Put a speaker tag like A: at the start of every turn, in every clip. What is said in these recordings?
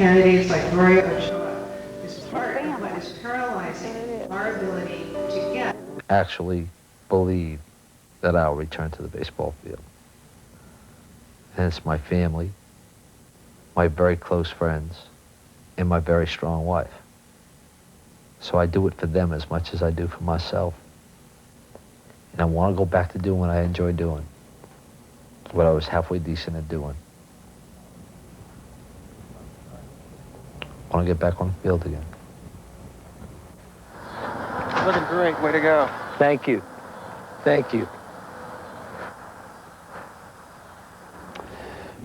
A: candidates like Gloria Ochoa is part of what is paralyzing our ability to get.
B: Actually believe that I'll return to the baseball field. And it's my family, my very close friends, and my very strong wife. So I do it for them as much as I do for myself. And I want to go back to doing what I enjoy doing, what I was halfway decent at doing. I want to get back on the field again.
C: Looking great. Way to go.
B: Thank you. Thank you.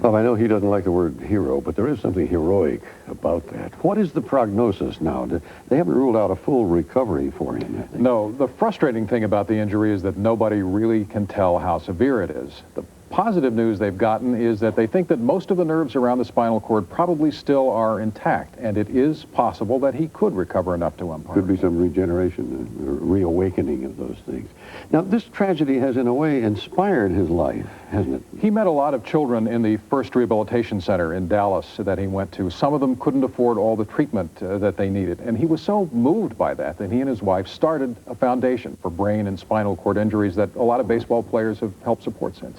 D: Bob, I know he doesn't like the word hero, but there is something heroic about that. What is the prognosis now? They haven't ruled out a full recovery for him, have they?
E: No, the frustrating thing about the injury is that nobody really can tell how severe it is. The positive news they've gotten is that they think that most of the nerves around the spinal cord probably still are intact, and it is possible that he could recover enough to umpire.
D: Could be some regeneration, or reawakening of those things. Now, this tragedy has, in a way, inspired his life, hasn't it?
E: He met a lot of children in the first rehabilitation center in Dallas that he went to. Some of them couldn't afford all the treatment that they needed, and he was so moved by that he and his wife started a foundation for brain and spinal cord injuries that a lot of baseball players have helped support since.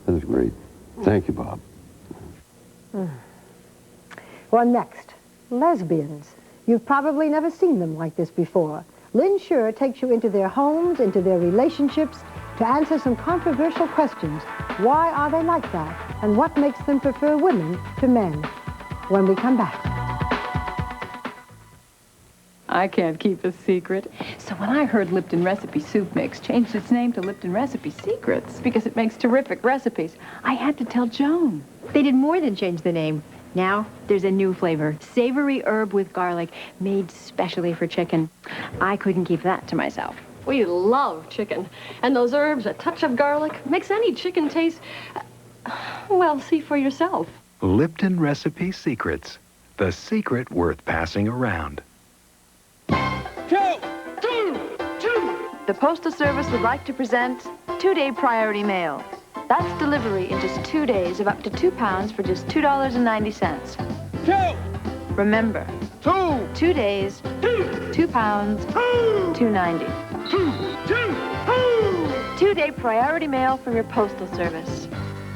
D: That is great. Thank you, Bob.
F: Well, next, lesbians. You've probably never seen them like this before. Lynn Shure takes you into their homes, into their relationships, to answer some controversial questions. Why are they like that? And what makes them prefer women to men? When we come back.
G: I can't keep a secret. So when I heard Lipton Recipe Soup Mix changed its name to Lipton Recipe Secrets because it makes terrific recipes, I had to tell Joan.
H: They did more than change the name. Now there's a new flavor, savory herb with garlic, made specially for chicken. I couldn't keep that to myself.
I: We love chicken. And those herbs, a touch of garlic, makes any chicken taste, well, see for yourself.
J: Lipton Recipe Secrets, the secret worth passing around.
G: The Postal Service would like to present 2-day priority mail. That's delivery in just 2 days of up to 2 pounds for just $2.90. Remember, 2 days, 2 pounds, $2.90. 2-day priority mail from your Postal Service.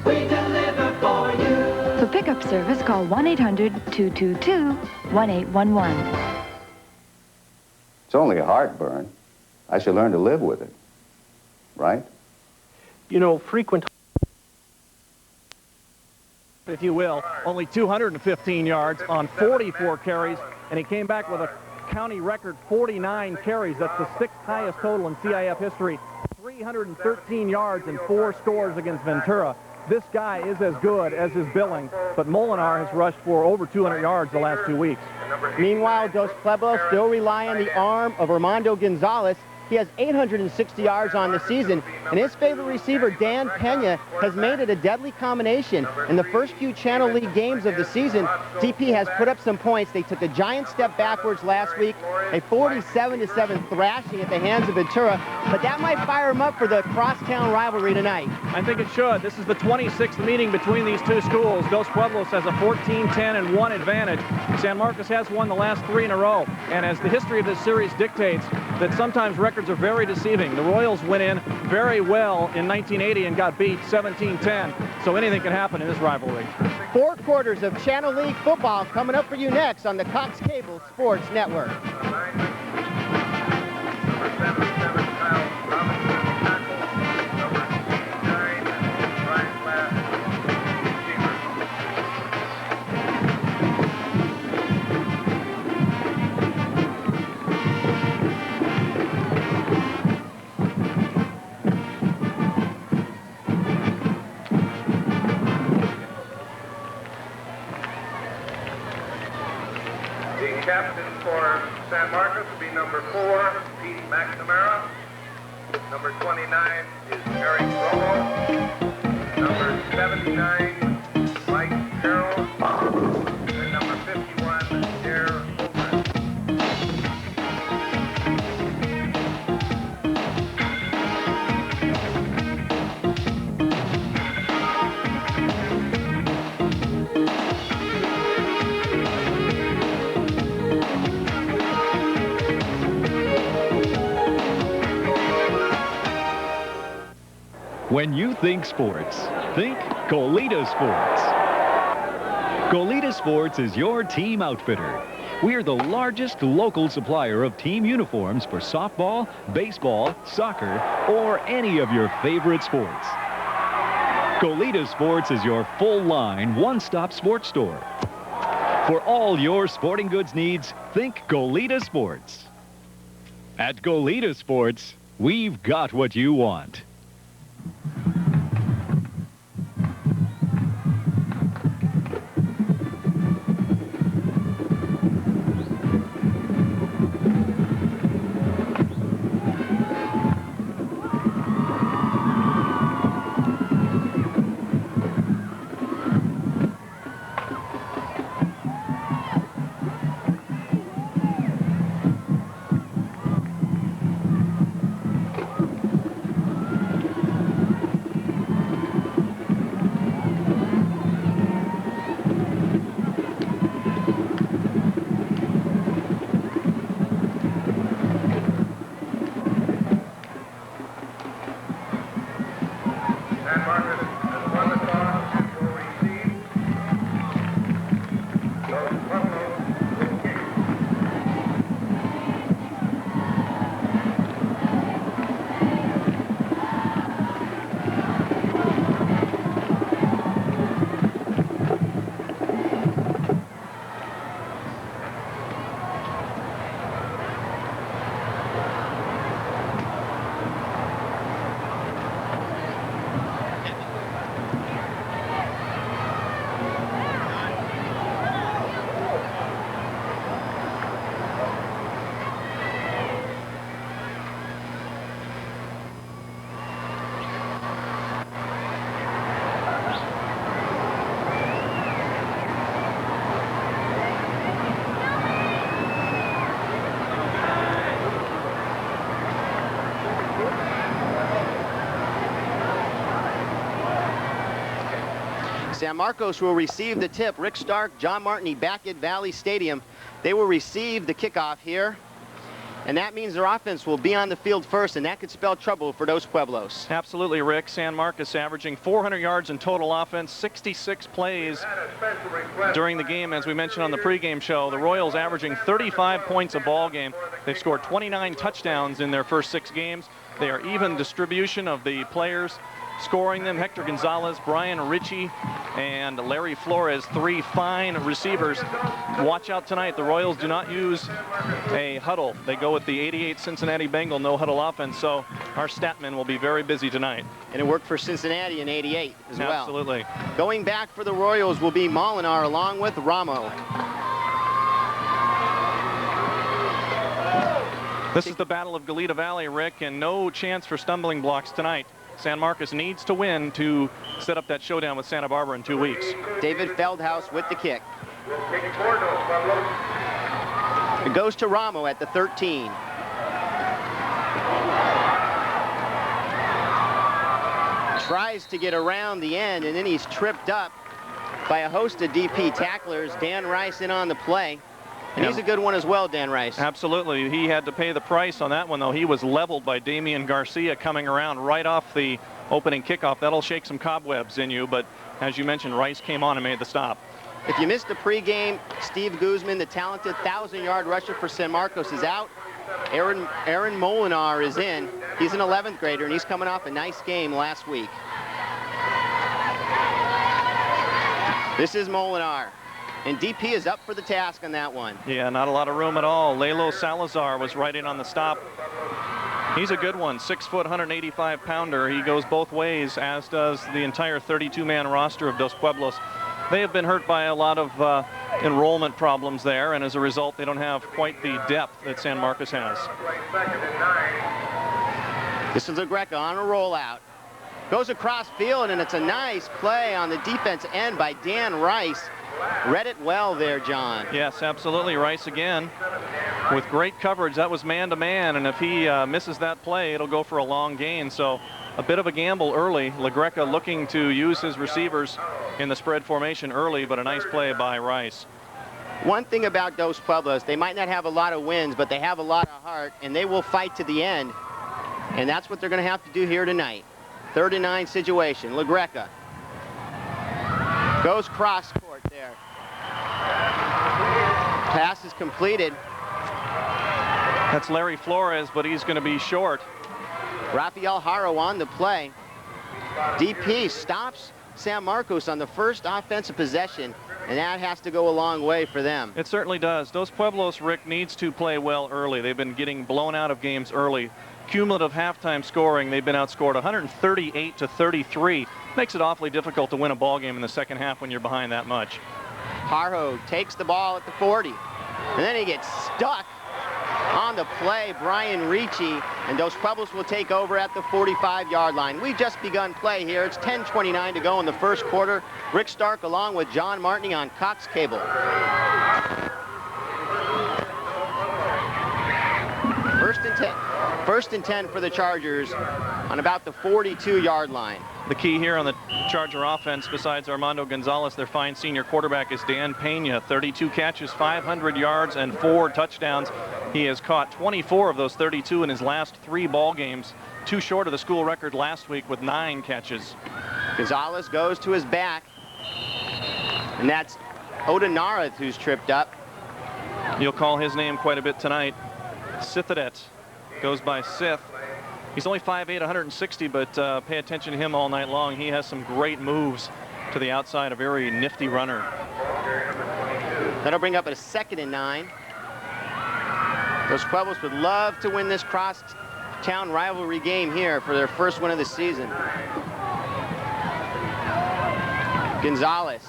K: We deliver for you.
H: For pickup service, call 1-800-222-1811.
L: It's only a heartburn. I should learn to live with it, right?
C: You know, frequent, if you will, only 215 yards on 44 carries, and he came back with a county record 49 carries. That's the 6th highest total in CIF history. 313 yards and 4 scores against Ventura. This guy is as good as his billing, but Molinar has rushed for over 200 yards the last 2 weeks.
M: Meanwhile, Dos Pueblos still rely on the arm of Armando Gonzalez. He has 860 yards on the season, and his favorite receiver, Dan Pena, has made it a deadly combination. In the first few Channel League games of the season, DP has put up some points. They took a giant step backwards last week, a 47-7 thrashing at the hands of Ventura, but that might fire him up for the crosstown rivalry tonight.
C: I think it should. This is the 26th meeting between these two schools. Dos Pueblos has a 14-10-1 advantage. San Marcos has won the last 3 in a row, and as the history of this series dictates, that sometimes records are very deceiving. The Royals went in very well in 1980 and got beat 17-10, so anything can happen in this rivalry.
M: 4 quarters of Channel League football coming up for you next on the Cox Cable Sports Network.
N: Captain for San Marcos will be number 4, Pete McNamara. Number 29 is Eric Romo. Number 79, Mike Carroll. And number 51, Dare Holman.
O: When you think sports, think Goleta Sports. Goleta Sports is your team outfitter. We are the largest local supplier of team uniforms for softball, baseball, soccer, or any of your favorite sports. Goleta Sports is your full-line, one-stop sports store. For all your sporting goods needs, think Goleta Sports. At Goleta Sports, we've got what you want.
M: San Marcos will receive the tip. Rick Stark, John Martini back at Valley Stadium. They will receive the kickoff here. And that means their offense will be on the field first, and that could spell trouble for Dos Pueblos.
C: Absolutely, Rick. San Marcos averaging 400 yards in total offense, 66 plays during the game, as we mentioned on the pregame show. The Royals averaging 35 points a ball game. They've scored 29 touchdowns in their first 6 games. They are even distribution of the players scoring them. Hector Gonzalez, Brian Ritchie, and Larry Flores, 3 fine receivers. Watch out tonight. The Royals do not use a huddle. They go with the 88 Cincinnati Bengal no-huddle offense, so our statmen will be very busy tonight.
M: And it worked for Cincinnati in 88 as well.
C: Absolutely.
M: Going back for the Royals will be Molinar along with Ramo.
C: This is the Battle of Goleta Valley, Rick, and no chance for stumbling blocks tonight. San Marcos needs to win to set up that showdown with Santa Barbara in 2 weeks.
M: David Feldhaus with the kick. It goes to Ramo at the 13. Tries to get around the end, and then he's tripped up by a host of DP tacklers. Dan Rice in on the play. And he's a good one as well, Dan Rice.
C: Absolutely. He had to pay the price on that one, though. He was leveled by Damian Garcia coming around right off the opening kickoff. That'll shake some cobwebs in you, but as you mentioned, Rice came on and made the stop.
M: If you missed the pregame, Steve Guzman, the talented 1,000-yard rusher for San Marcos, is out. Aaron Molinar is in. He's an 11th grader, and he's coming off a nice game last week. This is Molinar. And DP is up for the task on that one.
C: Yeah, not a lot of room at all. Lalo Salazar was right in on the stop. He's a good one, 6 foot, 185-pounder. He goes both ways, as does the entire 32-man roster of Dos Pueblos. They have been hurt by a lot of enrollment problems there, and as a result, they don't have quite the depth that San Marcos has.
M: This is LaGreca on a rollout. Goes across field, and it's a nice play on the defense end by Dan Rice. Read it well there, John.
C: Yes, absolutely. Rice again with great coverage. That was man-to-man, and if he misses that play, it'll go for a long gain. So a bit of a gamble early. LaGreca looking to use his receivers in the spread formation early, but a nice play by Rice.
M: One thing about Dos Pueblos, they might not have a lot of wins, but they have a lot of heart, and they will fight to the end. And that's what they're going to have to do here tonight. 3rd and 9 situation. LaGreca goes cross court there. Pass is completed.
C: That's Larry Flores, but he's going to be short.
M: Rafael Haro on the play. DP stops San Marcos on the first offensive possession, and that has to go a long way for them.
C: It certainly does. Dos Pueblos, Rick, needs to play well early. They've been getting blown out of games early. Cumulative halftime scoring, they've been outscored 138-33. Makes it awfully difficult to win a ball game in the second half when you're behind that much.
M: Haro takes the ball at the 40, and then he gets stuck on the play. Brian Ricci, and Dos Pueblos will take over at the 45-yard line. We've just begun play here. It's 10:29 to go in the first quarter. Rick Stark along with John Martney on Cox Cable. First and 10 for the Chargers on about the 42-yard line.
C: The key here on the Charger offense, besides Armando Gonzalez, their fine senior quarterback, is Dan Pena. 32 catches, 500 yards, and 4 touchdowns. He has caught 24 of those 32 in his last 3 ball games, 2 short of the school record last week with 9 catches.
M: Gonzalez goes to his back, and that's Odenareth who's tripped up.
C: You'll call his name quite a bit tonight. Sithadet goes by Sith. He's only 5'8", 160, but pay attention to him all night long. He has some great moves to the outside, a very nifty runner.
M: That'll bring up a 2nd and 9. Those Pueblos would love to win this cross-town rivalry game here for their first win of the season. Gonzalez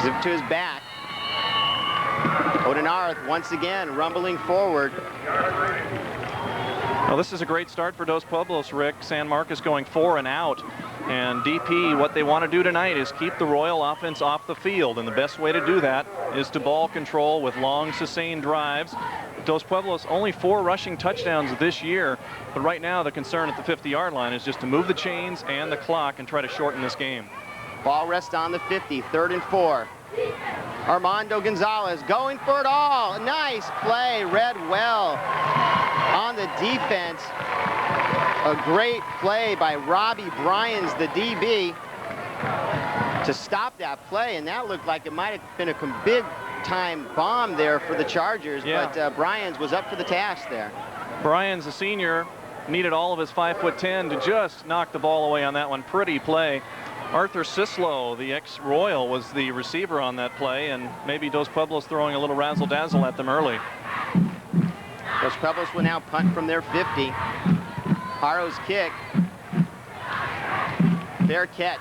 M: zipped to his back. Odenareth once again rumbling forward.
C: Well, this is a great start for Dos Pueblos, Rick. San Marcos going 4 and out. And DP, what they want to do tonight is keep the Royal offense off the field. And the best way to do that is to ball control with long, sustained drives. Dos Pueblos only 4 rushing touchdowns this year. But right now, the concern at the 50-yard line is just to move the chains and the clock and try to shorten this game.
M: Ball rests on the 50, 3rd and 4. Armando Gonzalez going for it all. Nice play, read well on the defense. A great play by Robbie Bryans, the DB, to stop that play, and that looked like it might have been a big-time bomb there for the Chargers,
C: yeah.
M: But Bryans was up for the task there.
C: Bryans, a senior, needed all of his 5'10" to just knock the ball away on that one. Pretty play. Arthur Sislo, the ex-Royal, was the receiver on that play, and maybe Dos Pueblos throwing a little razzle-dazzle at them early.
M: Dos Pueblos will now punt from their 50. Haro's kick. Fair catch.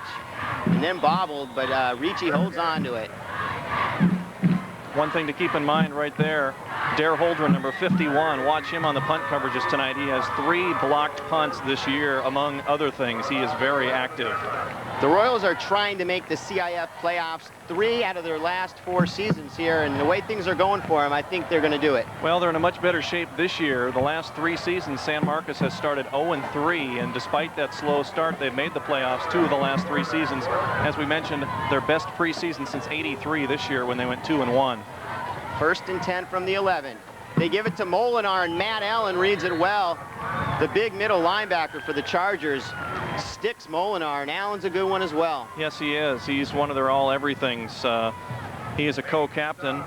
M: And then bobbled, but Ricci holds on to it.
C: One thing to keep in mind right there, Dare Holdren, number 51, watch him on the punt coverages tonight. He has 3 blocked punts this year, among other things. He is very active.
M: The Royals are trying to make the CIF playoffs 3 out of their last 4 seasons here, and the way things are going for them, I think they're going to do it.
C: Well, they're in a much better shape this year. The last 3 seasons, San Marcos has started 0-3, and despite that slow start, they've made the playoffs 2 of the last 3 seasons. As we mentioned, their best preseason since '83 this year when they went 2-1.
M: 1st and 10 from the 11. They give it to Molinar, and Matt Allen reads it well. The big middle linebacker for the Chargers sticks Molinar, and Allen's a good one as well.
C: Yes, he is. He's one of their all-everythings. He is a co-captain,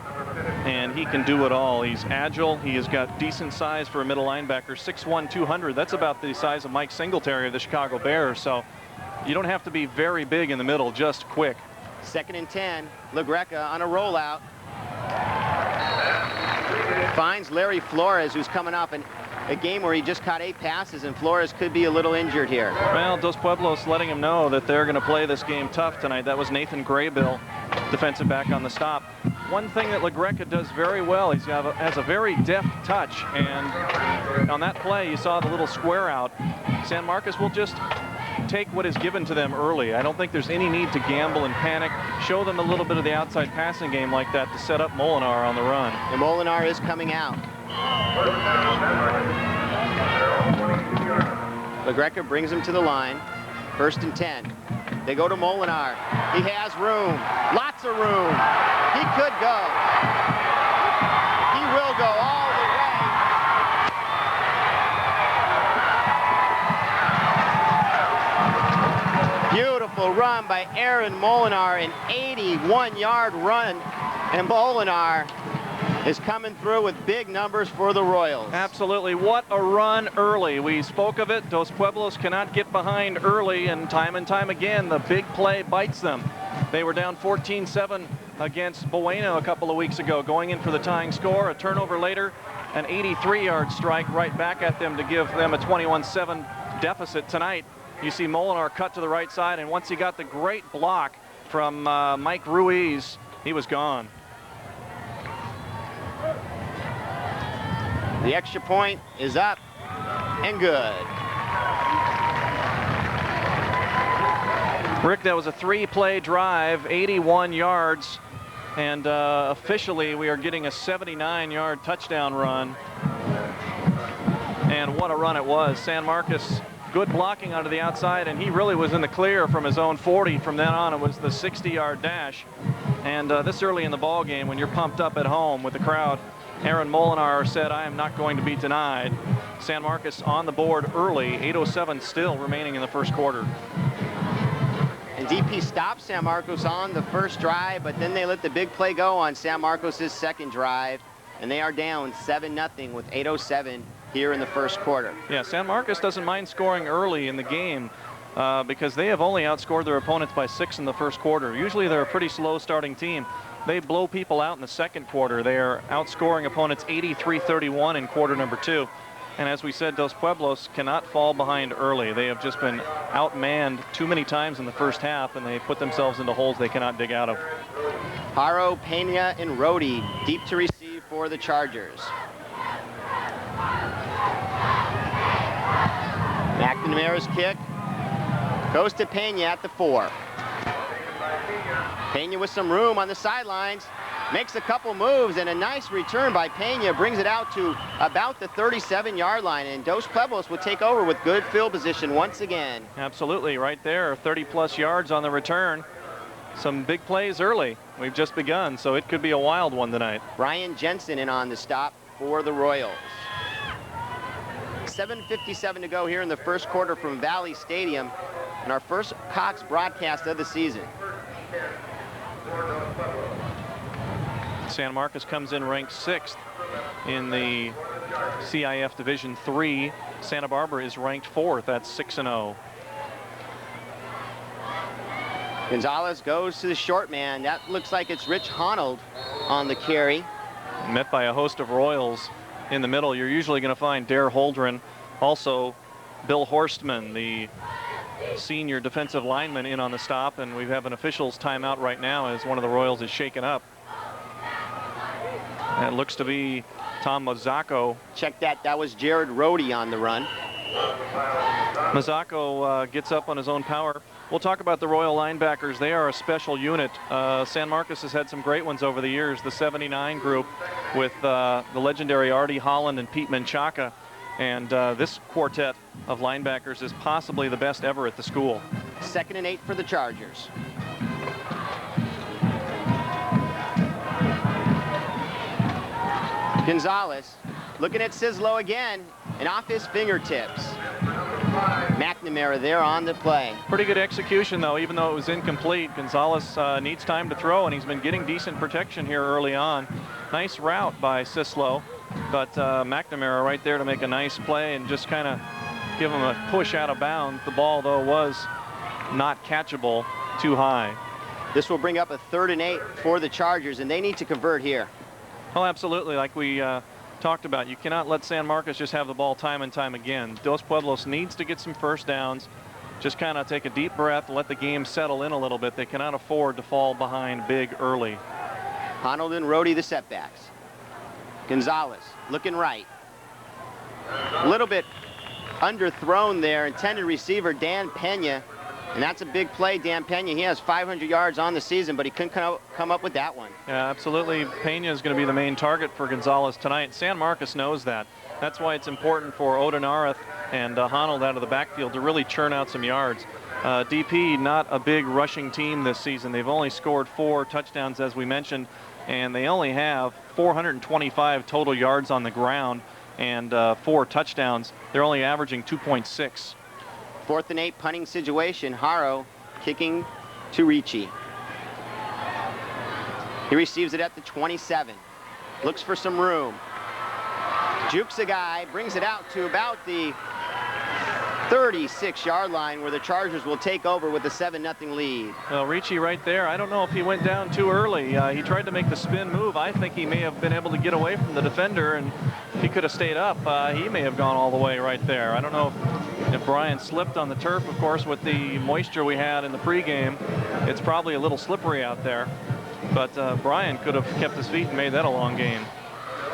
C: and he can do it all. He's agile. He has got decent size for a middle linebacker, 6'1", 200. That's about the size of Mike Singletary of the Chicago Bears. So you don't have to be very big in the middle, just quick.
M: 2nd and 10. LaGreca on a rollout. Finds Larry Flores, who's coming off a game where he just caught 8 passes, and Flores could be a little injured here.
C: Well, Dos Pueblos letting him know that they're going to play this game tough tonight. That was Nathan Graybill, defensive back on the stop. One thing that LaGreca does very well, has a very deft touch, and on that play, you saw the little square out. San Marcos will just take what is given to them early. I don't think there's any need to gamble and panic. Show them a little bit of the outside passing game like that to set up Molinar on the run.
M: And Molinar is coming out. LaGreca brings him to the line. 1st and 10. They go to Molinar. He has room. Lots of room. He could go. He will go all the way. run by Aaron Molinar, an 81-yard run, and Molinar is coming through with big numbers for the Royals.
C: Absolutely. What a run early. We spoke of it. Dos Pueblos cannot get behind early, and time again, the big play bites them. They were down 14-7 against Bueno a couple of weeks ago, going in for the tying score. A turnover later, an 83-yard strike right back at them to give them a 21-7 deficit. Tonight, you see Molinar cut to the right side, and once he got the great block from Mike Ruiz, he was gone.
M: The extra point is up and good.
C: Rick, that was a 3-play drive, 81 yards, and officially we are getting a 79-yard touchdown run. And what a run it was. San Marcos, good blocking onto the outside, and he really was in the clear from his own 40. From then on, it was the 60-yard dash. And this early in the ball game, when you're pumped up at home with the crowd, Aaron Molinar said, "I am not going to be denied." San Marcos on the board early, 8:07 still remaining in the first quarter.
M: And DP stopped San Marcos on the first drive, but then they let the big play go on San Marcos' second drive, and they are down 7-0 with 8:07 here in the first quarter.
C: Yeah, San Marcos doesn't mind scoring early in the game because they have only outscored their opponents by 6 in the first quarter. Usually they're a pretty slow starting team. They blow people out in the second quarter. They are outscoring opponents 83-31 in quarter number 2. And as we said, Dos Pueblos cannot fall behind early. They have just been outmanned too many times in the first half, and they put themselves into holes they cannot dig out of.
M: Haro, Pena, and Rhodey deep to receive for the Chargers. McNamara's kick goes to Pena at the 4. Pena with some room on the sidelines, makes a couple moves, and a nice return by Pena brings it out to about the 37-yard line, and Dos Pueblos will take over with good field position once again.
C: Absolutely, right there, 30-plus yards on the return. Some big plays early. We've just begun, so it could be a wild one tonight.
M: Brian Jensen in on the stop for the Royals. 7:57 to go here in the first quarter from Valley Stadium, and our first Cox broadcast of the season.
C: San Marcos comes in ranked 6th in the CIF Division III. Santa Barbara is ranked 4th. That's 6-0.
M: Gonzalez goes to the short man. That looks like it's Rich Honnold on the carry.
C: Met by a host of Royals in the middle. You're usually going to find Dare Holdren, also Bill Horstman, the senior defensive lineman, in on the stop, and we have an official's timeout right now as one of the Royals is shaken up. And it looks to be Tom Mazzocco.
M: Check that. That was Jared Rhodey on the run.
C: Mazzocco gets up on his own power. We'll talk about the Royal linebackers. They are a special unit. San Marcos has had some great ones over the years. The 79 group with the legendary Artie Holland and Pete Menchaca. And this quartet of linebackers is possibly the best ever at the school.
M: 2nd and 8 for the Chargers. Gonzalez looking at Sislo again, and off his fingertips. McNamara there on the play.
C: Pretty good execution, though, even though it was incomplete. Gonzalez needs time to throw, and he's been getting decent protection here early on. Nice route by Sislo, but McNamara right there to make a nice play and just kind of give him a push out of bounds. The ball, though, was not catchable, too high.
M: This will bring up a 3rd and 8 for the Chargers, and they need to convert here.
C: Oh, absolutely. Like we talked about, you cannot let San Marcos just have the ball time and time again. Dos Pueblos needs to get some first downs. Just kind of take a deep breath, let the game settle in a little bit. They cannot afford to fall behind big early.
M: Honnold and Rhodey the setbacks. Gonzalez looking right. A little bit underthrown there. Intended receiver Dan Pena. And that's a big play, Dan Pena. He has 500 yards on the season, but he couldn't come up with that one.
C: Yeah, absolutely. Pena is going to be the main target for Gonzalez tonight. San Marcos knows that. That's why it's important for Odenareth and Honnold out of the backfield to really churn out some yards. DP, not a big rushing team this season. They've only scored 4 touchdowns, as we mentioned, and they only have 425 total yards on the ground and 4 touchdowns. They're only averaging 2.6.
M: 4th and 8 punting situation. Haro kicking to Ricci. He receives it at the 27. Looks for some room. Jukes a guy, brings it out to about the 36-yard line where the Chargers will take over with a 7-0 lead.
C: Well, Ricci right there, I don't know if he went down too early. He tried to make the spin move. I think he may have been able to get away from the defender, and if he could have stayed up, he may have gone all the way right there. I don't know if Brian slipped on the turf. Of course, with the moisture we had in the pregame, it's probably a little slippery out there. But Brian could have kept his feet and made that a long gain.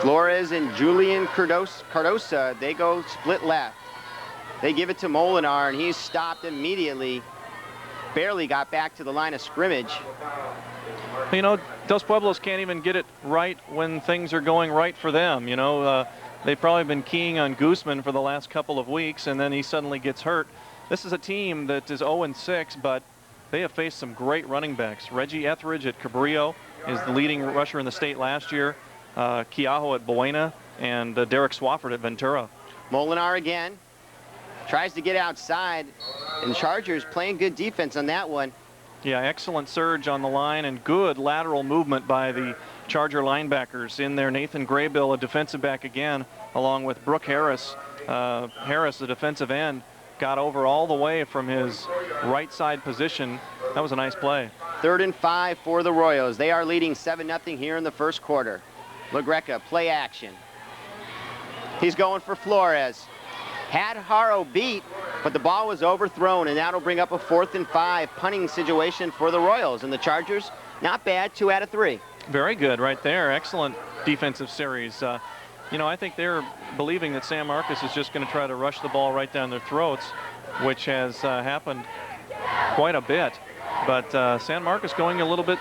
M: Flores and Julian Cardosa, they go split left. They give it to Molinar, and he's stopped immediately. Barely got back to the line of scrimmage.
C: You know, Dos Pueblos can't even get it right when things are going right for them. You know, they've probably been keying on Guzman for the last couple of weeks, and then he suddenly gets hurt. This is a team that is 0-6, but they have faced some great running backs. Reggie Etheridge at Cabrillo is the leading rusher in the state last year. Keaho at Buena, and Derek Swafford at Ventura.
M: Molinar again. Tries to get outside, and Chargers playing good defense on that one.
C: Yeah, excellent surge on the line and good lateral movement by the Charger linebackers. In there, Nathan Graybill, a defensive back again, along with Brooke Harris. Harris, the defensive end, got over all the way from his right side position. That was a nice play.
M: 3rd and 5 for the Royals. They are leading 7-0 here in the first quarter. LaGreca, play action. He's going for Flores. Had Haro beat, but the ball was overthrown, and that'll bring up a 4th and 5 punting situation for the Royals. And the Chargers, not bad, 2 out of 3.
C: Very good right there. Excellent defensive series. You know, I think they're believing that San Marcos is just going to try to rush the ball right down their throats, which has happened quite a bit. But San Marcos going a little bit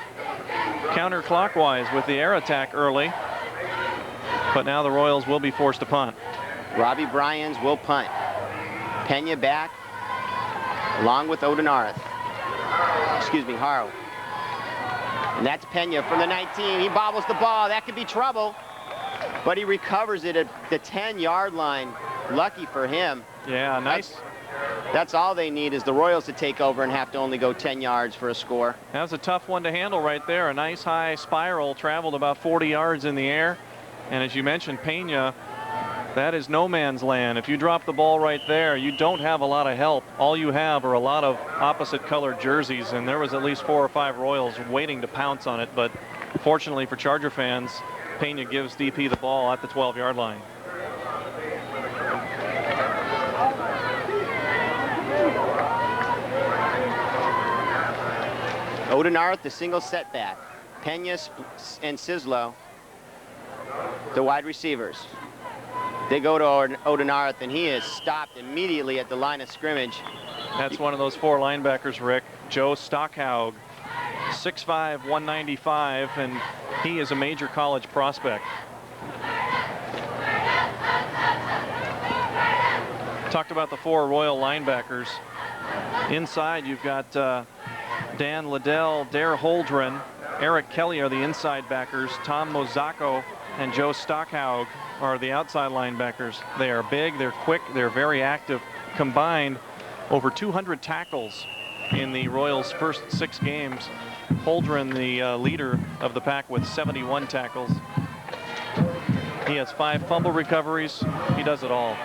C: counterclockwise with the air attack early. But now the Royals will be forced to punt.
M: Robbie Bryans will punt. Pena back, along with Odenarth. Excuse me, Haro. And that's Pena from the 19. He bobbles the ball. That could be trouble. But he recovers it at the 10-yard line. Lucky for him.
C: Yeah, nice.
M: That's all they need is the Royals to take over and have to only go 10 yards for a score.
C: That was a tough one to handle right there. A nice high spiral, traveled about 40 yards in the air. And as you mentioned, Pena, that is no man's land. If you drop the ball right there, you don't have a lot of help. All you have are a lot of opposite colored jerseys, and there was at least 4 or 5 Royals waiting to pounce on it. But fortunately for Charger fans, Pena gives DP the ball at the 12-yard line.
M: Odenarth, the single setback. Pena and Sislo, the wide receivers. They go to Odenarth, and he is stopped immediately at the line of scrimmage.
C: That's one of those 4 linebackers, Rick. Joe Stockhaug, 6'5", 195, and he is a major college prospect. Talked about the 4 Royal linebackers. Inside, you've got Dan Liddell, Dare Holdren, Eric Kelly are the inside backers. Tom Mozako and Joe Stockhaug are the outside linebackers. They are big, they're quick, they're very active. Combined, over 200 tackles in the Royals' first 6 games. Holdren, the leader of the pack, with 71 tackles. He has 5 fumble recoveries. He does it all.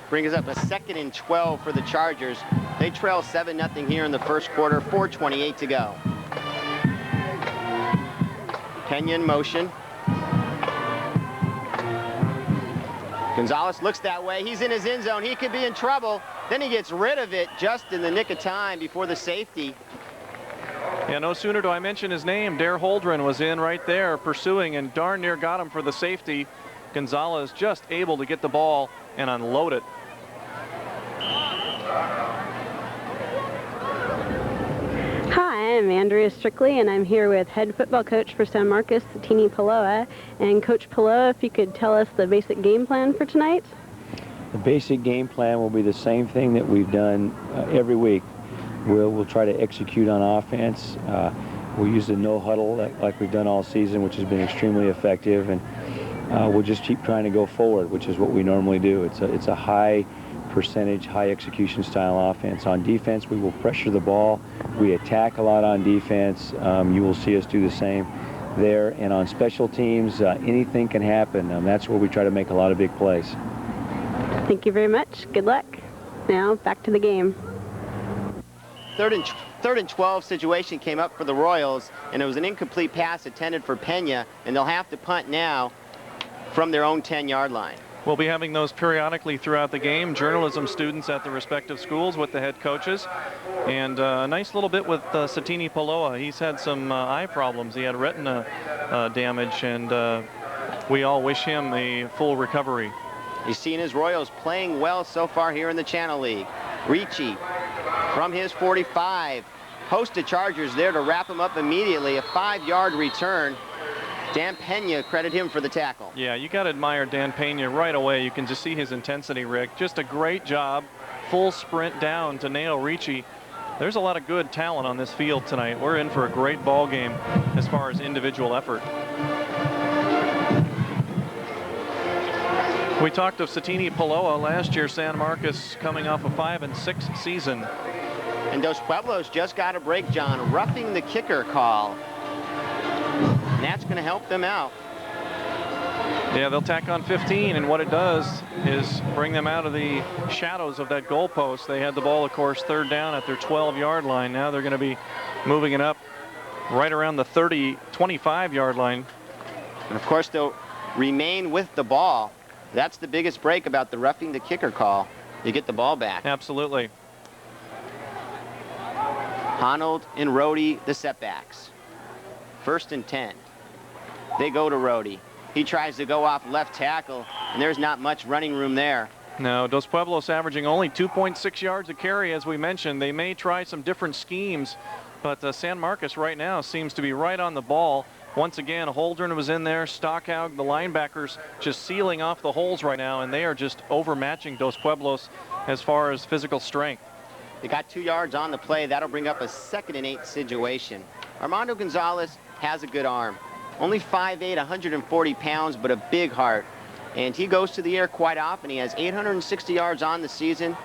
M: Brings us up a 2nd and 12 for the Chargers. They trail 7-0 here in the first quarter, 4:28 to go. Pena in motion. Gonzalez looks that way. He's in his end zone. He could be in trouble. Then he gets rid of it just in the nick of time before the safety.
C: Yeah, no sooner do I mention his name. Dare Holdren was in right there pursuing and darn near got him for the safety. Gonzalez just able to get the ball and unload it.
P: Hi, I'm Andrea Strictly, and I'm here with head football coach for San Marcos, Tini Paloa. And Coach Paloa, if you could tell us the basic game plan for tonight?
Q: The basic game plan will be the same thing that we've done every week. We'll try to execute on offense. We'll use the no huddle like we've done all season, which has been extremely effective, and we'll just keep trying to go forward, which is what we normally do. It's a high percentage, high execution style offense. On defense, we will pressure the ball. We attack a lot on defense. You will see us do the same there. And on special teams, anything can happen. That's where we try to make a lot of big plays.
P: Thank you very much. Good luck. Now back to the game.
M: Third and 12 situation came up for the Royals, and it was an incomplete pass intended for Pena, and they'll have to punt now from their own 10-yard line.
C: We'll be having those periodically throughout the game. Journalism students at the respective schools with the head coaches. And a nice little bit with Satini Paloa. He's had some eye problems. He had retina damage, and we all wish him a full recovery.
M: He's seen his Royals playing well so far here in the Channel League. Ricci from his 45. Host of Chargers there to wrap him up immediately. A 5-yard return. Dan Pena, credit him for the tackle.
C: Yeah, you got to admire Dan Pena right away. You can just see his intensity, Rick. Just a great job. Full sprint down to nail Ricci. There's a lot of good talent on this field tonight. We're in for a great ball game as far as individual effort. We talked of Satini Paloa last year. San Marcos coming off a 5-6 season.
M: And Dos Pueblos just got a break, John. Roughing the kicker call. And that's going to help them out.
C: Yeah, they'll tack on 15, and what it does is bring them out of the shadows of that goalpost. They had the ball, of course, third down at their 12-yard line. Now they're going to be moving it up right around the 25-yard line.
M: And, of course, they'll remain with the ball. That's the biggest break about the roughing the kicker call. You get the ball back.
C: Absolutely.
M: Honnold and Rohde, the setbacks. 1st and 10. They go to Rohde. He tries to go off left tackle, and there's not much running room there.
C: No, Dos Pueblos averaging only 2.6 yards a carry, as we mentioned. They may try some different schemes, but San Marcos right now seems to be right on the ball. Once again, Holdren was in there, Stockhaug, the linebackers just sealing off the holes right now, and they are just overmatching Dos Pueblos as far as physical strength.
M: They got 2 yards on the play. That'll bring up a 2nd and 8 situation. Armando Gonzalez has a good arm. Only 5'8", 140 pounds, but a big heart. And he goes to the air quite often. He has 860 yards on the season,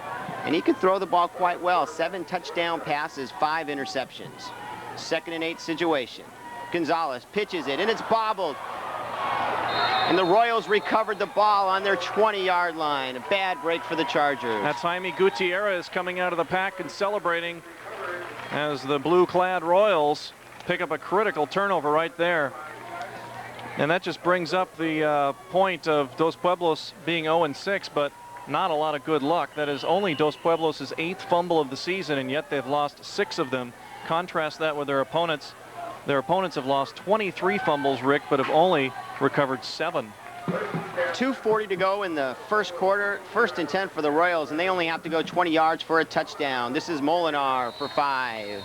M: and he can throw the ball quite well. 7 touchdown passes, 5 interceptions. 2nd and 8 situation. Gonzalez pitches it, and it's bobbled. And the Royals recovered the ball on their 20-yard line. A bad break for the Chargers.
C: That's Jaime Gutierrez coming out of the pack and celebrating as the blue-clad Royals pick up a critical turnover right there. And that just brings up the point of Dos Pueblos being 0-6, but not a lot of good luck. That is only Dos Pueblos' 8th fumble of the season, and yet they've lost 6 of them. Contrast that with their opponents. Their opponents have lost 23 fumbles, Rick, but have only recovered 7.
M: 2:40 to go in the first quarter. 1st and 10 for the Royals, and they only have to go 20 yards for a touchdown. This is Molinar for 5.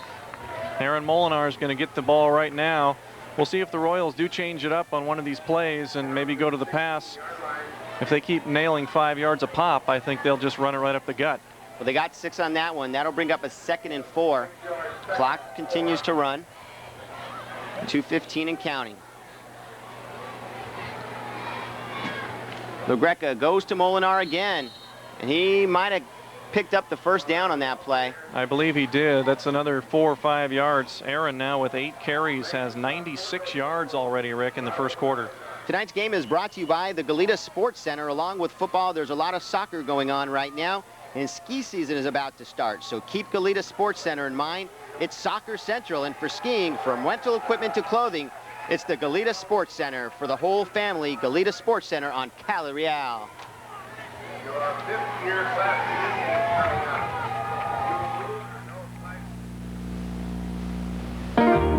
C: Aaron Molinar is going to get the ball right now. We'll see if the Royals do change it up on one of these plays and maybe go to the pass. If they keep nailing 5 yards a pop, I think they'll just run it right up the gut.
M: Well, they got 6 on that one. That'll bring up a 2nd and 4. Clock continues to run. 2:15 and counting. LaGreca goes to Molinar again, and he might have picked up the first down on that play.
C: I believe he did. That's another 4 or 5 yards. Aaron now with 8 carries has 96 yards already, Rick, in the first quarter.
M: Tonight's game is brought to you by the Goleta Sports Center. Along with football, there's a lot of soccer going on right now, and ski season is about to start. So keep Goleta Sports Center in mind. It's Soccer Central, and for skiing, from rental equipment to clothing, it's the Goleta Sports Center for the whole family. Goleta Sports Center on Cali Real.
N: Your 5th-year class.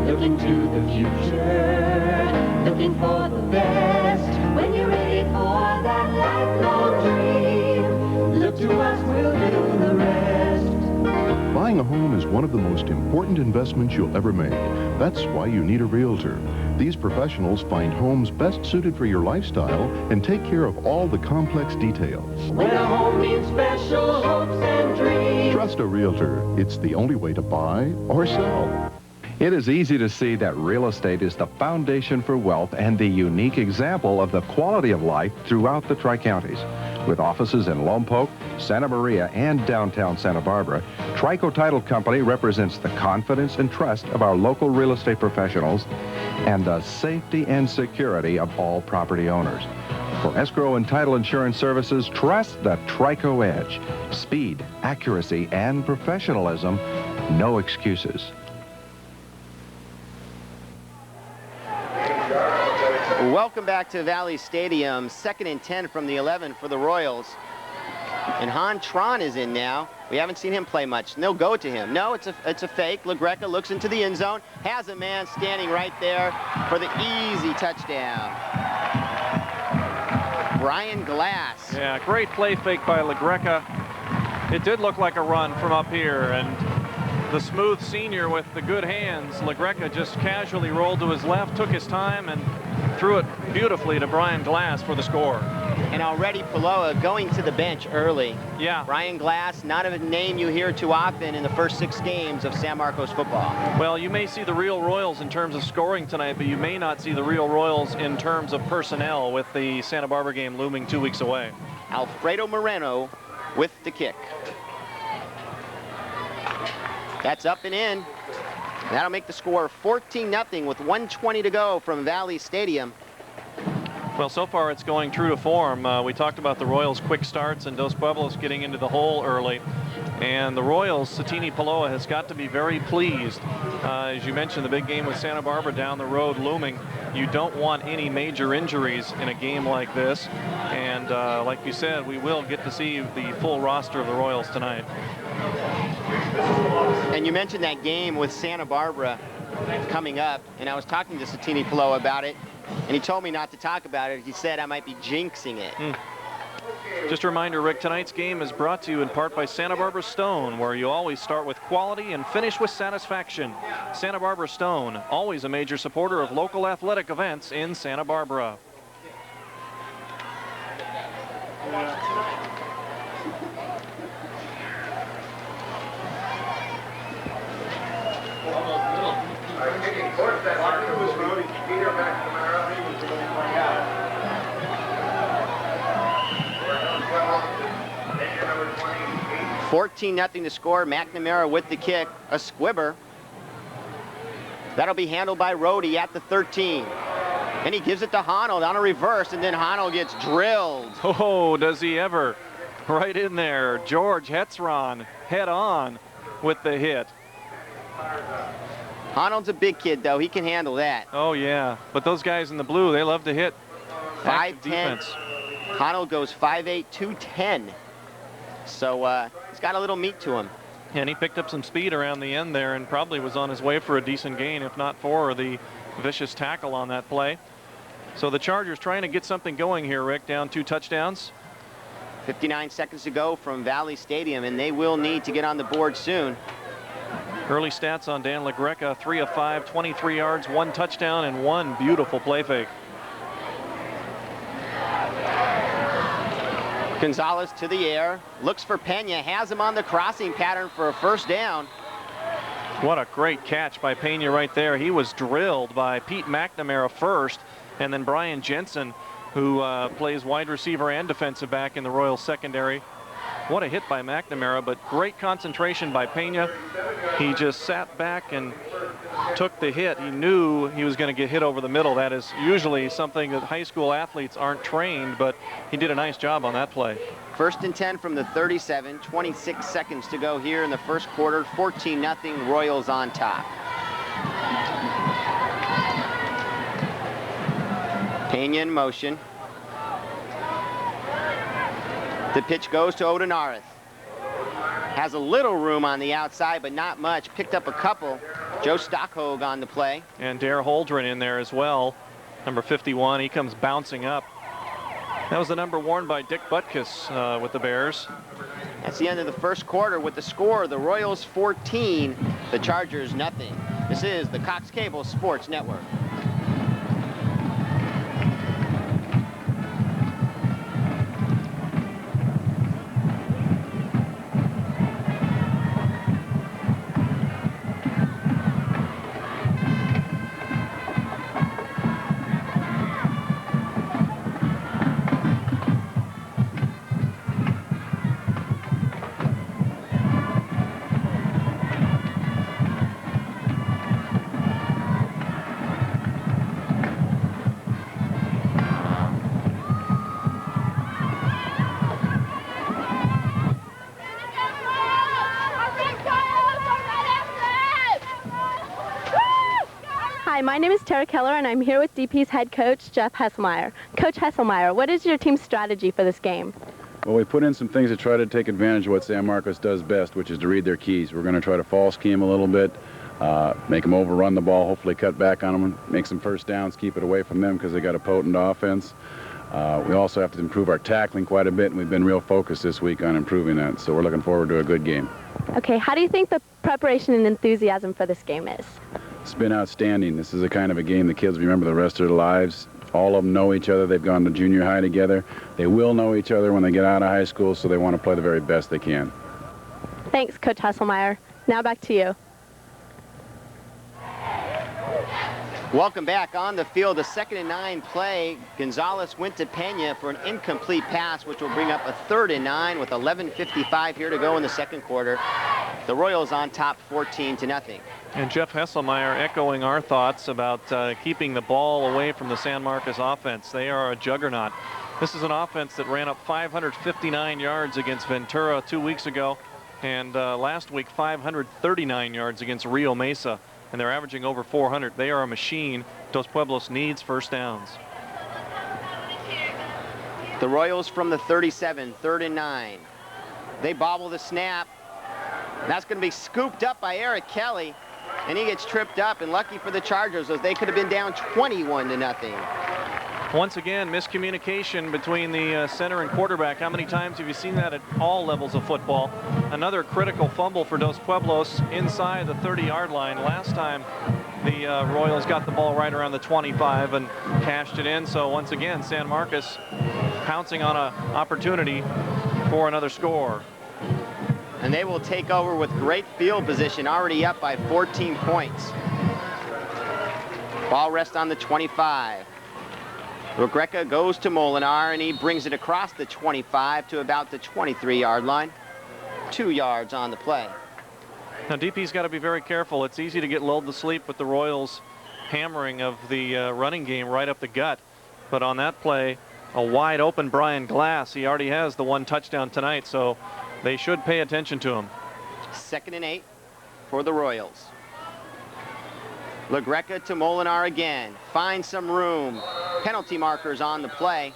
K: Looking to the future, looking for the best. When you're ready for that lifelong dream, look to us, we'll do the rest.
R: Buying a home is one of the most important investments you'll ever make. That's why you need a realtor. These professionals find homes best suited for your lifestyle and take care of all the complex details.
K: When a home means special hopes and dreams.
R: Trust a realtor. It's the only way to buy or sell.
J: It is easy to see that real estate is the foundation for wealth and the unique example of the quality of life throughout the Tri-Counties.
S: With offices in Lompoc, Santa Maria, and downtown Santa Barbara, Trico Title Company represents the confidence and trust of our local real estate professionals and the safety and security of all property owners. For escrow and title insurance services, trust the Trico Edge. Speed, accuracy, and professionalism. No excuses.
M: Welcome back to Valley Stadium. 2nd and 10 from the 11 for the Royals. And Han Tron is in now. We haven't seen him play much. And they'll go to him. No, it's a fake. LaGreca looks into the end zone. Has a man standing right there for the easy touchdown. Brian Glass.
C: Yeah, great play fake by LaGreca. It did look like a run from up here, and the smooth senior with the good hands, LaGreca just casually rolled to his left, took his time, and threw it beautifully to Brian Glass for the score.
M: And already Paloa going to the bench early.
C: Yeah.
M: Brian Glass, not a name you hear too often in the first 6 games of San Marcos football.
C: Well, you may see the real Royals in terms of scoring tonight, but you may not see the real Royals in terms of personnel with the Santa Barbara game looming 2 weeks away.
M: Alfredo Moreno with the kick. That's up and in. That'll make the score 14-0 with 1:20 to go from Valley Stadium.
C: Well, so far it's going true to form. We talked about the Royals' quick starts and Dos Pueblos getting into the hole early. And the Royals, Satini Paloa, has got to be very pleased. As you mentioned, the big game with Santa Barbara down the road looming. You don't want any major injuries in a game like this. And like you said, we will get to see the full roster of the Royals tonight.
M: And you mentioned that game with Santa Barbara coming up, and I was talking to Satini Paloa about it, and he told me not to talk about it. He said I might be jinxing it.
C: Just a reminder, Rick, tonight's game is brought to you in part by Santa Barbara Stone, where you always start with quality and finish with satisfaction. Santa Barbara Stone, always a major supporter of local athletic events in Santa Barbara.
N: Kicking towards that marker was Rody Peter McNamara. He was going to play out.
M: 14-0 to score. McNamara with the kick. A squibber. That'll be handled by Rody at the 13. And he gives it to Honnold on a reverse, and then Honnold gets drilled.
C: Oh, does he ever. Right in there. George Hetzron head on with the hit.
M: Honnold's a big kid, though. He can handle that.
C: Oh, yeah. But those guys in the blue, they love to hit.
M: 5'10". Honnold goes 5'8", 210. So he's got a little meat to him.
C: And he picked up some speed around the end there and probably was on his way for a decent gain, if not for the vicious tackle on that play. So the Chargers trying to get something going here, Rick, down 2 touchdowns.
M: 59 seconds to go from Valley Stadium, and they will need to get on the board soon.
C: Early stats on Dan LaGreca, 3 of 5, 23 yards, 1 touchdown, and 1 beautiful play fake.
M: Gonzalez to the air, looks for Pena, has him on the crossing pattern for a first down.
C: What a great catch by Pena right there. He was drilled by Pete McNamara first, and then Brian Jensen, who plays wide receiver and defensive back in the Royals secondary. What a hit by McNamara, but great concentration by Pena. He just sat back and took the hit. He knew he was going to get hit over the middle. That is usually something that high school athletes aren't trained, but he did a nice job on that play.
M: 1st and 10 from the 37, 26 seconds to go here in the first quarter. 14-0, Royals on top. Pena in motion. The pitch goes to Odenareth. Has a little room on the outside, but not much. Picked up a couple. Joe Stockhogue on the play.
C: And Dare Holdren in there as well. Number 51, he comes bouncing up. That was the number worn by Dick Butkus with the Bears.
M: That's the end of the first quarter with the score. The Royals 14, the Chargers nothing. This is the Cox Cable Sports Network.
P: Hi, my name is Tara Keller, and I'm here with DP's head coach, Jeff Hesselmeyer. Coach Hesselmeyer, what is your team's strategy for this game?
T: Well, we put in some things to try to take advantage of what San Marcos does best, which is to read their keys. We're going to try to false key them a little bit, make them overrun the ball, hopefully cut back on them, make some first downs, keep it away from them because they got a potent offense. We also have to improve our tackling quite a bit, and we've been real focused this week on improving that, so we're looking forward to a good game.
P: Okay, how do you think the preparation and enthusiasm for this game is?
T: It's been outstanding. This is the kind of a game the kids remember the rest of their lives. All of them know each other. They've gone to junior high together. They will know each other when they get out of high school, so they want to play the very best they can.
P: Thanks, Coach Hesselmeyer. Now back to you.
M: Welcome back on the field. A 2nd and 9 play. Gonzalez went to Pena for an incomplete pass, which will bring up a 3rd and 9 with 11:55 here to go in the second quarter. The Royals on top 14-0.
C: And Jeff Hesselmeyer echoing our thoughts about keeping the ball away from the San Marcos offense. They are a juggernaut. This is an offense that ran up 559 yards against Ventura 2 weeks ago, and last week 539 yards against Rio Mesa. And they're averaging over 400. They are a machine. Dos Pueblos needs first downs.
M: The Royals from the 37, 3rd and 9. They bobble the snap. That's going to be scooped up by Eric Kelly, and he gets tripped up, and lucky for the Chargers, as they could have been down 21-0.
C: Once again, miscommunication between the center and quarterback. How many times have you seen that at all levels of football? Another critical fumble for Dos Pueblos inside the 30-yard line. Last time the Royals got the ball right around the 25 and cashed it in. So once again, San Marcos pouncing on an opportunity for another score.
M: And they will take over with great field position, already up by 14 points. Ball rests on the 25. Greca goes to Molinar, and he brings it across the 25 to about the 23-yard line. 2 yards on the play.
C: Now DP's got to be very careful. It's easy to get lulled to sleep with the Royals hammering of the running game right up the gut. But on that play, a wide open Brian Glass. He already has the 1 touchdown tonight, so they should pay attention to him.
M: 2nd and 8 for the Royals. LaGreca to Molinar again. Finds some room. Penalty markers on the play.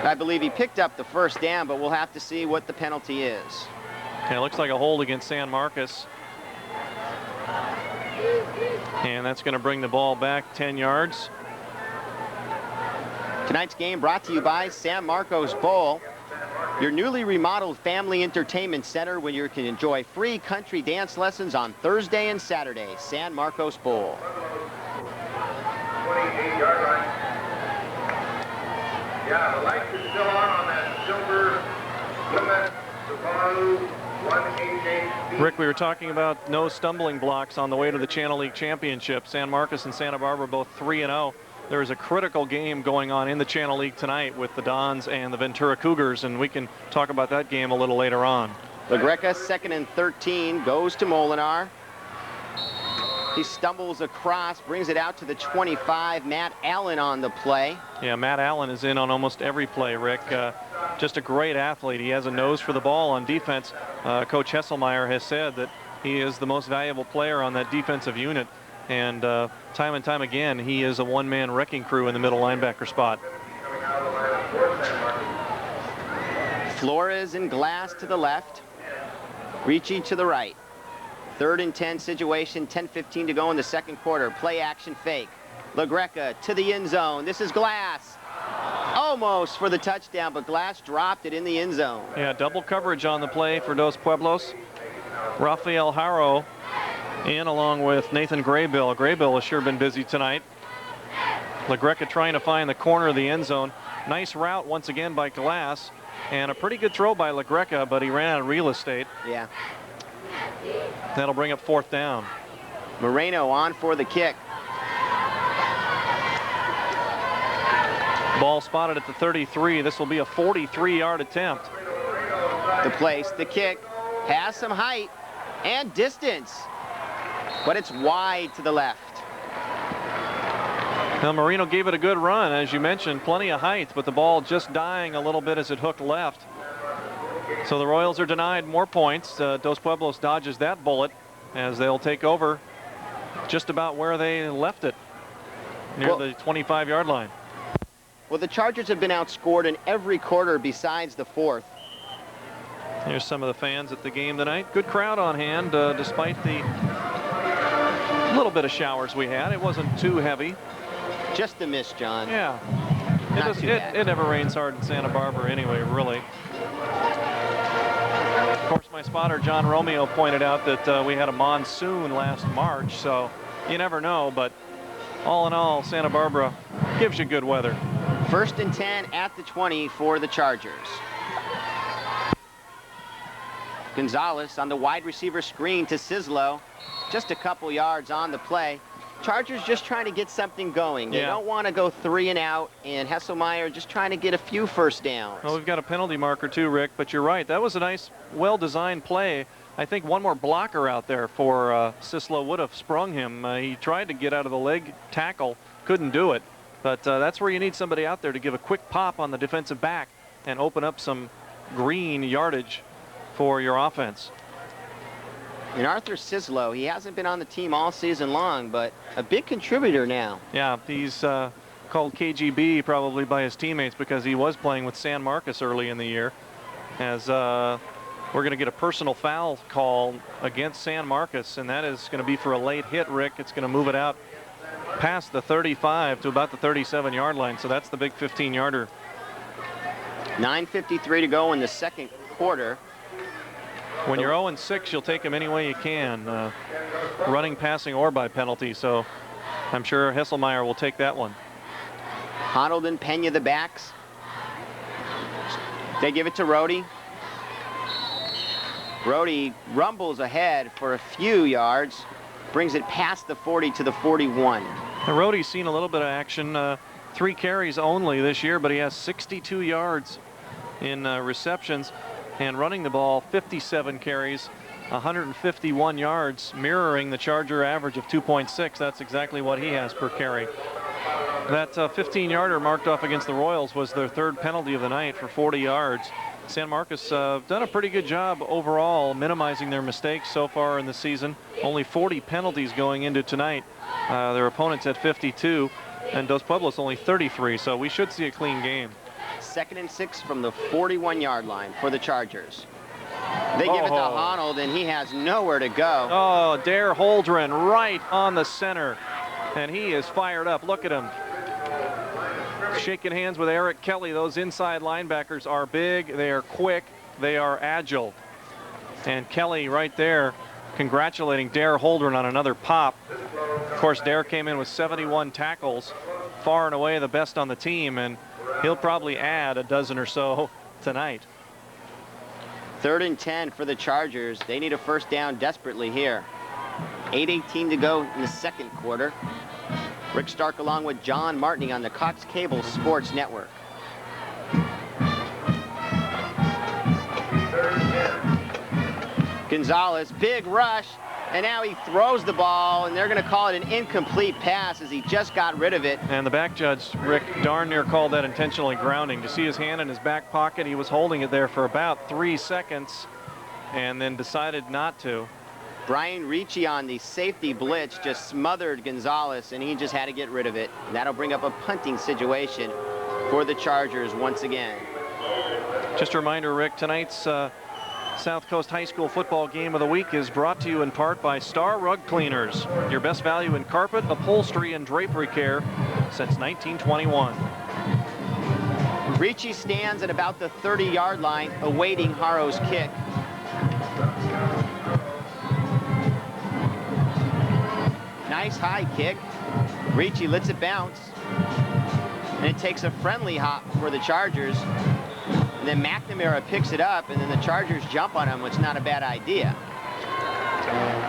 M: I believe he picked up the first down, but we'll have to see what the penalty is.
C: Yeah, it looks like a hold against San Marcos. And that's going to bring the ball back 10 yards.
M: Tonight's game brought to you by San Marcos Bowl, your newly remodeled family entertainment center where you can enjoy free country dance lessons on Thursday and Saturday. San Marcos Bowl.
N: 28-yard line. Yeah, the lights are still on that silver Plymouth Subaru 188B.
C: Rick, we were talking about no stumbling blocks on the way to the Channel League Championship. San Marcos and Santa Barbara both 3-0. There is a critical game going on in the Channel League tonight with the Dons and the Ventura Cougars, and we can talk about that game a little later on.
M: LaGreca, 2nd and 13, goes to Molinar. He stumbles across, brings it out to the 25. Matt Allen on the play.
C: Yeah, Matt Allen is in on almost every play, Rick. Just a great athlete. He has a nose for the ball on defense. Coach Hesselmeyer has said that he is the most valuable player on that defensive unit. And time and time again, he is a one-man wrecking crew in the middle linebacker spot.
M: Flores and Glass to the left. Ricci to the right. 3rd and 10 situation, 10:15 to go in the second quarter. Play action fake. LaGreca to the end zone. This is Glass. Almost for the touchdown, but Glass dropped it in the end zone.
C: Yeah, double coverage on the play for Dos Pueblos. Rafael Haro in along with Nathan Graybill. Graybill has sure been busy tonight. LaGreca trying to find the corner of the end zone. Nice route once again by Glass, and a pretty good throw by LaGreca, but he ran out of real estate.
M: Yeah.
C: That'll bring up 4th down.
M: Moreno on for the kick.
C: Ball spotted at the 33. This will be a 43-yard attempt.
M: The place, the kick, has some height and distance, but it's wide to the left.
C: Now Marino gave it a good run, as you mentioned, plenty of height, but the ball just dying a little bit as it hooked left. So the Royals are denied more points. Dos Pueblos dodges that bullet as they'll take over just about where they left it, near the 25-yard line.
M: Well, the Chargers have been outscored in every quarter besides the fourth.
C: Here's some of the fans at the game tonight. Good crowd on hand, despite the little bit of showers we had. It wasn't too heavy.
M: Just a miss, John.
C: Yeah.
M: Not too bad.
C: It never rains hard in Santa Barbara anyway, really. Of course, my spotter, John Romeo, pointed out that we had a monsoon last March, so you never know, but all in all, Santa Barbara gives you good weather.
M: 1st and 10 at the 20 for the Chargers. Gonzalez on the wide receiver screen to Sislo. Just a couple yards on the play. Chargers just trying to get something going. They don't want to go 3 and out, and Hesselmeyer just trying to get a few first downs.
C: Well, we've got a penalty marker too, Rick, but you're right. That was a nice, well-designed play. I think one more blocker out there for Sislo would have sprung him. He tried to get out of the leg tackle, couldn't do it. But that's where you need somebody out there to give a quick pop on the defensive back and open up some green yardage for your offense.
M: And Arthur Sislo, he hasn't been on the team all season long, but a big contributor now.
C: Yeah, he's called KGB probably by his teammates because he was playing with San Marcos early in the year. As we're going to get a personal foul call against San Marcos, and that is going to be for a late hit, Rick. It's going to move it out past the 35 to about the 37-yard line, so that's the big 15-yarder.
M: 9:53 to go in the second quarter.
C: When you're 0-6, you'll take them any way you can, running, passing, or by penalty. So I'm sure Hesselmeyer will take that one.
M: Honnold and Pena the backs. They give it to Rhodey. Rhodey rumbles ahead for a few yards, brings it past the 40 to the 41.
C: Rhodey's seen a little bit of action, 3 carries only this year, but he has 62 yards in receptions. And running the ball, 57 carries, 151 yards, mirroring the Charger average of 2.6. That's exactly what he has per carry. That 15-yarder marked off against the Royals was their 3rd penalty of the night for 40 yards. San Marcos done a pretty good job overall minimizing their mistakes so far in the season. Only 40 penalties going into tonight. Their opponents at 52, and Dos Pueblos only 33, so we should see a clean game.
M: 2nd and 6 from the 41-yard line for the Chargers. They give it to Honnold, and he has nowhere to go.
C: Oh, Dare Holdren right on the center, and he is fired up. Look at him. Shaking hands with Eric Kelly. Those inside linebackers are big, they are quick, they are agile. And Kelly right there congratulating Dare Holdren on another pop. Of course, Dare came in with 71 tackles, far and away the best on the team, and he'll probably add a dozen or so tonight.
M: 3rd and 10 for the Chargers. They need a first down desperately here. 8:18 to go in the second quarter. Rick Stark along with John Martini on the Cox Cable Sports Network. Gonzalez, big rush, and now he throws the ball, and they're going to call it an incomplete pass as he just got rid of it.
C: And the back judge, Rick, darn near called that intentionally grounding. To see his hand in his back pocket, he was holding it there for about 3 seconds and then decided not to.
M: Brian Ricci on the safety blitz just smothered Gonzalez, and he just had to get rid of it. And that'll bring up a punting situation for the Chargers once again.
C: Just a reminder, Rick, tonight's South Coast High School football game of the week is brought to you in part by Star Rug Cleaners, your best value in carpet, upholstery, and drapery care since 1921.
M: Ricci stands at about the 30-yard line awaiting Haro's kick. Nice high kick. Ricci lets it bounce. And it takes a friendly hop for the Chargers. And then McNamara picks it up, and then the Chargers jump on him, which is not a bad idea.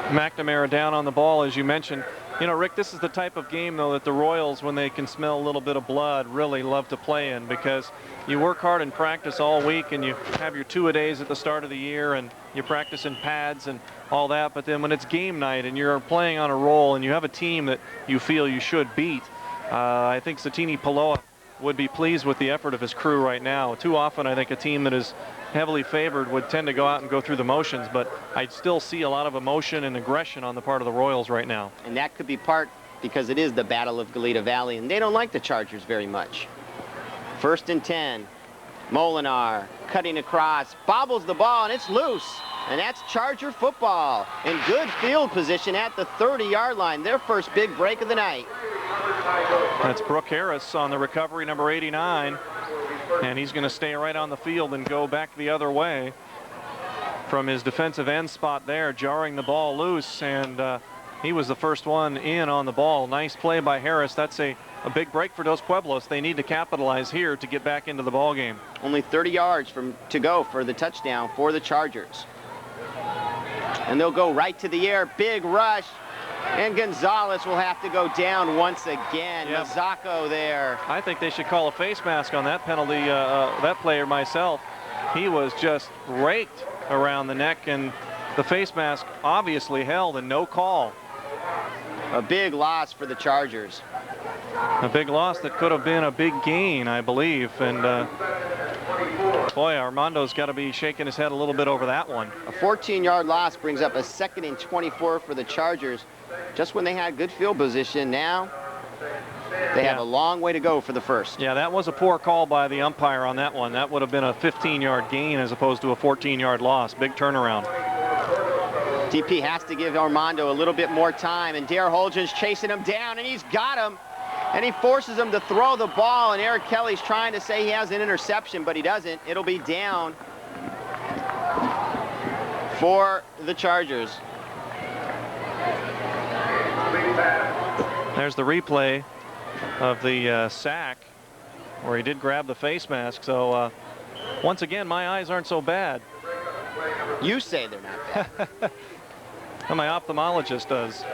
C: McNamara down on the ball, as you mentioned. You know, Rick, this is the type of game, though, that the Royals, when they can smell a little bit of blood, really love to play in, because you work hard in practice all week, and you have your two-a-days at the start of the year, and you practice in pads and all that. But then when it's game night and you're playing on a roll and you have a team that you feel you should beat, I think Satini Paloa would be pleased with the effort of his crew right now. Too often, I think a team that is heavily favored would tend to go out and go through the motions, but I still see a lot of emotion and aggression on the part of the Royals right now.
M: And that could be part because it is the Battle of Goleta Valley, and they don't like the Chargers very much. 1st and 10. Molinar cutting across, bobbles the ball, and it's loose. And that's Charger football in good field position at the 30-yard line. Their first big break of the night.
C: That's Brooke Harris on the recovery, number 89. And he's going to stay right on the field and go back the other way from his defensive end spot there, jarring the ball loose. And he was the first one in on the ball. Nice play by Harris. That's a big break for Dos Pueblos. They need to capitalize here to get back into the ball game.
M: Only 30 yards to go for the touchdown for the Chargers. And they'll go right to the air. Big rush. And Gonzalez will have to go down once again.
C: Yep.
M: Mazzocco there.
C: I think they should call a face mask on that penalty, that player myself. He was just raked around the neck, and the face mask obviously held and no call.
M: A big loss for the Chargers.
C: A big loss that could have been a big gain, I believe. And boy, Armando's got to be shaking his head a little bit over that one.
M: A 14-yard loss brings up a 2nd and 24 for the Chargers. Just when they had good field position, now they have a long way to go for the first.
C: Yeah, that was a poor call by the umpire on that one. That would have been a 15-yard gain as opposed to a 14-yard loss. Big turnaround.
M: DP has to give Armando a little bit more time, and Dare Holgen's chasing him down, and he's got him. And he forces him to throw the ball, and Eric Kelly's trying to say he has an interception, but he doesn't. It'll be down for the Chargers.
C: There's the replay of the sack where he did grab the face mask. So once again, my eyes aren't so bad.
M: You say they're not bad.
C: And my ophthalmologist does.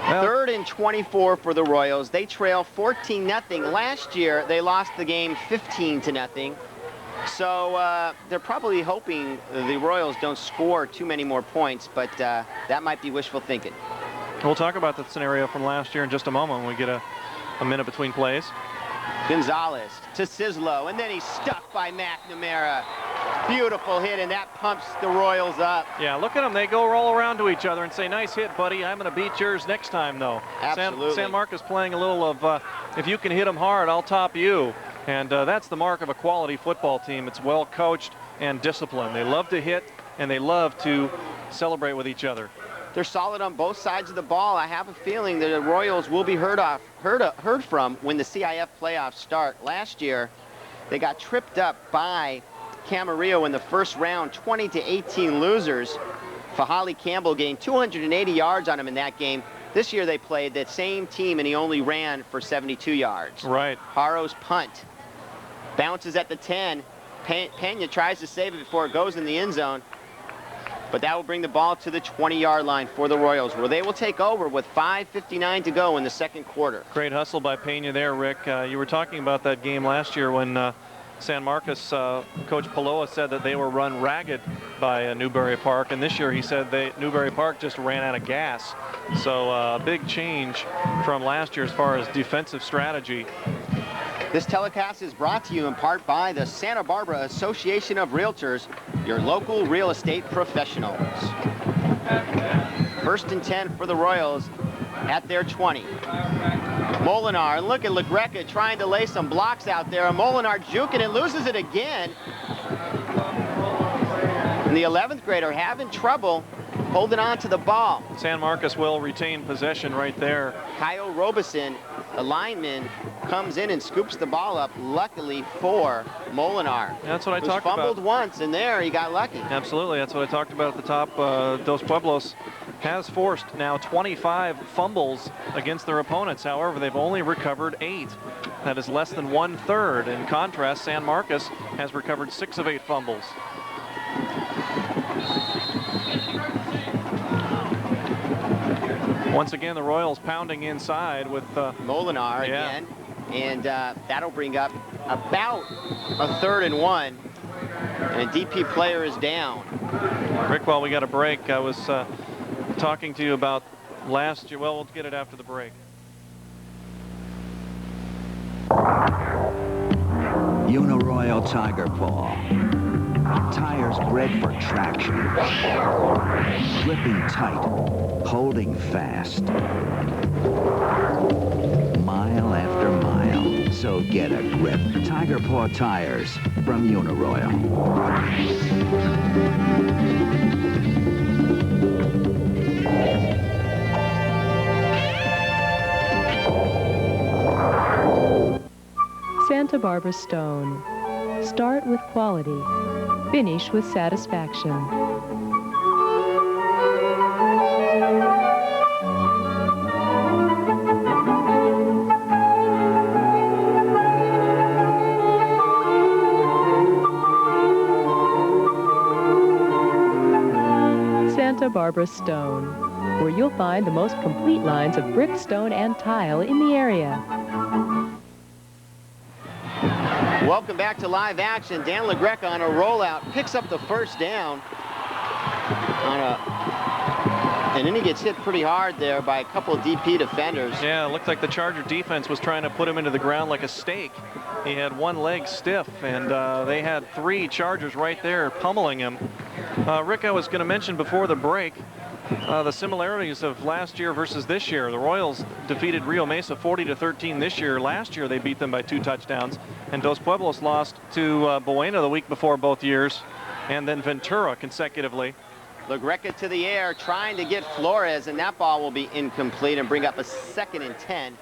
M: 3rd and 24 for the Royals. They trail 14-0. Last year, they lost the game 15-0. So they're probably hoping the Royals don't score too many more points, but that might be wishful thinking.
C: We'll talk about the scenario from last year in just a moment when we get a minute between plays.
M: Gonzalez to Sislo, and then he's stuck by McNamara. Beautiful hit, and that pumps the Royals up.
C: Yeah, look at them. They go roll around to each other and say, nice hit, buddy. I'm going to beat yours next time, though.
M: Absolutely.
C: San Marcos playing a little of, if you can hit them hard, I'll top you. And that's the mark of a quality football team. It's well coached and disciplined. They love to hit, and they love to celebrate with each other.
M: They're solid on both sides of the ball. I have a feeling that the Royals will be heard from when the CIF playoffs start. Last year, they got tripped up by Camarillo in the first round, 20-18 losers. Fahali Campbell gained 280 yards on him in that game. This year they played that same team, and he only ran for 72 yards.
C: Right.
M: Haro's punt. Bounces at the 10. Pena tries to save it before it goes in the end zone. But that will bring the ball to the 20-yard line for the Royals, where they will take over with 5:59 to go in the second quarter.
C: Great hustle by Pena there, Rick. You were talking about that game last year when San Marcos, Coach Paloa said that they were run ragged by Newbury Park, and this year he said Newbury Park just ran out of gas. So a big change from last year as far as defensive strategy.
M: This telecast is brought to you in part by the Santa Barbara Association of Realtors, your local real estate professionals. 1st and 10 for the Royals at their 20. Molinar, and look at LaGreca trying to lay some blocks out there. Molinar juking and loses it again. And the 11th grader having trouble holding on to the ball.
C: San Marcos will retain possession right there.
M: Kyle Robeson, a lineman, comes in and scoops the ball up, luckily for Molinar.
C: That's what I talked about.
M: Fumbled once, and there he got lucky.
C: Absolutely, that's what I talked about at the top. Dos Pueblos has forced now 25 fumbles against their opponents. However, they've only recovered 8. That is less than 1/3. In contrast, San Marcos has recovered 6 of 8 fumbles. Once again, the Royals pounding inside with
M: Molinar again, and that'll bring up about a 3rd and 1, and a DP player is down.
C: Rick, while we got a break, I was talking to you about last year. Well, we'll get it after the break.
U: Uniroyal Tiger Paw. Tires bred for traction. Gripping tight, holding fast. Mile after mile, so get a grip. Tiger Paw tires from Uniroyal.
V: Santa Barbara Stone. Start with quality. Finish with satisfaction. Santa Barbara Stone, where you'll find the most complete lines of brick, stone, and tile in the area.
M: Welcome back to live action. Dan LaGreca on a rollout, picks up the first down. And then he gets hit pretty hard there by a couple of DP defenders.
C: Yeah, it looked like the Charger defense was trying to put him into the ground like a steak. He had one leg stiff, and they had 3 Chargers right there pummeling him. Rick, I was going to mention before the break, the similarities of last year versus this year. The Royals defeated Rio Mesa 40-13 this year. Last year they beat them by 2 touchdowns. And Dos Pueblos lost to Buena the week before both years. And then Ventura consecutively.
M: LaGreca to the air, trying to get Flores, and that ball will be incomplete and bring up a 2nd and 10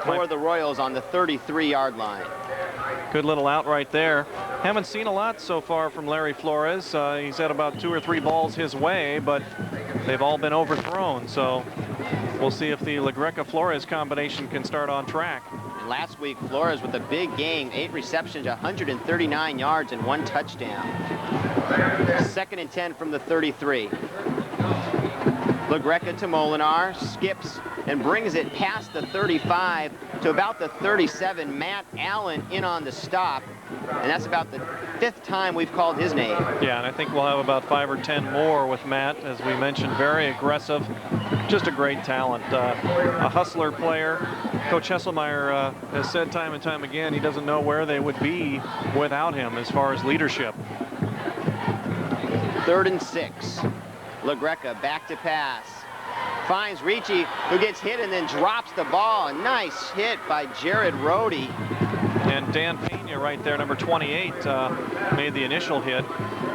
M: for the Royals on the 33-yard line.
C: Good little out right there. Haven't seen a lot so far from Larry Flores. He's had about 2 or 3 balls his way, but they've all been overthrown. So we'll see if the LaGreca-Flores combination can start on track.
M: And last week, Flores with a big game, 8 receptions, 139 yards, and 1 touchdown. 2nd and 10 from the 33. LaGreca to Molinar, skips and brings it past the 35 to about the 37. Matt Allen in on the stop, and that's about the 5th time we've called his name.
C: Yeah, and I think we'll have about 5 or 10 more with Matt. As we mentioned, very aggressive, just a great talent, a hustler player. Coach Hesselmeyer has said time and time again he doesn't know where they would be without him as far as leadership.
M: 3rd and 6. LaGreca back to pass. Finds Ricci, who gets hit and then drops the ball. A nice hit by Jared Rohde.
C: And Dan Pena right there, number 28, made the initial hit.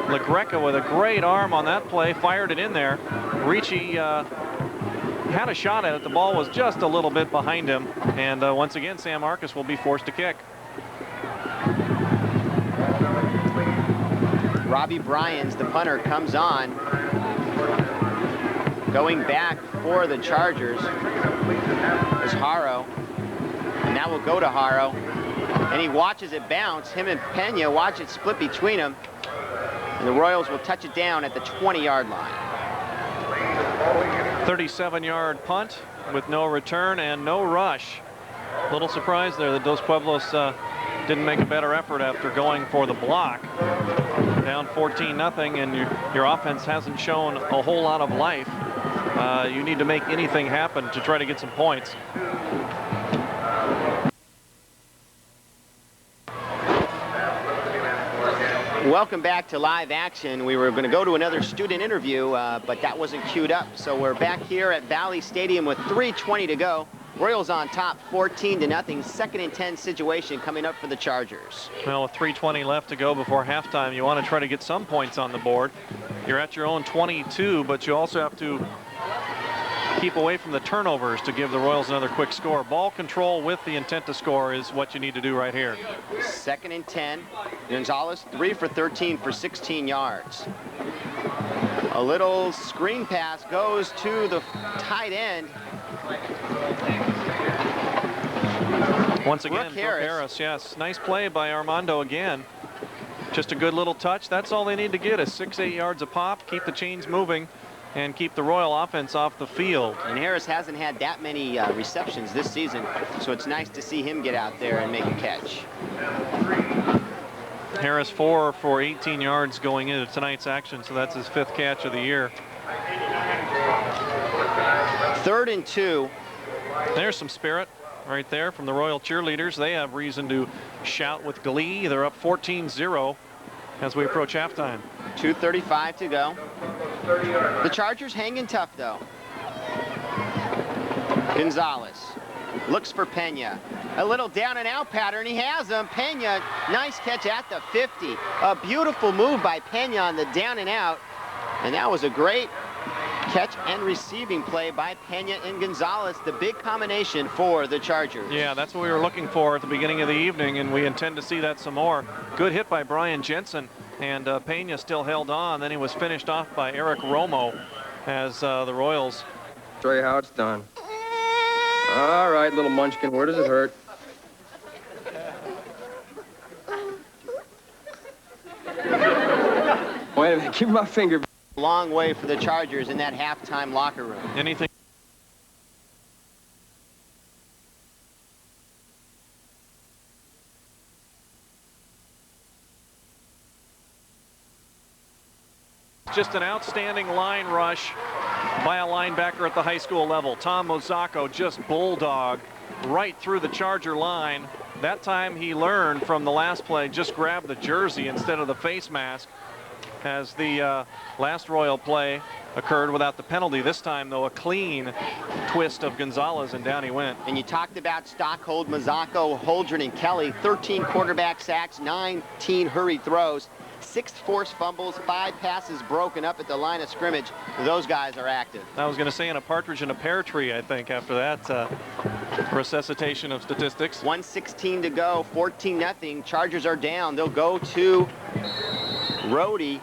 C: LaGreca with a great arm on that play, fired it in there. Ricci had a shot at it. The ball was just a little bit behind him. And once again, San Marcos will be forced to kick.
M: Robbie Bryans, the punter, comes on. Going back for the Chargers is Haro. And that will go to Haro. And he watches it bounce. Him and Pena watch it split between them. And the Royals will touch it down at the 20-yard line.
C: 37-yard punt with no return and no rush. A little surprise there that Dos Pueblos didn't make a better effort after going for the block. Down 14-0, and your offense hasn't shown a whole lot of life. You need to make anything happen to try to get some points.
M: Welcome back to live action. We were going to go to another student interview, but that wasn't queued up. So we're back here at Valley Stadium with 3:20 to go. Royals on top, 14-0. 2nd and 10 situation coming up for the Chargers.
C: Well, with 3:20 left to go before halftime, you want to try to get some points on the board. You're at your own 22, but you also have to keep away from the turnovers to give the Royals another quick score. Ball control with the intent to score is what you need to do right here.
M: 2nd and 10. Gonzalez 3 for 13 for 16 yards. A little screen pass goes to the tight end.
C: Once again, Brooke Harris, yes. Nice play by Armando again. Just a good little touch. That's all they need to get is 6-8 yards a pop, keep the chains moving, and keep the Royal offense off the field.
M: And Harris hasn't had that many receptions this season, so it's nice to see him get out there and make a catch.
C: Harris 4 for 18 yards going into tonight's action, so that's his 5th catch of the year.
M: 3rd and 2.
C: There's some spirit. right there from the Royal cheerleaders. They have reason to shout with glee. They're up 14-0 as we approach halftime.
M: 2:35 to go. The Chargers hanging tough, though. Gonzalez looks for Pena. A little down and out pattern. He has him. Pena, nice catch at the 50. A beautiful move by Pena on the down and out. And that was a great catch and receiving play by Pena and Gonzalez, the big combination for the Chargers.
C: Yeah, that's what we were looking for at the beginning of the evening, and we intend to see that some more. Good hit by Brian Jensen, and Pena still held on. Then he was finished off by Eric Romo as the Royals.
A: Show you how it's done. All right, little munchkin, where does it hurt? Wait a minute, give me my finger.
M: Long way for the Chargers in that halftime locker room.
C: Anything? Just an outstanding line rush by a linebacker at the high school level. Tom Mozzacco just bulldog right through the Charger line. That time he learned from the last play, just grab the jersey instead of the face mask, as the last Royal play occurred without the penalty. This time, though, a clean twist of Gonzalez, and down he went.
M: And you talked about Stockhold, Mozzacco, Holdren, and Kelly. 13 quarterback sacks, 19 hurried throws, 6 forced fumbles, 5 passes broken up at the line of scrimmage. Those guys are active.
C: I was going to say in a partridge in a pear tree, I think, after that resuscitation of statistics.
M: 1:16 to go, 14-0. Chargers are down. They'll go to Rhodey.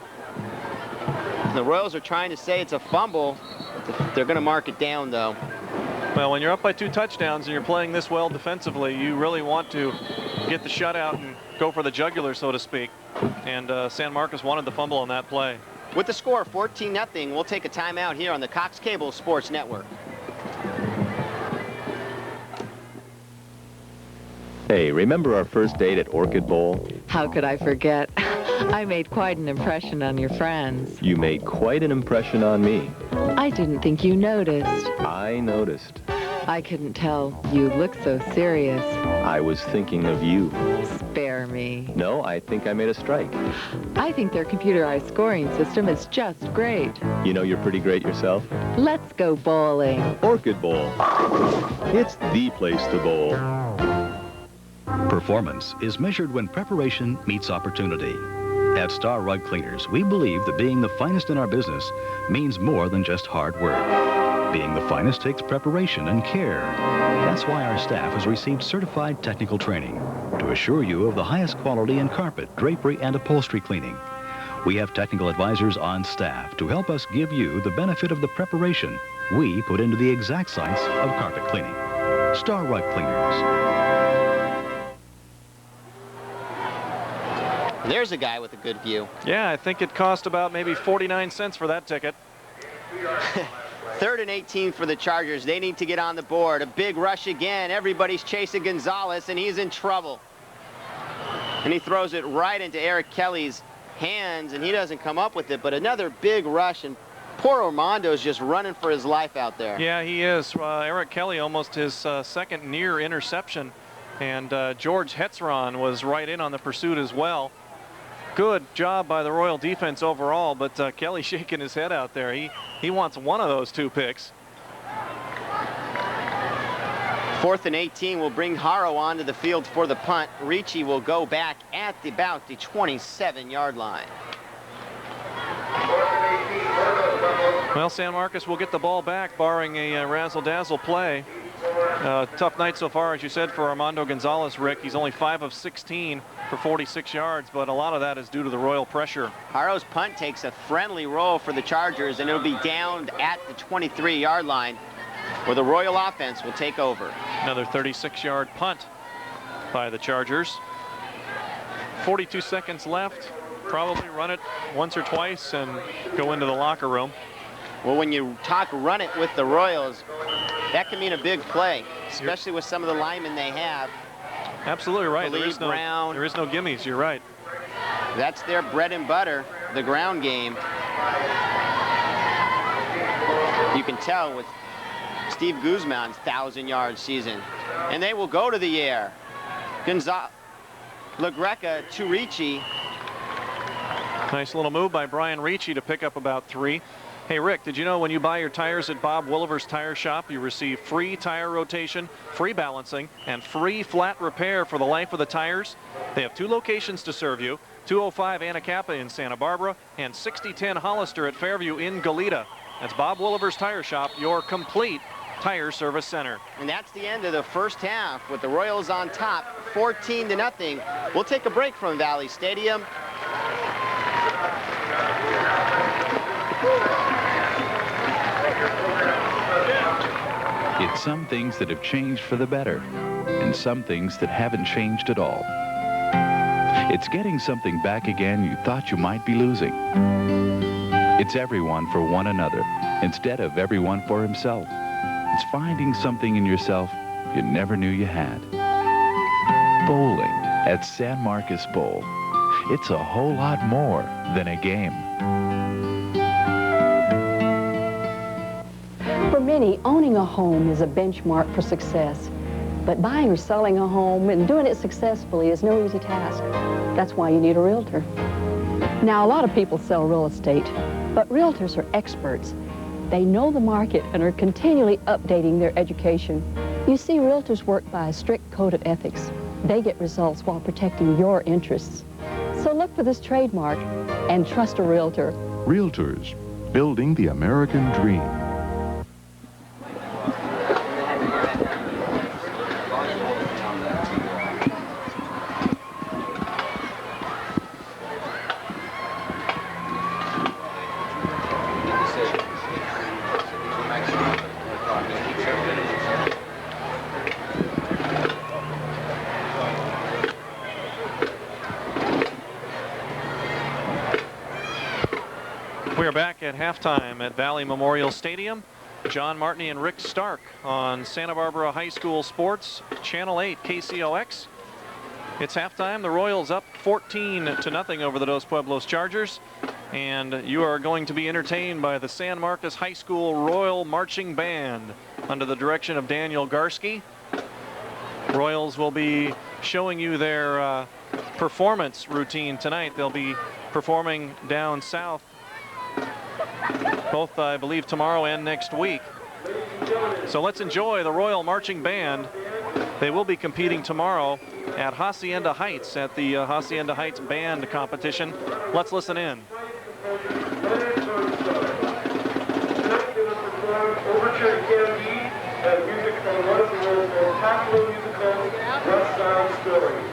M: The Royals are trying to say it's a fumble. They're going to mark it down, though.
C: Well, when you're up by 2 touchdowns and you're playing this well defensively, you really want to get the shutout and go for the jugular, so to speak. And San Marcos wanted the fumble on that play.
M: With the score 14-0, we'll take a timeout here on the Cox Cable Sports Network.
B: Hey, remember our first date at Orchid Bowl?
W: How could I forget? I made quite an impression on your friends.
B: You made quite an impression on me.
W: I didn't think you noticed.
B: I noticed.
W: I couldn't tell. You looked so serious.
B: I was thinking of you.
W: Spare me.
B: No, I think I made a strike.
W: I think their computerized scoring system is just great.
B: You know you're pretty great yourself.
W: Let's go bowling.
B: Orchid Bowl. It's the place to bowl.
X: Performance is measured when preparation meets opportunity. At Star Rug Cleaners, we believe that being the finest in our business means more than just hard work. Being the finest takes preparation and care. That's why our staff has received certified technical training to assure you of the highest quality in carpet, drapery, and upholstery cleaning. We have technical advisors on staff to help us give you the benefit of the preparation we put into the exact science of carpet cleaning. Star Rug Cleaners.
M: There's a guy with a good view.
C: Yeah, I think it cost about maybe 49 cents for that ticket.
M: 3rd and 18 for the Chargers. They need to get on the board. A big rush again. Everybody's chasing Gonzalez, and he's in trouble. And he throws it right into Eric Kelly's hands, and he doesn't come up with it. But another big rush, and poor Armando's just running for his life out there.
C: Yeah, he is. Eric Kelly almost his second near interception. And George Hetzron was right in on the pursuit as well. Good job by the Royal defense overall, but Kelly shaking his head out there. He wants one of those 2 picks.
M: 4th and 18 will bring Haro onto the field for the punt. Ricci will go back at about the 27-yard line.
C: Well, San Marcos will get the ball back, barring a razzle-dazzle play. Tough night so far, as you said, for Armando Gonzalez, Rick. He's only 5 of 16 for 46 yards, but a lot of that is due to the Royal pressure.
M: Haro's punt takes a friendly roll for the Chargers, and it'll be down at the 23-yard line, where the Royal offense will take over.
C: Another 36-yard punt by the Chargers. 42 seconds left. Probably run it once or twice and go into the locker room.
M: Well, when you talk run it with the Royals, that can mean a big play, especially with some of the linemen they have.
C: Absolutely right. There is no gimmies. You're right.
M: That's their bread and butter, the ground game. You can tell with Steve Guzman's 1,000-yard season. And they will go to the air. LaGreca to Ricci.
C: Nice little move by Brian Ricci to pick up about 3. Hey, Rick, did you know when you buy your tires at Bob Williver's Tire Shop, you receive free tire rotation, free balancing, and free flat repair for the life of the tires? They have 2 locations to serve you, 205 Anacapa in Santa Barbara and 6010 Hollister at Fairview in Goleta. That's Bob Williver's Tire Shop, your complete tire service center.
M: And that's the end of the first half with the Royals on top, 14-0. We'll take a break from Valley Stadium.
D: It's some things that have changed for the better, and some things that haven't changed at all. It's getting something back again you thought you might be losing. It's everyone for one another, instead of everyone for himself. It's finding something in yourself you never knew you had. Bowling at San Marcos Bowl. It's a whole lot more than a game.
E: For many, owning a home is a benchmark for success. But buying or selling a home and doing it successfully is no easy task. That's why you need a realtor. Now, a lot of people sell real estate, but realtors are experts. They know the market and are continually updating their education. You see, realtors work by a strict code of ethics. They get results while protecting your interests. So look for this trademark and trust a realtor.
R: Realtors, building the American dream.
C: We're back at halftime at Valley Memorial Stadium. John Martini and Rick Stark on Santa Barbara High School Sports, Channel 8 KCOX. It's halftime. The Royals up 14-0 over the Dos Pueblos Chargers. And you are going to be entertained by the San Marcos High School Royal Marching Band under the direction of Daniel Garski. Royals will be showing you their performance routine tonight. They'll be performing down south both, I believe, tomorrow and next week. So let's enjoy the Royal Marching Band. They will be competing tomorrow at Hacienda Heights at the Hacienda Heights Band Competition. Let's listen in.
N: Overture to Candide and music from one of the world's most popular musicals, West Side Story.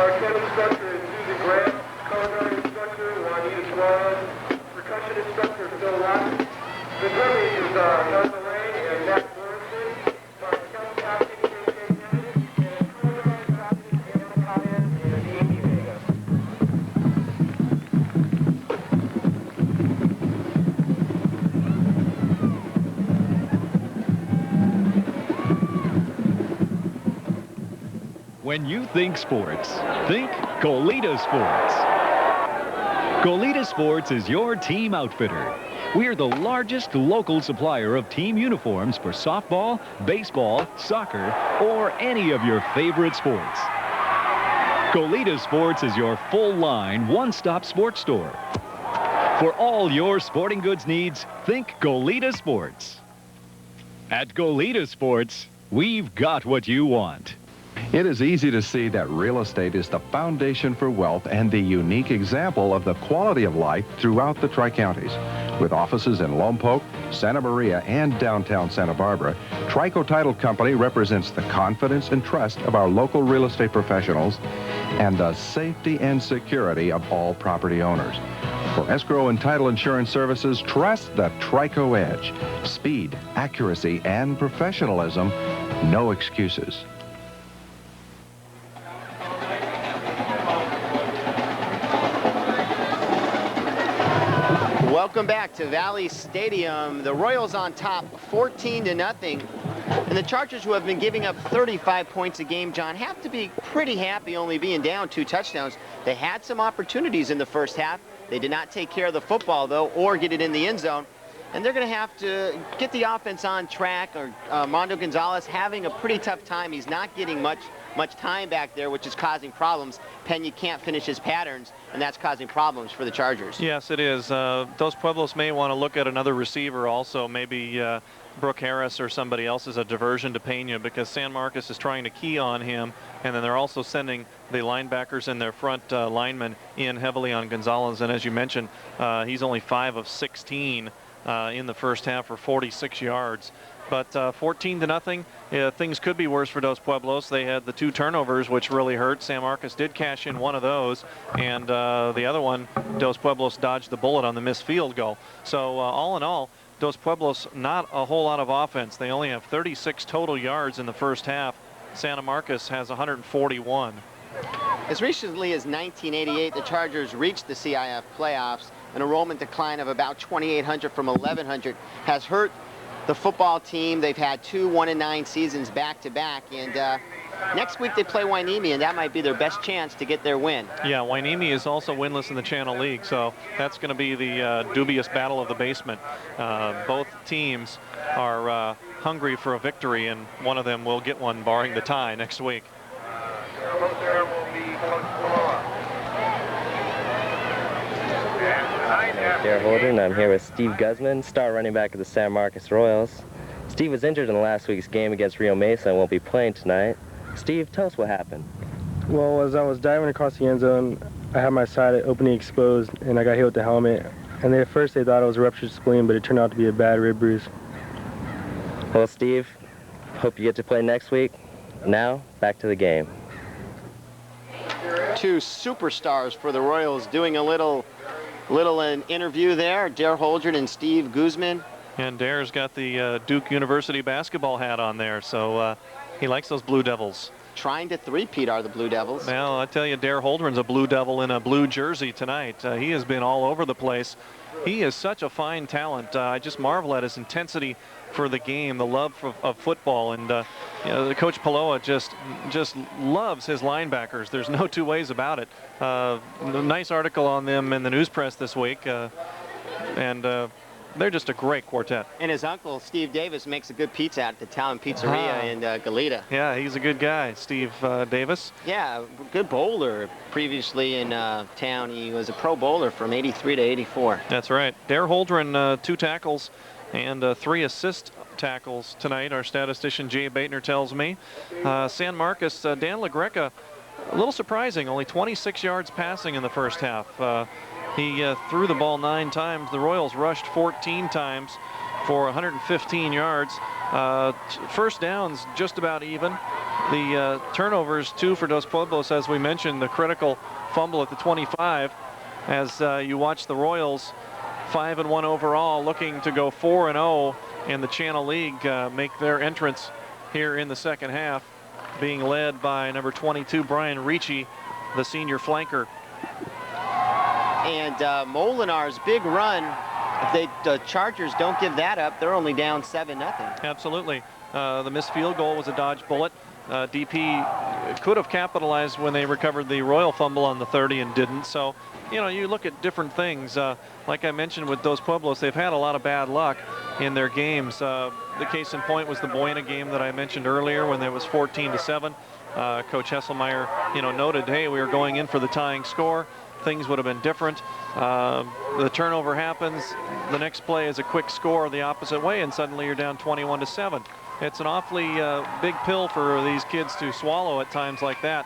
N: Marquette instructor is Susie Grant. Color guard instructor Juanita Swan. Percussion instructor Phil Watson. The drumming is Martha Lane and Matt Morrison. Marquette captain J.J. Kennedy. And color guard captain Anna Collins and Amy Vega.
O: When you think sports, think Goleta Sports. Goleta Sports is your team outfitter. We are the largest local supplier of team uniforms for softball, baseball, soccer, or any of your favorite sports. Goleta Sports is your full-line, one-stop sports store. For all your sporting goods needs, think Goleta Sports. At Goleta Sports, we've got what you want.
S: It is easy to see that real estate is the foundation for wealth and the unique example of the quality of life throughout the Tri-Counties. With offices in Lompoc, Santa Maria, and downtown Santa Barbara, Trico Title Company represents the confidence and trust of our local real estate professionals and the safety and security of all property owners. For escrow and title insurance services, trust the Trico Edge. Speed, accuracy, and professionalism, no excuses.
M: Welcome back to Valley Stadium. The Royals on top 14-0. And the Chargers, who have been giving up 35 points a game, John, have to be pretty happy only being down 2 touchdowns. They had some opportunities in the first half. They did not take care of the football, though, or get it in the end zone. And they're going to have to get the offense on track. Armando Gonzalez having a pretty tough time. He's not getting much time back there, which is causing problems. Pena can't finish his patterns, and that's causing problems for the Chargers.
C: Yes, it is. Dos Pueblos may want to look at another receiver also, maybe Brooke Harris or somebody else as a diversion to Pena, because San Marcos is trying to key on him, and then they're also sending the linebackers and their front linemen in heavily on Gonzalez. And as you mentioned, he's only 5 of 16 in the first half for 46 yards. But 14-0, things could be worse for Dos Pueblos. They had the 2 turnovers, which really hurt. San Marcos did cash in one of those, and the other one, Dos Pueblos dodged the bullet on the missed field goal. So all in all, Dos Pueblos, not a whole lot of offense. They only have 36 total yards in the first half. Santa Marcos has 141.
M: As recently as 1988, the Chargers reached the CIF playoffs. An enrollment decline of about 2,800 from 1,100 has hurt the football team. They've had 2 1-9 seasons back-to-back, and next week they play Hueneme, and that might be their best chance to get their win.
C: Yeah, Hueneme is also winless in the Channel League, so that's going to be the dubious battle of the basement. Both teams are hungry for a victory, and one of them will get one, barring the tie next week.
F: Darrell Holdren. I'm here with Steve Guzman, star running back of the San Marcos Royals. Steve was injured in last week's game against Rio Mesa and won't be playing tonight. Steve, tell us what happened.
G: Well, as I was diving across the end zone, I had my side opening exposed, and I got hit with the helmet. And at first they thought it was a ruptured spleen, but it turned out to be a bad rib bruise.
F: Well, Steve, hope you get to play next week. Now, back to the game.
M: 2 superstars for the Royals doing a little an interview there. Darrell Holdren and Steve Guzman.
C: And Dare's got the Duke University basketball hat on there, so he likes those Blue Devils.
M: Trying to three-peat are the Blue Devils.
C: Well, I tell you, Darrell Holdren's a Blue Devil in a blue jersey tonight. He has been all over the place. He is such a fine talent. I just marvel at his intensity for the game, the love of football, and you know, Coach Paloa just loves his linebackers. There's no 2 ways about it. Nice article on them in the news press this week, and they're just a great quartet.
M: And his uncle, Steve Davis, makes a good pizza at the Town Pizzeria in Goleta.
C: Yeah, he's a good guy, Steve Davis.
M: Yeah, good bowler. Previously in town, he was a pro bowler from 83 to 84.
C: That's right. Darrell Holdren, 2 tackles and 3 assist tackles tonight, our statistician Jay Baitner tells me. San Marcos, Dan LaGreca, a little surprising, only 26 yards passing in the first half. He threw the ball 9 times. The Royals rushed 14 times for 115 yards. First downs just about even. the turnovers, 2 for Dos Pueblos, as we mentioned, the critical fumble at the 25. As you watch the Royals, 5-1 overall, looking to go 4-0 in the Channel League, make their entrance here in the second half, being led by number 22, Brian Ricci, the senior flanker.
M: And Molinar's big run, if the Chargers don't give that up, they're only down 7-0.
C: Absolutely. The missed field goal was a dodged bullet. DP could have capitalized when they recovered the Royal fumble on the 30 and didn't. So, you know, you look at different things. Like I mentioned with Dos Pueblos, they've had a lot of bad luck in their games. The case in point was the Buena game that I mentioned earlier when there was 14-7. Coach Hesselmeyer, you know, noted, hey, we were going in for the tying score. Things would have been different. The turnover happens. The next play is a quick score the opposite way, and suddenly you're down 21-7. It's an awfully big pill for these kids to swallow at times like that.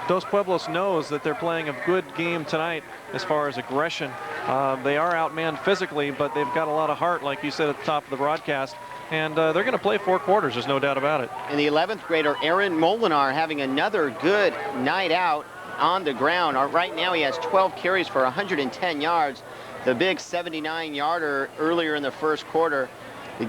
C: Dos Pueblos knows that they're playing a good game tonight as far as aggression. They are outmanned physically, but they've got a lot of heart, like you said at the top of the broadcast. And they're going to play 4 quarters, there's no doubt about it.
M: And the 11th grader, Aaron Molinar, having another good night out on the ground. Right now he has 12 carries for 110 yards. The big 79-yarder earlier in the first quarter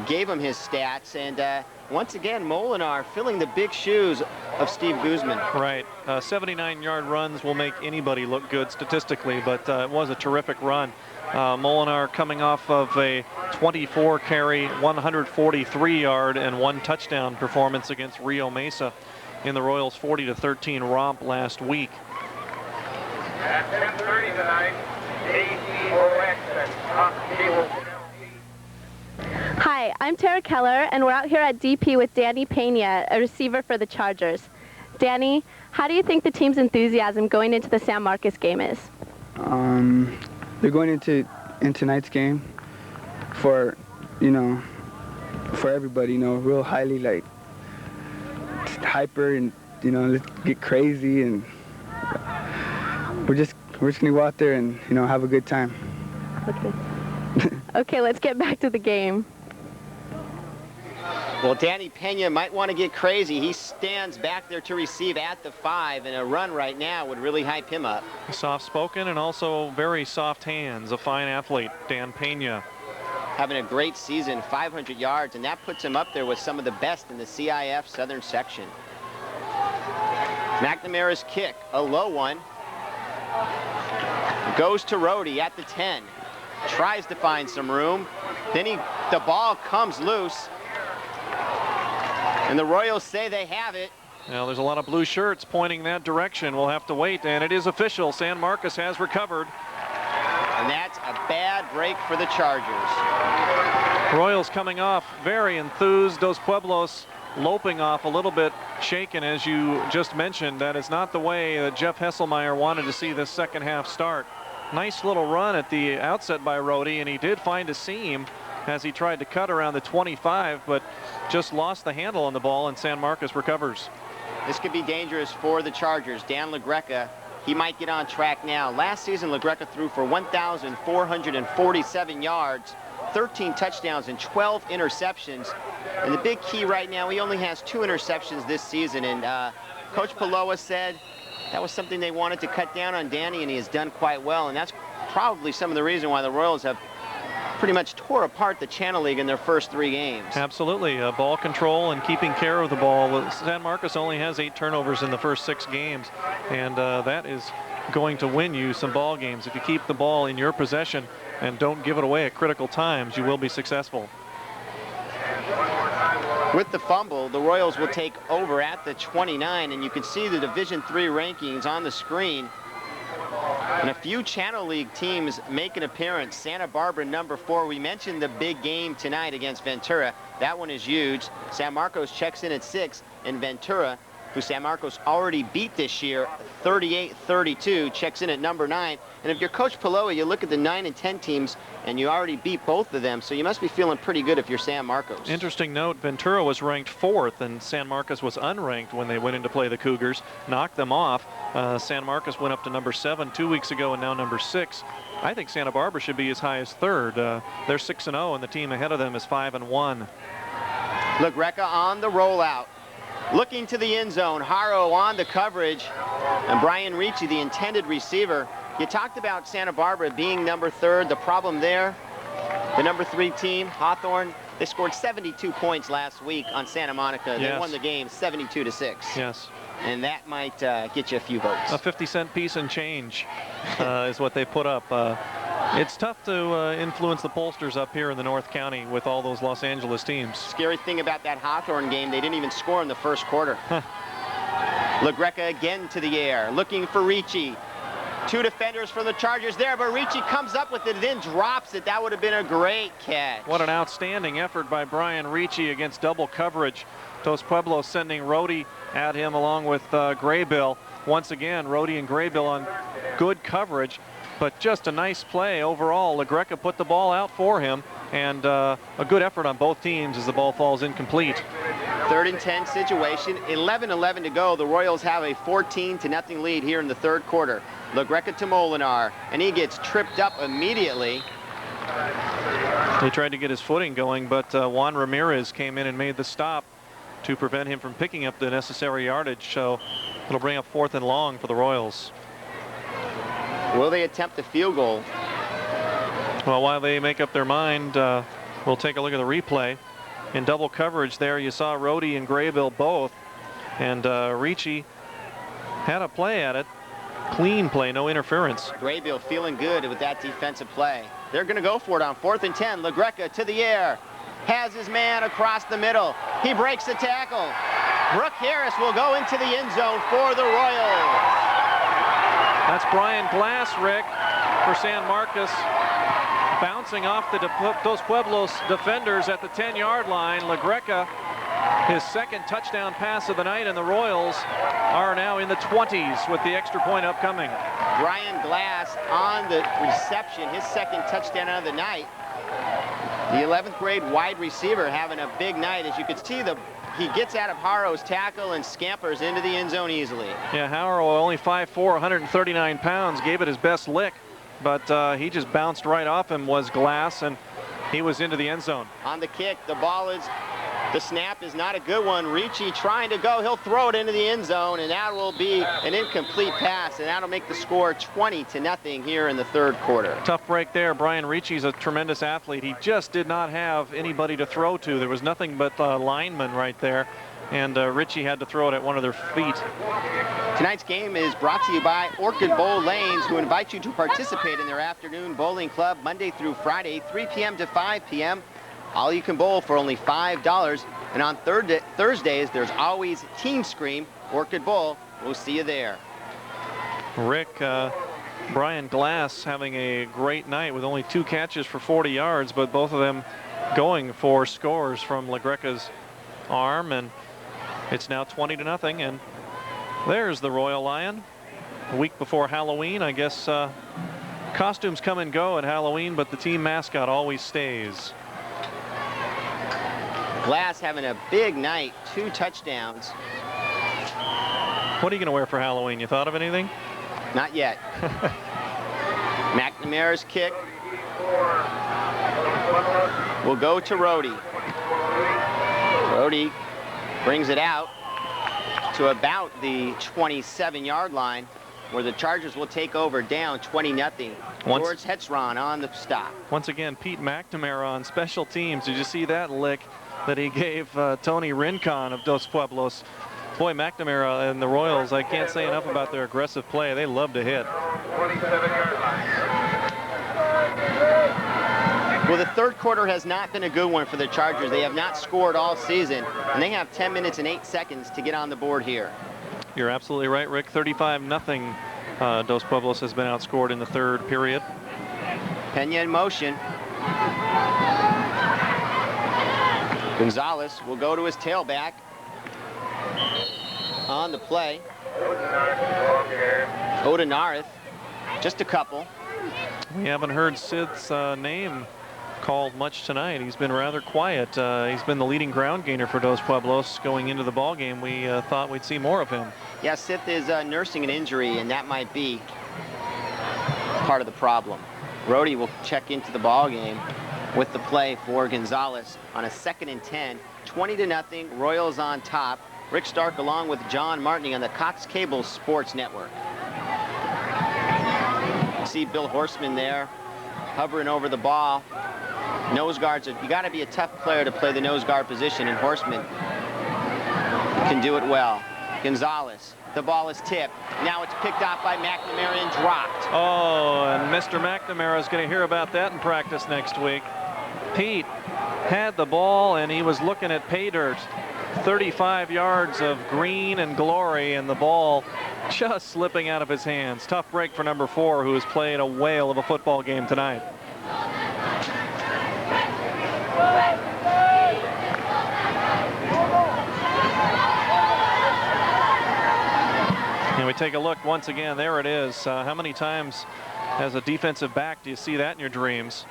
M: gave him his stats. And once again, Molinar filling the big shoes of Steve Guzman.
C: Right. 79-yard runs will make anybody look good statistically, but it was a terrific run. Molinar coming off of a 24-carry, 143-yard, and 1 touchdown performance against Rio Mesa in the Royals' 40-13 romp last week.
N: At 10:30 tonight, ACOX and
H: Hi, I'm Tara Keller, and we're out here at DP with Danny Pena, a receiver for the Chargers. Danny, how do you think the team's enthusiasm going into the San Marcos game is?
I: They're going into tonight's game for, you know, for everybody, you know, real highly, like, hyper and, you know, let's get crazy, and we're just gonna go out there and, you know, have a good time.
H: Okay. Okay, let's get back to the game.
M: Well, Danny Pena might want to get crazy. He stands back there to receive at the 5, and a run right now would really hype him up.
C: Soft-spoken and also very soft hands. A fine athlete, Dan Pena.
M: Having a great season, 500 yards, and that puts him up there with some of the best in the CIF Southern section. McNamara's kick, a low one. Goes to Rhodey at the 10. Tries to find some room. Then the ball comes loose. And the Royals say they have it.
C: Now there's a lot of blue shirts pointing that direction. We'll have to wait, and it is official. San Marcos has recovered.
M: And that's a bad break for the Chargers.
C: Royals coming off very enthused. Dos Pueblos loping off a little bit shaken, as you just mentioned. That is not the way that Jeff Hesselmeyer wanted to see this second half start. Nice little run at the outset by Rhodey, and he did find a seam as he tried to cut around the 25, but just lost the handle on the ball, and San Marcos recovers.
M: This could be dangerous for the Chargers. Dan LaGreca, he might get on track now. Last season, LaGreca threw for 1,447 yards, 13 touchdowns, and 12 interceptions. And the big key right now, he only has 2 interceptions this season, and Coach Paloa said that was something they wanted to cut down on Danny, and he has done quite well, and that's probably some of the reason why the Royals have pretty much tore apart the Channel League in their first 3 games.
C: Absolutely. Ball control and keeping care of the ball. San Marcos only has 8 turnovers in the first 6 games, and that is going to win you some ball games. If you keep the ball in your possession and don't give it away at critical times, you will be successful.
M: With the fumble, the Royals will take over at the 29, and you can see the Division III rankings on the screen. And a few Channel League teams make an appearance. Santa Barbara, number 4. We mentioned the big game tonight against Ventura. That one is huge. San Marcos checks in at 6, and Ventura, who San Marcos already beat this year, 38-32, checks in at number 9. And if you're Coach Paloa, you look at the 9 and 10 teams, and you already beat both of them, so you must be feeling pretty good if you're San Marcos.
C: Interesting note, Ventura was ranked 4th, and San Marcos was unranked when they went in to play the Cougars, knocked them off. San Marcos went up to number 7 2 weeks ago, and now number 6. I think Santa Barbara should be as high as 3rd. They're 6-0, and the team ahead of them is 5-1.
M: LaGreca on the rollout. Looking to the end zone, Haro on the coverage, and Brian Ricci, the intended receiver. You talked about Santa Barbara being number 3rd. The problem there, the number 3 team, Hawthorne, they scored 72 points last week on Santa Monica. They won the game 72-6.
C: Yes.
M: And that might get you a few votes.
C: A 50-cent piece and change is what they put up. It's tough to influence the pollsters up here in the North County with all those Los Angeles teams.
M: Scary thing about that Hawthorne game, they didn't even score in the first quarter. LaGreca again to the air, looking for Ricci. 2 defenders from the Chargers there, but Ricci comes up with it, then drops it. That would have been a great catch.
C: What an outstanding effort by Brian Ricci against double coverage. Dos Pueblos sending Rhodey at him along with Graybill. Once again, Rhodey and Graybill on good coverage, but just a nice play overall. LaGreca put the ball out for him, and a good effort on both teams as the ball falls incomplete.
M: 3rd and 10 situation, 11-11 to go. The Royals have a 14-0 lead here in the 3rd quarter. LaGreca to Molinar, and he gets tripped up immediately.
C: They tried to get his footing going, but Juan Ramirez came in and made the stop to prevent him from picking up the necessary yardage. So it'll bring up 4th and long for the Royals.
M: Will they attempt the field goal?
C: Well, while they make up their mind, we'll take a look at the replay. In double coverage there, you saw Rhodey and Graybill both, and Ricci had a play at it. Clean play, no interference.
M: Graybill feeling good with that defensive play. They're going to go for it on 4th and 10. LaGreca to the air. Has his man across the middle. He breaks the tackle. Brooke Harris will go into the end zone for the Royals.
C: That's Brian Glass, Rick, for San Marcos. Bouncing off the Dos Pueblos defenders at the 10-yard line. LaGreca, his 2nd touchdown pass of the night, and the Royals are now in the 20s with the extra point upcoming.
M: Brian Glass on the reception, his 2nd touchdown of the night. The 11th grade wide receiver having a big night. As you could see, he gets out of Haro's tackle and scampers into the end zone easily.
C: Yeah, Haro, only 5'4", 139 pounds, gave it his best lick, but he just bounced right off him, was Glass, and he was into the end zone.
M: On the kick, the snap is not a good one. Ricci trying to go. He'll throw it into the end zone, and that will be an incomplete pass, and that'll make the score 20-0 here in the 3rd quarter.
C: Tough break there. Brian Ricci's a tremendous athlete. He just did not have anybody to throw to. There was nothing but linemen right there, and Ricci had to throw it at one of their feet.
M: Tonight's game is brought to you by Orchid Bowl Lanes, who invite you to participate in their afternoon bowling club Monday through Friday, 3 p.m. to 5 p.m. All you can bowl for only $5. And on Thursdays, there's always Team Scream, Orchid Bowl. We'll see you there.
C: Rick, Brian Glass having a great night with only 2 catches for 40 yards, but both of them going for scores from LaGreca's arm, and it's now 20-0. And there's the Royal Lion. A week before Halloween, I guess costumes come and go at Halloween, but the team mascot always stays.
M: Glass having a big night, 2 touchdowns.
C: What are you going to wear for Halloween? You thought of anything?
M: Not yet. McNamara's kick will go to Rhodey. Rhodey brings it out to about the 27-yard line, where the Chargers will take over down 20-0. George Hetzron on the stop.
C: Once again, Pete McNamara on special teams. Did you see that lick that he gave Tony Rincon of Dos Pueblos? Boy, McNamara and the Royals, I can't say enough about their aggressive play. They love to hit.
M: Well, the 3rd quarter has not been a good one for the Chargers. They have not scored all season, and they have 10 minutes and 8 seconds to get on the board here.
C: You're absolutely right, Rick. 35-0. Dos Pueblos has been outscored in the 3rd period.
M: Pena in motion. Gonzalez will go to his tailback on the play. Odenarith, just a couple.
C: We haven't heard Sid's name called much tonight. He's been rather quiet. He's been the leading ground gainer for Dos Pueblos going into the ball game. We thought we'd see more of him.
M: Yeah, Sith is nursing an injury, and that might be part of the problem. Rhodey will check into the ball game with the play for Gonzalez on a 2nd and 10, 20-0. Royals on top. Rick Stark along with John Martini on the Cox Cable Sports Network. See Bill Horseman there, hovering over the ball. Nose guards, you got to be a tough player to play the nose guard position, and Horseman can do it well. Gonzalez, the ball is tipped. Now it's picked off by McNamara and dropped.
C: Oh, and Mr. McNamara is going to hear about that in practice next week. Pete had the ball, and he was looking at pay dirt. 35 yards of green and glory, and the ball just slipping out of his hands. Tough break for number 4, who has played a whale of a football game tonight. And we take a look once again. There it is. How many times as a defensive back do you see that in your dreams?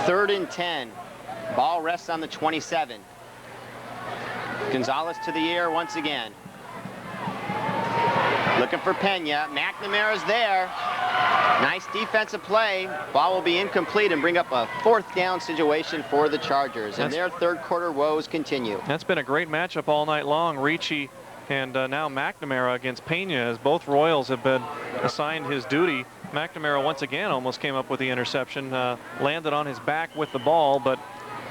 M: 3rd and 10. Ball rests on the 27. Gonzalez to the air once again. Looking for Pena. McNamara's there. Nice defensive play. Ball will be incomplete and bring up a 4th down situation for the Chargers. And their third quarter woes continue.
C: That's been a great matchup all night long. Ricci and now McNamara against Pena, as both Royals have been assigned his duty. McNamara once again almost came up with the interception, landed on his back with the ball, but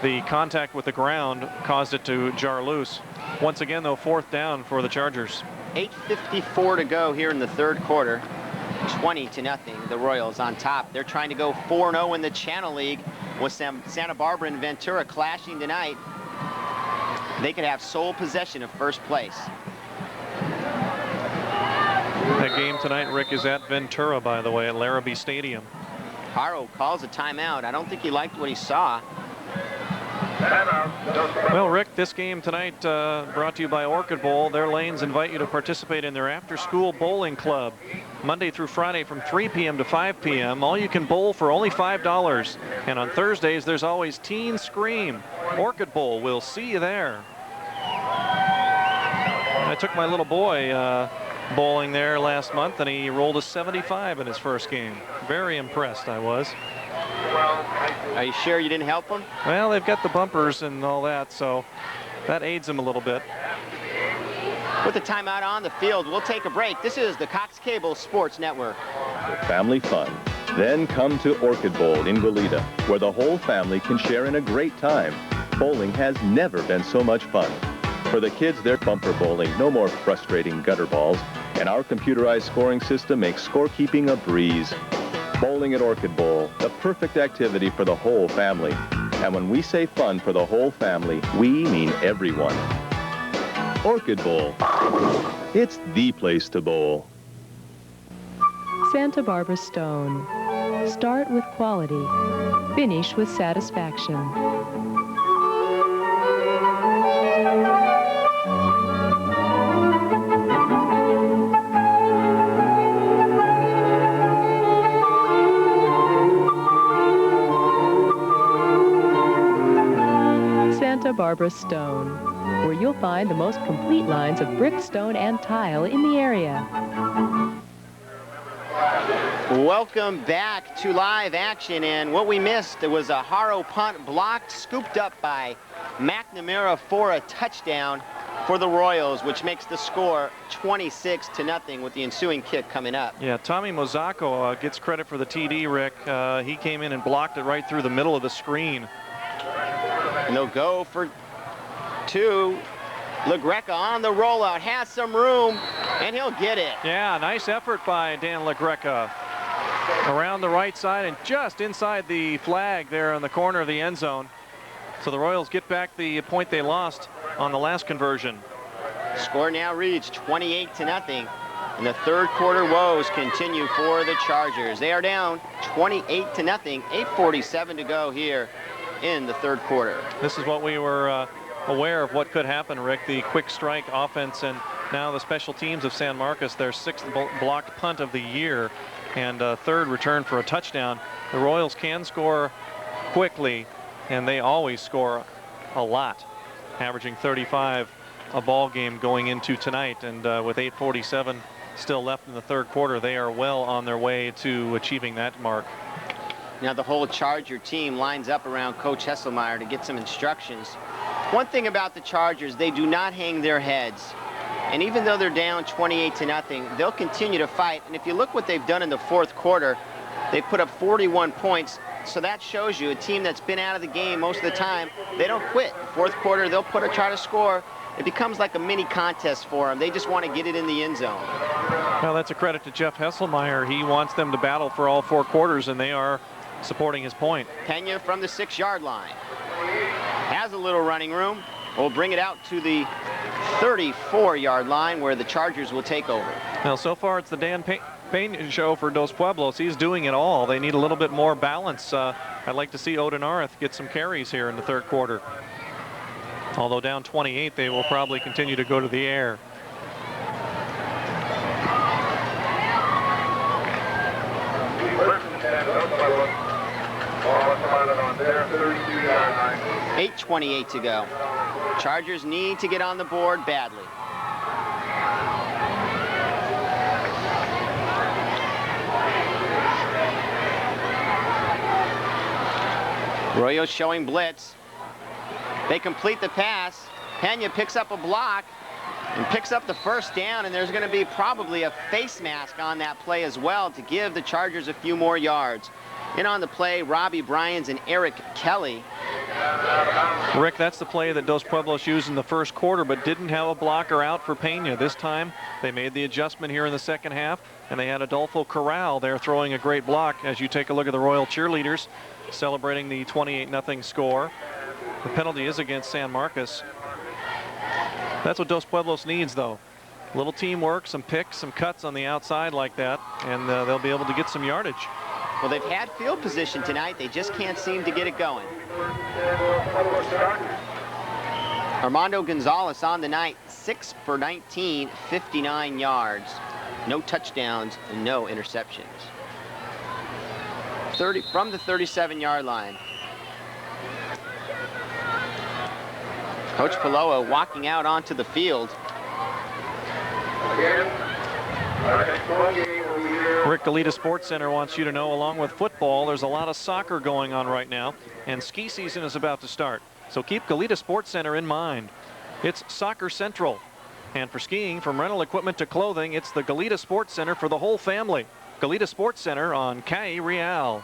C: the contact with the ground caused it to jar loose. Once again, though, 4th down for the Chargers.
M: 8:54 to go here in the third quarter. 20-0, the Royals on top. They're trying to go 4-0 in the Channel League with Santa Barbara and Ventura clashing tonight. They could have sole possession of first place.
C: That game tonight, Rick, is at Ventura, by the way, at Larrabee Stadium.
M: Haro calls a timeout. I don't think he liked what he saw.
C: Well, Rick, this game tonight brought to you by Orchid Bowl. Their lanes invite you to participate in their after-school bowling club. Monday through Friday from 3 p.m. to 5 p.m. All you can bowl for only $5. And on Thursdays, there's always Teen Scream. Orchid Bowl, we'll see you there. I took my little boy bowling there last month, and he rolled a 75 in his first game. Very impressed I was.
M: Are you sure you didn't help him?
C: Well, they've got the bumpers and all that, so that aids him a little bit.
M: With the timeout on the field, we'll take a break. This is the Cox Cable Sports Network.
B: Family fun. Then come to Orchid Bowl in Goleta, where the whole family can share in a great time. Bowling has never been so much fun. For the kids, they're bumper bowling, no more frustrating gutter balls, and our computerized scoring system makes scorekeeping a breeze. Bowling at Orchid Bowl, the perfect activity for the whole family. And when we say fun for the whole family, we mean everyone. Orchid Bowl. It's the place to bowl.
V: Santa Barbara Stone. Start with quality. Finish with satisfaction. Santa Barbara Stone, where you'll find the most complete lines of brick, stone, and tile in the area.
M: Welcome back to live action, and what we missed, was a Haro punt blocked, scooped up by McNamara for a touchdown for the Royals, which makes the score 26-0 with the ensuing kick coming up.
C: Yeah, Tommy Mozako gets credit for the TD, Rick. He came in and blocked it right through the middle of the screen.
M: And they'll go for 2. LaGreca on the rollout, has some room, and he'll get it.
C: Yeah, nice effort by Dan LaGreca. Around the right side and just inside the flag there in the corner of the end zone. So the Royals get back the point they lost on the last conversion.
M: Score now reads 28-0. And the third quarter woes continue for the Chargers. They are down 28-0, 8:47 to go here in the third quarter.
C: This is what we were aware of what could happen, Rick. The quick strike offense and now the special teams of San Marcos, their 6th blocked punt of the year and 3rd return for a touchdown. The Royals can score quickly, and they always score a lot, averaging 35 a ball game going into tonight. And with 8:47 still left in the third quarter, they are well on their way to achieving that mark.
M: Now the whole Charger team lines up around Coach Hesselmeyer to get some instructions. One thing about the Chargers, they do not hang their heads. And even though they're down 28-0, they'll continue to fight. And if you look what they've done in the fourth quarter, they put up 41 points. So that shows you a team that's been out of the game most of the time, they don't quit. Fourth quarter, they'll try to score. It becomes like a mini contest for them. They just want to get it in the end zone.
C: Well, that's a credit to Jeff Hesselmeyer. He wants them to battle for all 4 quarters, and they are supporting his point.
M: Pena from the 6-yard line. Has a little running room. We'll bring it out to the 34-yard line where the Chargers will take over.
C: Now, so far it's the Dan Pena show for Dos Pueblos. He's doing it all. They need a little bit more balance. I'd like to see Odin Arth get some carries here in the third quarter. Although down 28, they will probably continue to go to the air.
M: $8:28 to go. Chargers need to get on the board badly. Arroyo showing blitz. They complete the pass. Pena picks up a block and picks up the first down, and there's going to be probably a face mask on that play as well to give the Chargers a few more yards. In on the play, Robbie Bryans and Eric Kelly.
C: Rick, that's the play that Dos Pueblos used in the first quarter, but didn't have a blocker out for Pena. This time, they made the adjustment here in the second half, and they had Adolfo Corral there throwing a great block. As you take a look at the Royal cheerleaders celebrating the 28-0 score. The penalty is against San Marcos. That's what Dos Pueblos needs, though. A little teamwork, some picks, some cuts on the outside like that, and they'll be able to get some yardage.
M: Well, they've had field position tonight. They just can't seem to get it going. Armando Gonzalez on the night, 6 for 19, 59 yards. No touchdowns and no interceptions. 30 from the 37-yard line. Coach Paloa walking out onto the field.
C: Rick, Goleta Sports Center wants you to know, along with football, there's a lot of soccer going on right now, and ski season is about to start. So keep Goleta Sports Center in mind. It's Soccer Central. And for skiing, from rental equipment to clothing, it's the Goleta Sports Center for the whole family. Goleta Sports Center on Calle Real.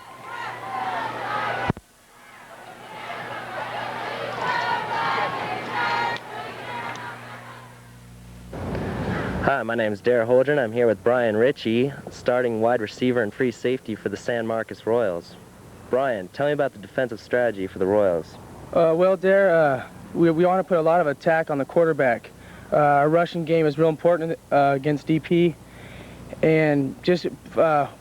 F: Hi, my name is Dara Holdren. I'm here with Brian Ritchie, starting wide receiver and free safety for the San Marcos Royals. Brian, tell me about the defensive strategy for the Royals.
G: Well, Dara, we want to put a lot of attack on the quarterback. Our rushing game is real important against DP, and just we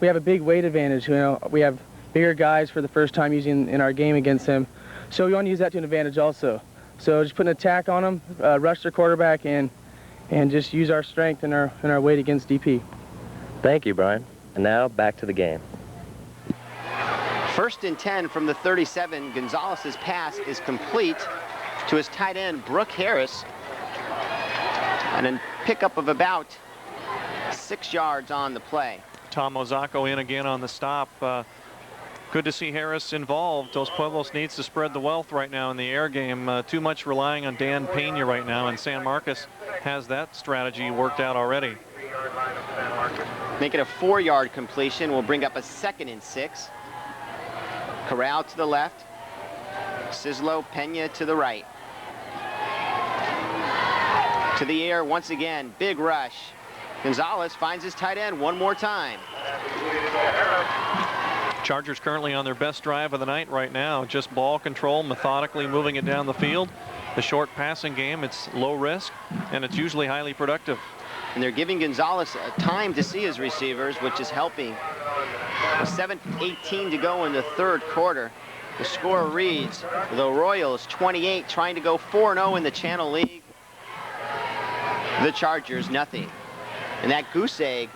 G: have a big weight advantage. You know, we have bigger guys for the first time using in our game against them, so we want to use that to an advantage also. So just put an attack on them, rush their quarterback, and just use our strength and our weight against DP.
F: Thank you, Brian. And now back to the game.
M: 1st and 10 from the 37. Gonzalez's pass is complete to his tight end, Brooke Harris. And a pickup of about 6 yards on the play.
C: Tom Ozako in again on the stop. Good to see Harris involved. Dos Pueblos needs to spread the wealth right now in the air game. Too much relying on Dan Pena right now, and San Marcos has that strategy worked out already.
M: Make it a 4-yard completion. We'll bring up a 2nd and 6. Corral to the left. Cislo Pena to the right. To the air once again. Big rush. Gonzalez finds his tight end one more time.
C: Chargers currently on their best drive of the night right now. Just ball control, methodically moving it down the field. The short passing game, it's low risk, and it's usually highly productive.
M: And they're giving Gonzalez time to see his receivers, which is helping. 7:18 to go in the third quarter. The score reads, the Royals 28, trying to go 4-0 in the Channel League. The Chargers, nothing. And that goose egg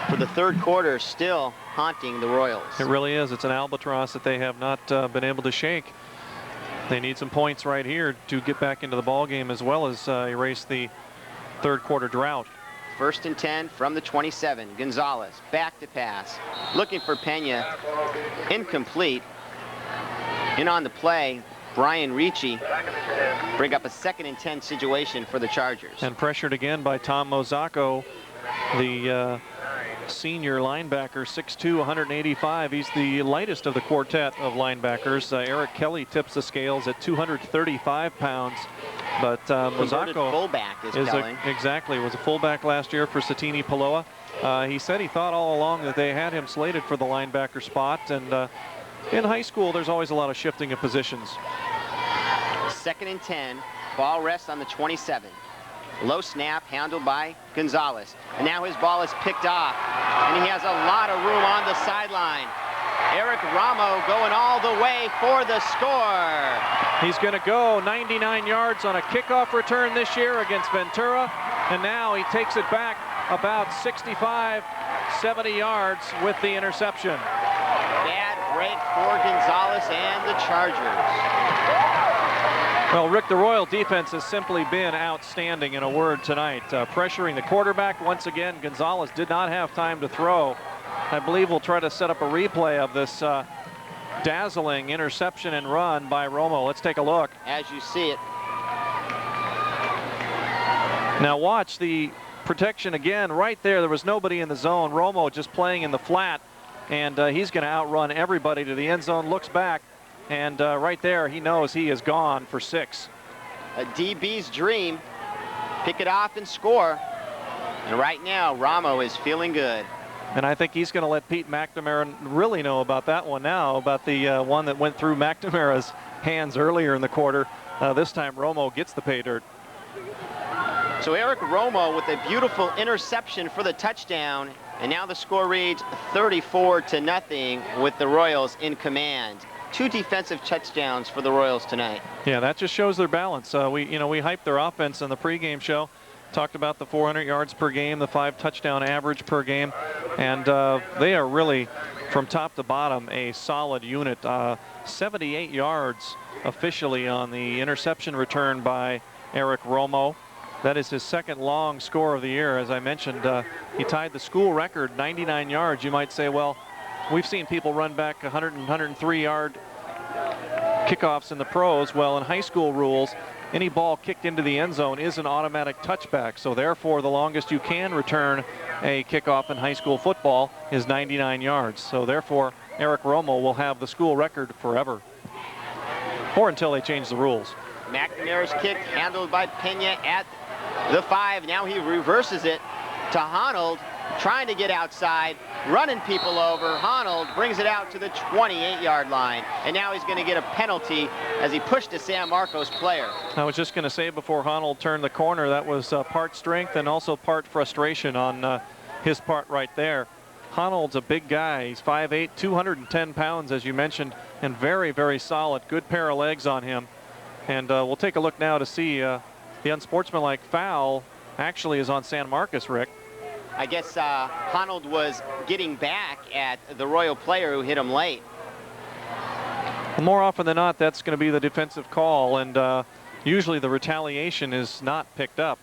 M: for the third quarter still haunting the Royals.
C: It really is. It's an albatross that they have not been able to shake. They need some points right here to get back into the ball game, as well as erase the third quarter drought.
M: 1st and 10 from the 27. Gonzalez back to pass, looking for Pena. Incomplete. In on the play, Brian Ricci bring up a 2nd and 10 situation for the Chargers.
C: And pressured again by Tom Mozacco, the senior linebacker, 6'2", 185. He's the lightest of the quartet of linebackers. Eric Kelly tips the scales at 235 pounds. But Mozacco
M: fullback is Kelly.
C: Exactly, was a fullback last year for Satini Paloa. He said he thought all along that they had him slated for the linebacker spot. And in high school, there's always a lot of shifting of positions.
M: 2nd and 10. Ball rests on the 27. Low snap handled by Gonzalez. And now his ball is picked off. And he has a lot of room on the sideline. Eric Ramo going all the way for the score.
C: He's going to go 99 yards on a kickoff return this year against Ventura. And now he takes it back about 65, 70 yards with the interception.
M: Bad break for Gonzalez and the Chargers.
C: Well, Rick, the Royal defense has simply been outstanding in a word tonight. Pressuring the quarterback once again. Gonzalez did not have time to throw. I believe we'll try to set up a replay of this dazzling interception and run by Romo. Let's take a look.
M: As you see it.
C: Now watch the protection again right there. There was nobody in the zone. Romo just playing in the flat, and he's going to outrun everybody to the end zone. Looks back, and right there he knows he is gone for 6.
M: A DB's dream. Pick it off and score. And right now Ramo is feeling good.
C: And I think he's going to let Pete McNamara really know about that one now, about the one that went through McNamara's hands earlier in the quarter. This time Romo gets the pay dirt.
M: So Eric Romo with a beautiful interception for the touchdown. And now the score reads 34-0 with the Royals in command. 2 defensive touchdowns for the Royals tonight.
C: Yeah, that just shows their balance. We hyped their offense in the pregame show. Talked about the 400 yards per game, the 5 touchdown average per game, and they are really, from top to bottom, a solid unit. 78 yards officially on the interception return by Eric Romo. That is his 2nd long score of the year. As I mentioned, he tied the school record, 99 yards. You might say, well, we've seen people run back 100 and 103-yard kickoffs in the pros. Well, in high school rules, any ball kicked into the end zone is an automatic touchback. So therefore, the longest you can return a kickoff in high school football is 99 yards. So therefore, Eric Romo will have the school record forever, or until they change the rules.
M: McNamara's kick handled by Pena at the 5. Now he reverses it to Honnold, trying to get outside, running people over. Honnold brings it out to the 28-yard line. And now he's going to get a penalty as he pushed a San Marcos player.
C: I was just going to say before Honnold turned the corner, that was part strength and also part frustration on his part right there. Honnold's a big guy. He's 5'8", 210 pounds, as you mentioned, and very, very solid. Good pair of legs on him. And we'll take a look now to see the unsportsmanlike foul actually is on San Marcos, Rick.
M: I guess Honnold was getting back at the Royal player who hit him late.
C: More often than not, that's going to be the defensive call, and usually the retaliation is not picked up.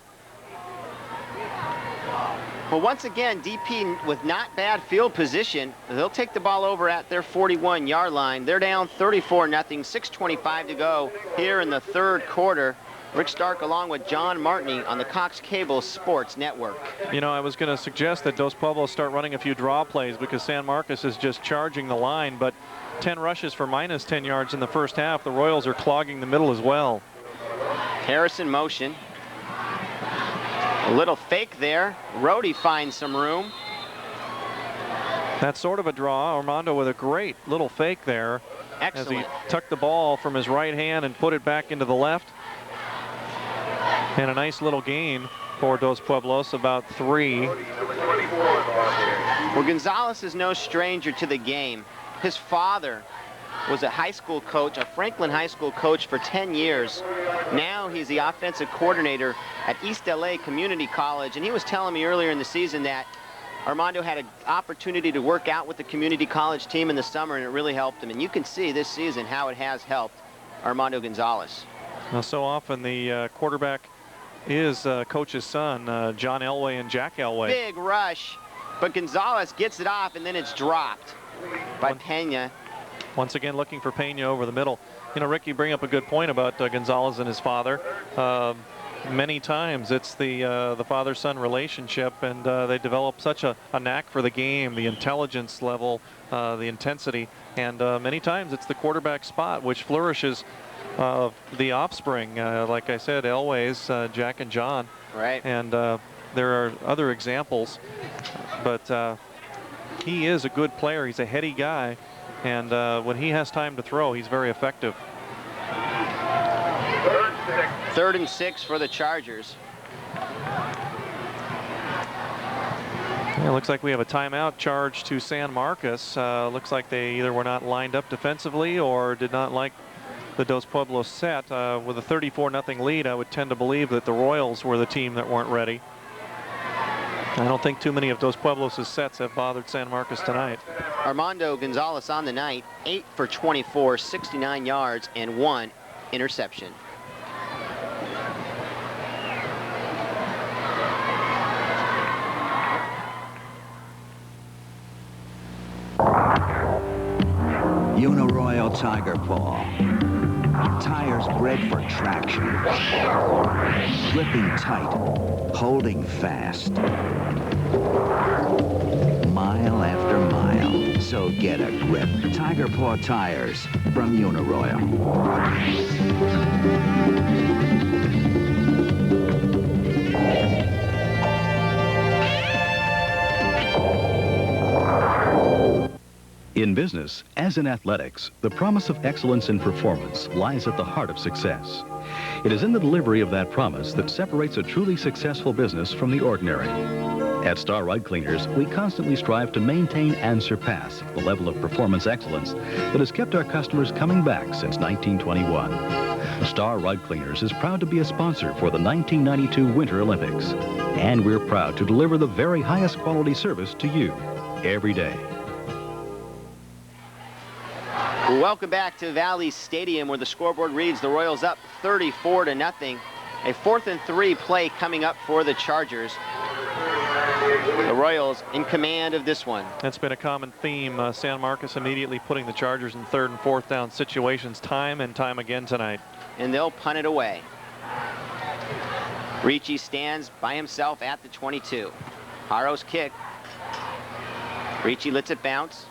M: Well, once again, DP with not bad field position. They'll take the ball over at their 41-yard line. They're down 34-0, 6:25 to go here in the 3rd quarter. Rick Stark along with John Martini on the Cox Cable Sports Network.
C: You know, I was going to suggest that Dos Pueblos start running a few draw plays because San Marcos is just charging the line, but 10 rushes for minus 10 yards in the first half. The Royals are clogging the middle as well.
M: Harrison motion. A little fake there. Rhodey finds some room.
C: That's sort of a draw. Armando with a great little fake there.
M: Excellent.
C: As he tucked the ball from his right hand and put it back into the left. And a nice little gain for Dos Pueblos, about 3.
M: Well, Gonzalez is no stranger to the game. His father was a high school coach, a Franklin High School coach for 10 years. Now he's the offensive coordinator at East LA Community College, and he was telling me earlier in the season that Armando had an opportunity to work out with the community college team in the summer, and it really helped him. And you can see this season how it has helped Armando Gonzalez.
C: Now, so often the quarterback is coach's son, John Elway and Jack Elway.
M: Big rush, but Gonzalez gets it off, and then it's dropped by Pena.
C: Once again, looking for Pena over the middle. You know, Rick, you bring up a good point about Gonzalez and his father. Many times it's the father-son relationship, and they develop such a knack for the game, the intelligence level, the intensity, and many times it's the quarterback spot which flourishes the offspring. Like I said, Elway's, Jack and John.
M: Right.
C: And there are other examples, but he is a good player. He's a heady guy, and when he has time to throw, he's very effective.
M: 3rd and 6 for the Chargers.
C: Yeah, looks like we have a timeout charge to San Marcos. Looks like they either were not lined up defensively or did not like the Dos Pueblos set. With a 34-0 lead, I would tend to believe that the Royals were the team that weren't ready. I don't think too many of Dos Pueblos' sets have bothered San Marcos tonight.
M: Armando Gonzalez on the night, 8 for 24, 69 yards, and 1 interception.
U: Uniroyal Tiger Paw. Tires bred for traction. Gripping tight, holding fast. Mile after mile, so get a grip. Tiger Paw tires from Uniroyal.
X: In business, as in athletics, the promise of excellence in performance lies at the heart of success. It is in the delivery of that promise that separates a truly successful business from the ordinary. At Star Rug Cleaners, we constantly strive to maintain and surpass the level of performance excellence that has kept our customers coming back since 1921. Star Rug Cleaners is proud to be a sponsor for the 1992 Winter Olympics. And we're proud to deliver the very highest quality service to you every day.
M: Welcome back to Valley Stadium, where the scoreboard reads the Royals up 34-0. A 4th and 3 play coming up for the Chargers. The Royals in command of this one.
C: That's been a common theme. San Marcos immediately putting the Chargers in 3rd and 4th down situations time and time again tonight.
M: And they'll punt it away. Ricci stands by himself at the 22. Haro's kick. Ricci lets it bounce.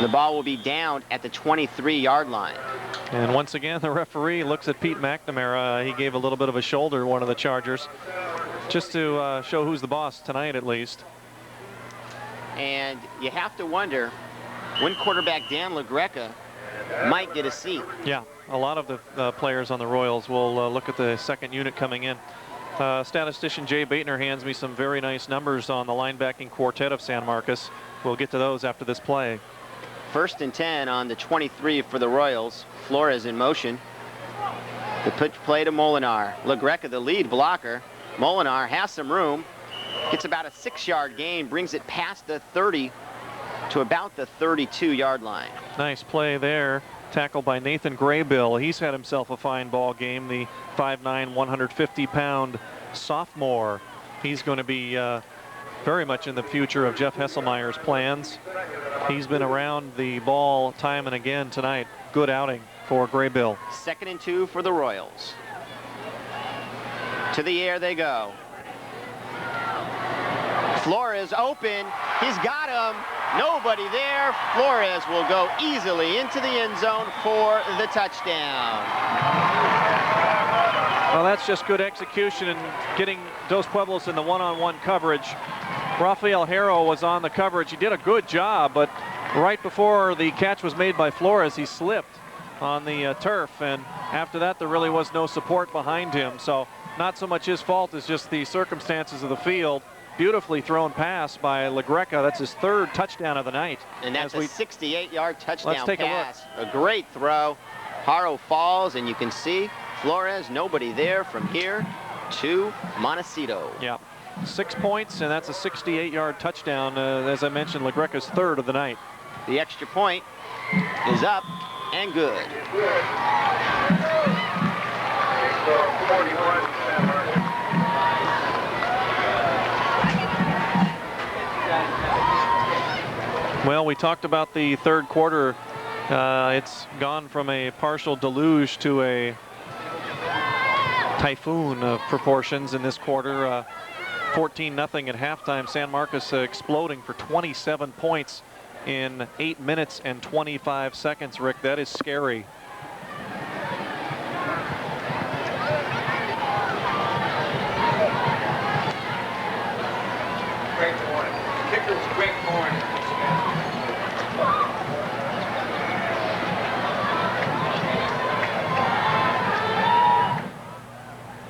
M: The ball will be down at the 23-yard line.
C: And once again, the referee looks at Pete McNamara. He gave a little bit of a shoulder, one of the Chargers, just to show who's the boss tonight, at least.
M: And you have to wonder when quarterback Dan LaGreca might get a seat.
C: Yeah, a lot of the players on the Royals will look at the second unit coming in. Statistician Jay Baitner hands me some very nice numbers on the linebacking quartet of San Marcos. We'll get to those after this play.
M: 1st and 10 on the 23 for the Royals. Flores in motion. The pitch play to Molinar. LaGreca, the lead blocker. Molinar has some room. Gets about a 6-yard gain. Brings it past the 30 to about the 32-yard line.
C: Nice play there. Tackled by Nathan Graybill. He's had himself a fine ball game. The 5'9", 150-pound sophomore. He's going to be very much in the future of Jeff Hesselmeyer's plans. He's been around the ball time and again tonight. Good outing for Graybill.
M: 2nd and 2 for the Royals. To the air they go. Flores open. He's got him. Nobody there. Flores will go easily into the end zone for the touchdown.
C: Well, that's just good execution and getting Dos Pueblos in the one-on-one coverage. Rafael Harrow was on the coverage. He did a good job, but right before the catch was made by Flores, he slipped on the turf, and after that there really was no support behind him. So not so much his fault as just the circumstances of the field. Beautifully thrown pass by LaGreca. That's his 3rd touchdown of the night.
M: And that's a 68-yard touchdown
C: Let's take
M: pass.
C: A look.
M: A great throw. Harrow falls, and you can see Flores, nobody there from here to Montecito.
C: Yeah. 6 points, and that's a 68-yard touchdown. As I mentioned, LaGreca's 3rd of the night.
M: The extra point is up and good.
C: Well, we talked about the 3rd quarter It's gone from a partial deluge to a typhoon of proportions in this quarter. 14-0 at halftime. San Marcos exploding for 27 points in 8 minutes and 25 seconds, Rick. That is scary.
N: Great morning. Kickers, great morning.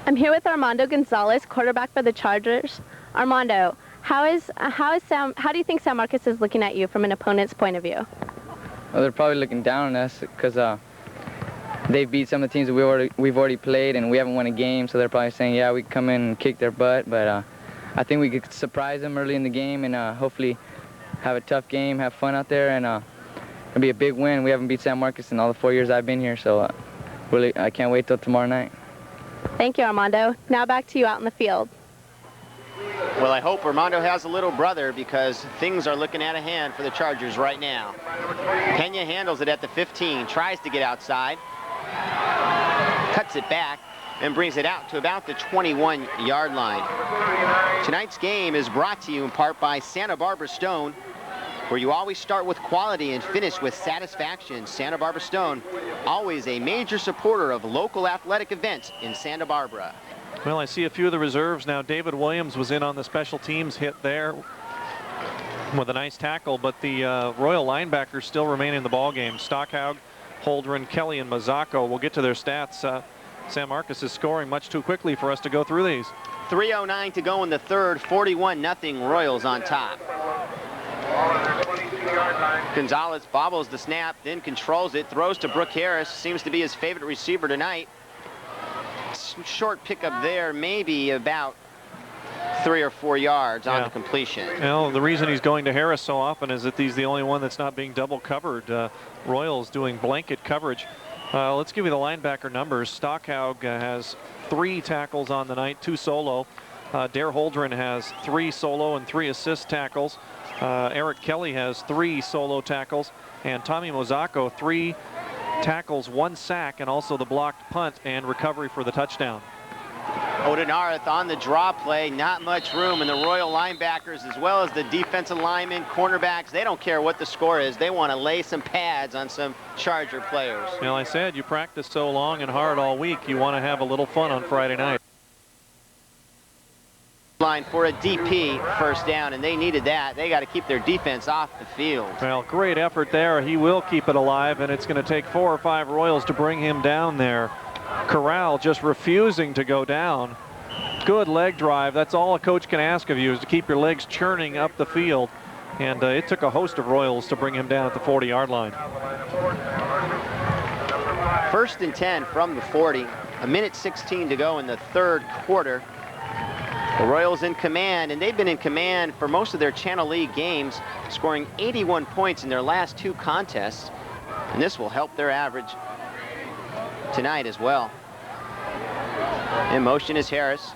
H: I'm here with Armando Gonzalez, quarterback for the Chargers. Armando, how do you think San Marcos is looking at you from an opponent's point of view?
J: Well, they're probably looking down on us because they've beat some of the teams that we've already played, and we haven't won a game. So they're probably saying, yeah, we can come in and kick their butt. But I think we could surprise them early in the game and hopefully have a tough game, have fun out there, and it'll be a big win. We haven't beat San Marcos in all the 4 years I've been here, so really, I can't wait till tomorrow night.
H: Thank you, Armando. Now back to you out in the field.
M: Well, I hope Armando has a little brother because things are looking out of hand for the Chargers right now. Pena handles it at the 15, tries to get outside, cuts it back, and brings it out to about the 21-yard line. Tonight's game is brought to you in part by Santa Barbara Stone, where you always start with quality and finish with satisfaction. Santa Barbara Stone, always a major supporter of local athletic events in Santa Barbara.
C: Well, I see a few of the reserves now. David Williams was in on the special teams hit there with a nice tackle, but the Royal linebackers still remain in the ball game. Stockhaug, Holdren, Kelly, and Mazzocco. We'll get to their stats. San Marcos is scoring much too quickly for us to go through these.
M: 3:09 to go in the third, 41-0 Royals on top. Gonzalez bobbles the snap, then controls it, throws to Brooke Harris, seems to be his favorite receiver tonight. Short pickup there, maybe about 3 or 4 yards on the completion.
C: Well, the reason he's going to Harris so often is that he's the only one that's not being double covered. Royals doing blanket coverage. Let's give you the linebacker numbers. Stockhaug has 3 tackles on the night, 2 solo. Dare Holdren has 3 solo and 3 assist tackles. Eric Kelly has 3 solo tackles, and Tommy Mazzocco 3 tackles, 1 sack, and also the blocked punt and recovery for the touchdown.
M: Odenareth on the draw play, not much room, and the Royal linebackers as well as the defensive linemen, cornerbacks, they don't care what the score is. They want to lay some pads on some Charger players.
C: Well, I said you practice so long and hard all week, you want to have a little fun on Friday night.
M: Line for a DP first down, and they needed that. They got to keep their defense off the field.
C: Well, great effort there. He will keep it alive, and it's going to take 4 or 5 Royals to bring him down there. Corral just refusing to go down. Good leg drive. That's all a coach can ask of you, is to keep your legs churning up the field. And it took a host of Royals to bring him down at the 40-yard line.
M: 1st and 10 from the 40. 1:16 to go in the third quarter. The Royals in command, and they've been in command for most of their Channel League games, scoring 81 points in their last 2 contests. And this will help their average tonight as well. In motion is Harris.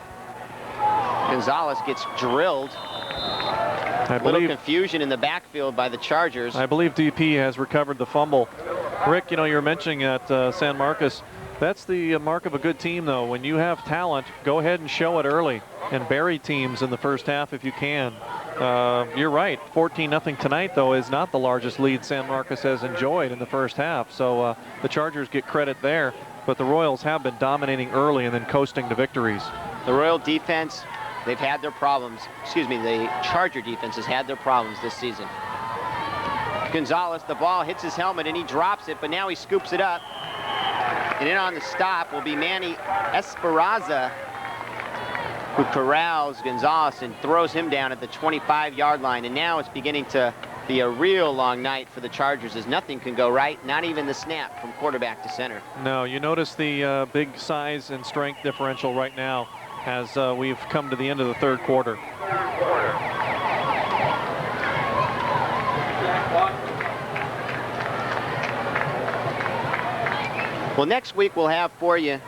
M: Gonzalez gets drilled. A little confusion in the backfield by the Chargers.
C: I believe DP has recovered the fumble. Rick, you know, you're mentioning at San Marcos, that's the mark of a good team, though. When you have talent, go ahead and show it early and bury teams in the first half if you can. You're right. 14-0 tonight, though, is not the largest lead San Marcos has enjoyed in the first half. So the Chargers get credit there, but the Royals have been dominating early and then coasting to victories.
M: The Royal defense, they've had their problems. Excuse me, the Charger defense has had their problems this season. Gonzalez, the ball hits his helmet and he drops it, but now he scoops it up. And in on the stop will be Manny Esperanza, who corrals Gonzalez and throws him down at the 25-yard line. And now it's beginning to be a real long night for the Chargers, as nothing can go right, not even the snap from quarterback to center.
C: No, you notice the big size and strength differential right now as we've come to the end of the third quarter.
M: Well, next week we'll have for you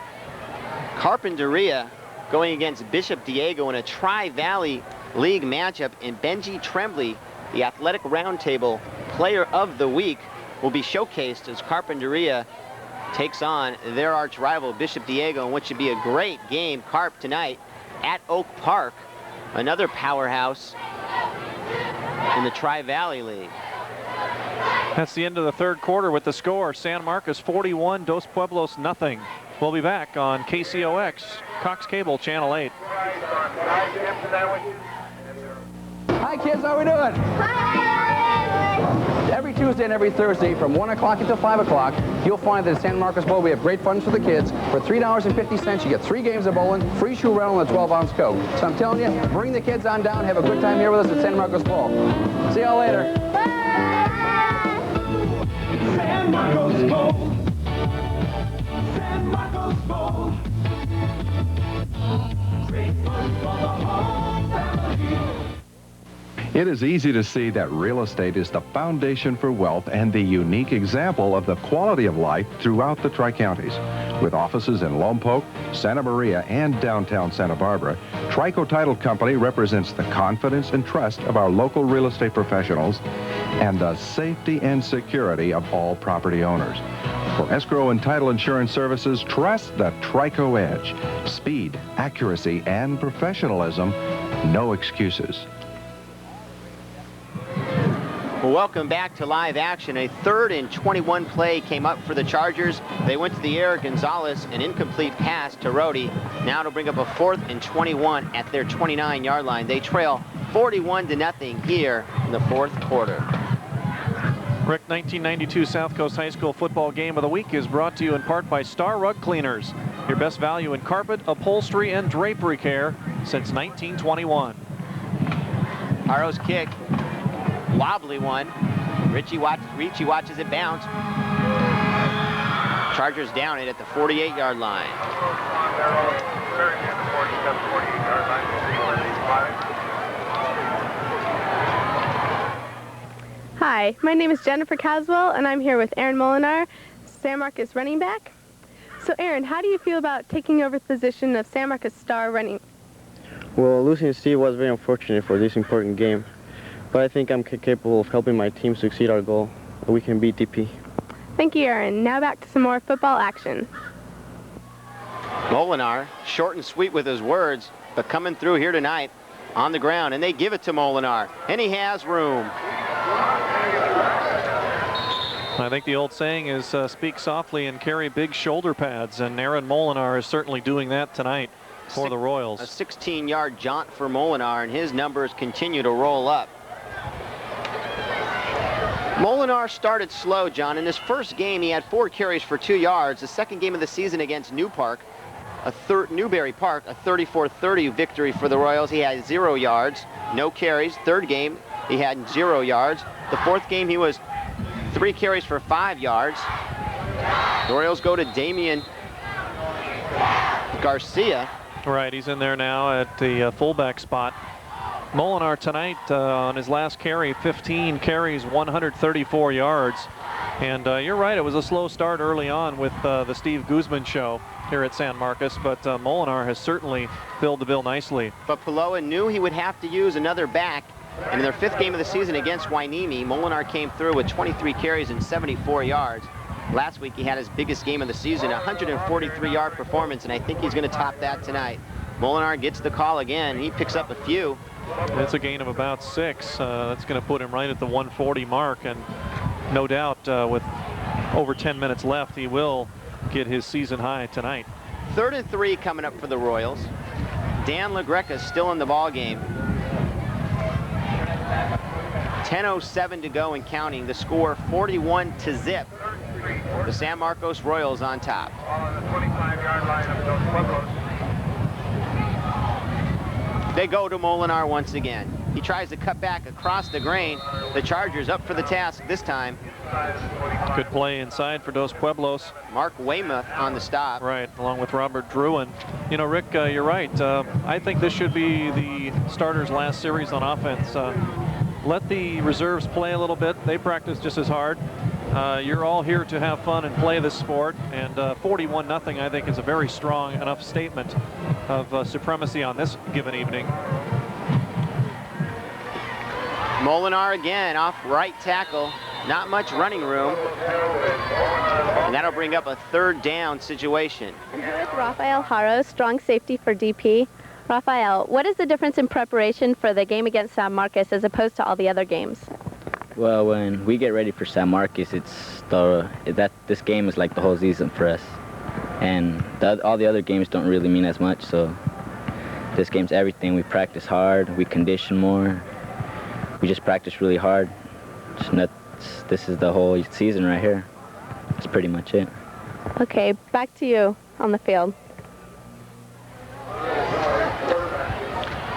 M: Carpinteria going against Bishop Diego in a Tri-Valley League matchup, and Benji Tremblay, the Athletic Roundtable Player of the Week, will will be showcased as Carpinteria takes on their arch rival, Bishop Diego, in what should be a great game. Carp tonight at Oak Park, another powerhouse in the Tri-Valley League.
C: That's the end of the third quarter with the score. San Marcos 41, Dos Pueblos nothing. We'll be back on KCOX, Cox Cable, Channel 8.
K: Hi kids, how we doing? Every Tuesday and every Thursday from 1 o'clock until 5 o'clock, you'll find that at San Marcos Bowl we have great fun for the kids. For $3.50, you get 3 games of bowling, free shoe rental, and a 12-ounce Coke. So I'm telling you, bring the kids on down, have a good time here with us at San Marcos Bowl. See y'all later.
N: San Marcos Bowl. San Marcos Bowl. Great fun for the whole family.
S: It is easy to see that real estate is the foundation for wealth and the unique example of the quality of life throughout the Tri-Counties. With offices in Lompoc, Santa Maria, and downtown Santa Barbara, Trico Title Company represents the confidence and trust of our local real estate professionals and the safety and security of all property owners. For escrow and title insurance services, trust the Trico Edge. Speed, accuracy, and professionalism, no excuses.
M: Well, welcome back to live action. A 3rd and 21 play came up for the Chargers. They went to the air. Gonzalez, an incomplete pass to Rhodey. Now to bring up a 4th and 21 at their 29-yard line. They trail 41-0 here in the 4th quarter.
C: Rick, 1992 South Coast High School football game of the week is brought to you in part by Star Rug Cleaners. Your best value in carpet, upholstery, and drapery care since 1921.
M: Haro's kick. Wobbly one. Ricci watches it bounce. Chargers down it at the 48-yard line.
H: Hi, my name is Jennifer Caswell, and I'm here with Aaron Molinar, San Marcos running back. So Aaron, how do you feel about taking over the position of San Marcos star running?
F: Well, losing to Steve was very unfortunate for this important game. But I think I'm capable of helping my team succeed our goal. We can beat DP.
H: Thank you, Aaron. Now back to some more football action.
M: Molinar, short and sweet with his words, but coming through here tonight on the ground. And they give it to Molinar, and he has room.
C: I think the old saying is speak softly and carry big shoulder pads, and Aaron Molinar is certainly doing that tonight for the Royals.
M: A 16-yard jaunt for Molinar, and his numbers continue to roll up. Molinar started slow, John. In his first game, he had 4 carries for 2 yards. The second game of the season against Newbury Park, a 34-30 victory for the Royals. He had 0 yards, no carries. Third game, he had 0 yards. The fourth game, he was 3 carries for 5 yards. The Royals go to Damian Garcia.
C: Right, he's in there now at the fullback spot. Molinar tonight on his last carry, 15 carries, 134 yards. And you're right, it was a slow start early on with the Steve Guzman show here at San Marcos, but Molinar has certainly filled the bill nicely.
M: But Paloa knew he would have to use another back. And in their 5th game of the season against Hueneme, Molinar came through with 23 carries and 74 yards. Last week he had his biggest game of the season, a 143-yard performance, and I think he's going to top that tonight. Molinar gets the call again. He picks up a few.
C: That's a gain of about 6. That's going to put him right at the 140 mark, and no doubt with over 10 minutes left, he will get his season high tonight.
M: 3rd and 3 coming up for the Royals. Dan LaGreca still in the ball game. 10:07 to go and counting. The score 41-0. The San Marcos Royals on top. They go to Molinar once again. He tries to cut back across the grain. The Chargers up for the task this time.
C: Good play inside for Dos Pueblos.
M: Mark Weymouth on the stop.
C: Right, along with Robert Druin. You know, Rick, you're right. I think this should be the starters' last series on offense. Let the reserves play a little bit. They practice just as hard. You're all here to have fun and play this sport, and 41-0 I think is a very strong enough statement of supremacy on this given evening.
M: Molinar again off right tackle. Not much running room. And that'll bring up a 3rd down situation.
H: I'm here with Rafael Haro, strong safety for DP. Rafael, what is the difference in preparation for the game against San Marcos as opposed to all the other games?
L: Well, when we get ready for San Marcos, this game is like the whole season for us. And all the other games don't really mean as much, so this game's everything. We practice hard, we condition more, we just practice really hard. This is the whole season right here. That's pretty much it.
H: Okay, back to you on the field.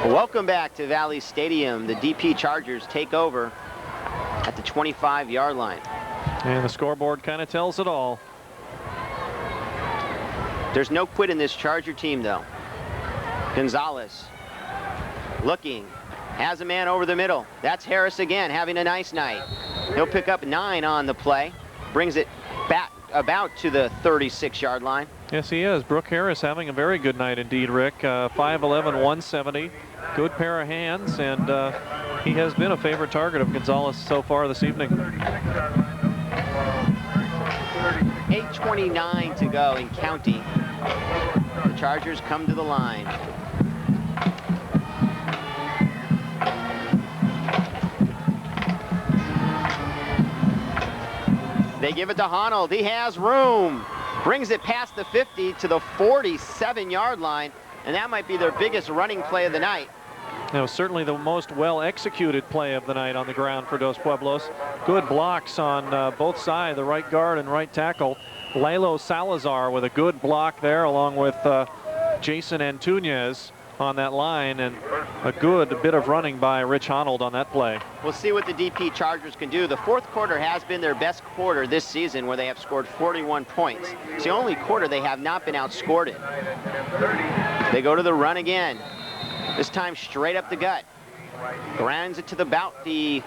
M: Welcome back to Valley Stadium. The DP Chargers take over at the 25-yard line.
C: And the scoreboard kind of tells it all.
M: There's no quit in this Charger team, though. Gonzalez looking, has a man over the middle. That's Harris again, having a nice night. He'll pick up 9 on the play, brings it back about to the 36-yard line.
C: Yes, he is. Brooke Harris having a very good night indeed, Rick. 5'11", 170. Good pair of hands, and he has been a favorite target of Gonzalez so far this evening.
M: 8:29 to go in county. The Chargers come to the line. They give it to Honnold. He has room. Brings it past the 50 to the 47-yard line, and that might be their biggest running play of the night.
C: Now, certainly the most well-executed play of the night on the ground for Dos Pueblos. Good blocks on both sides, the right guard and right tackle. Lalo Salazar with a good block there, along with Jason Antunez on that line, and a good bit of running by Rich Honnold on that play.
M: We'll see what the DP Chargers can do. The 4th quarter has been their best quarter this season, where they have scored 41 points. It's the only quarter they have not been outscored in. They go to the run again. This time straight up the gut. Grounds it to about the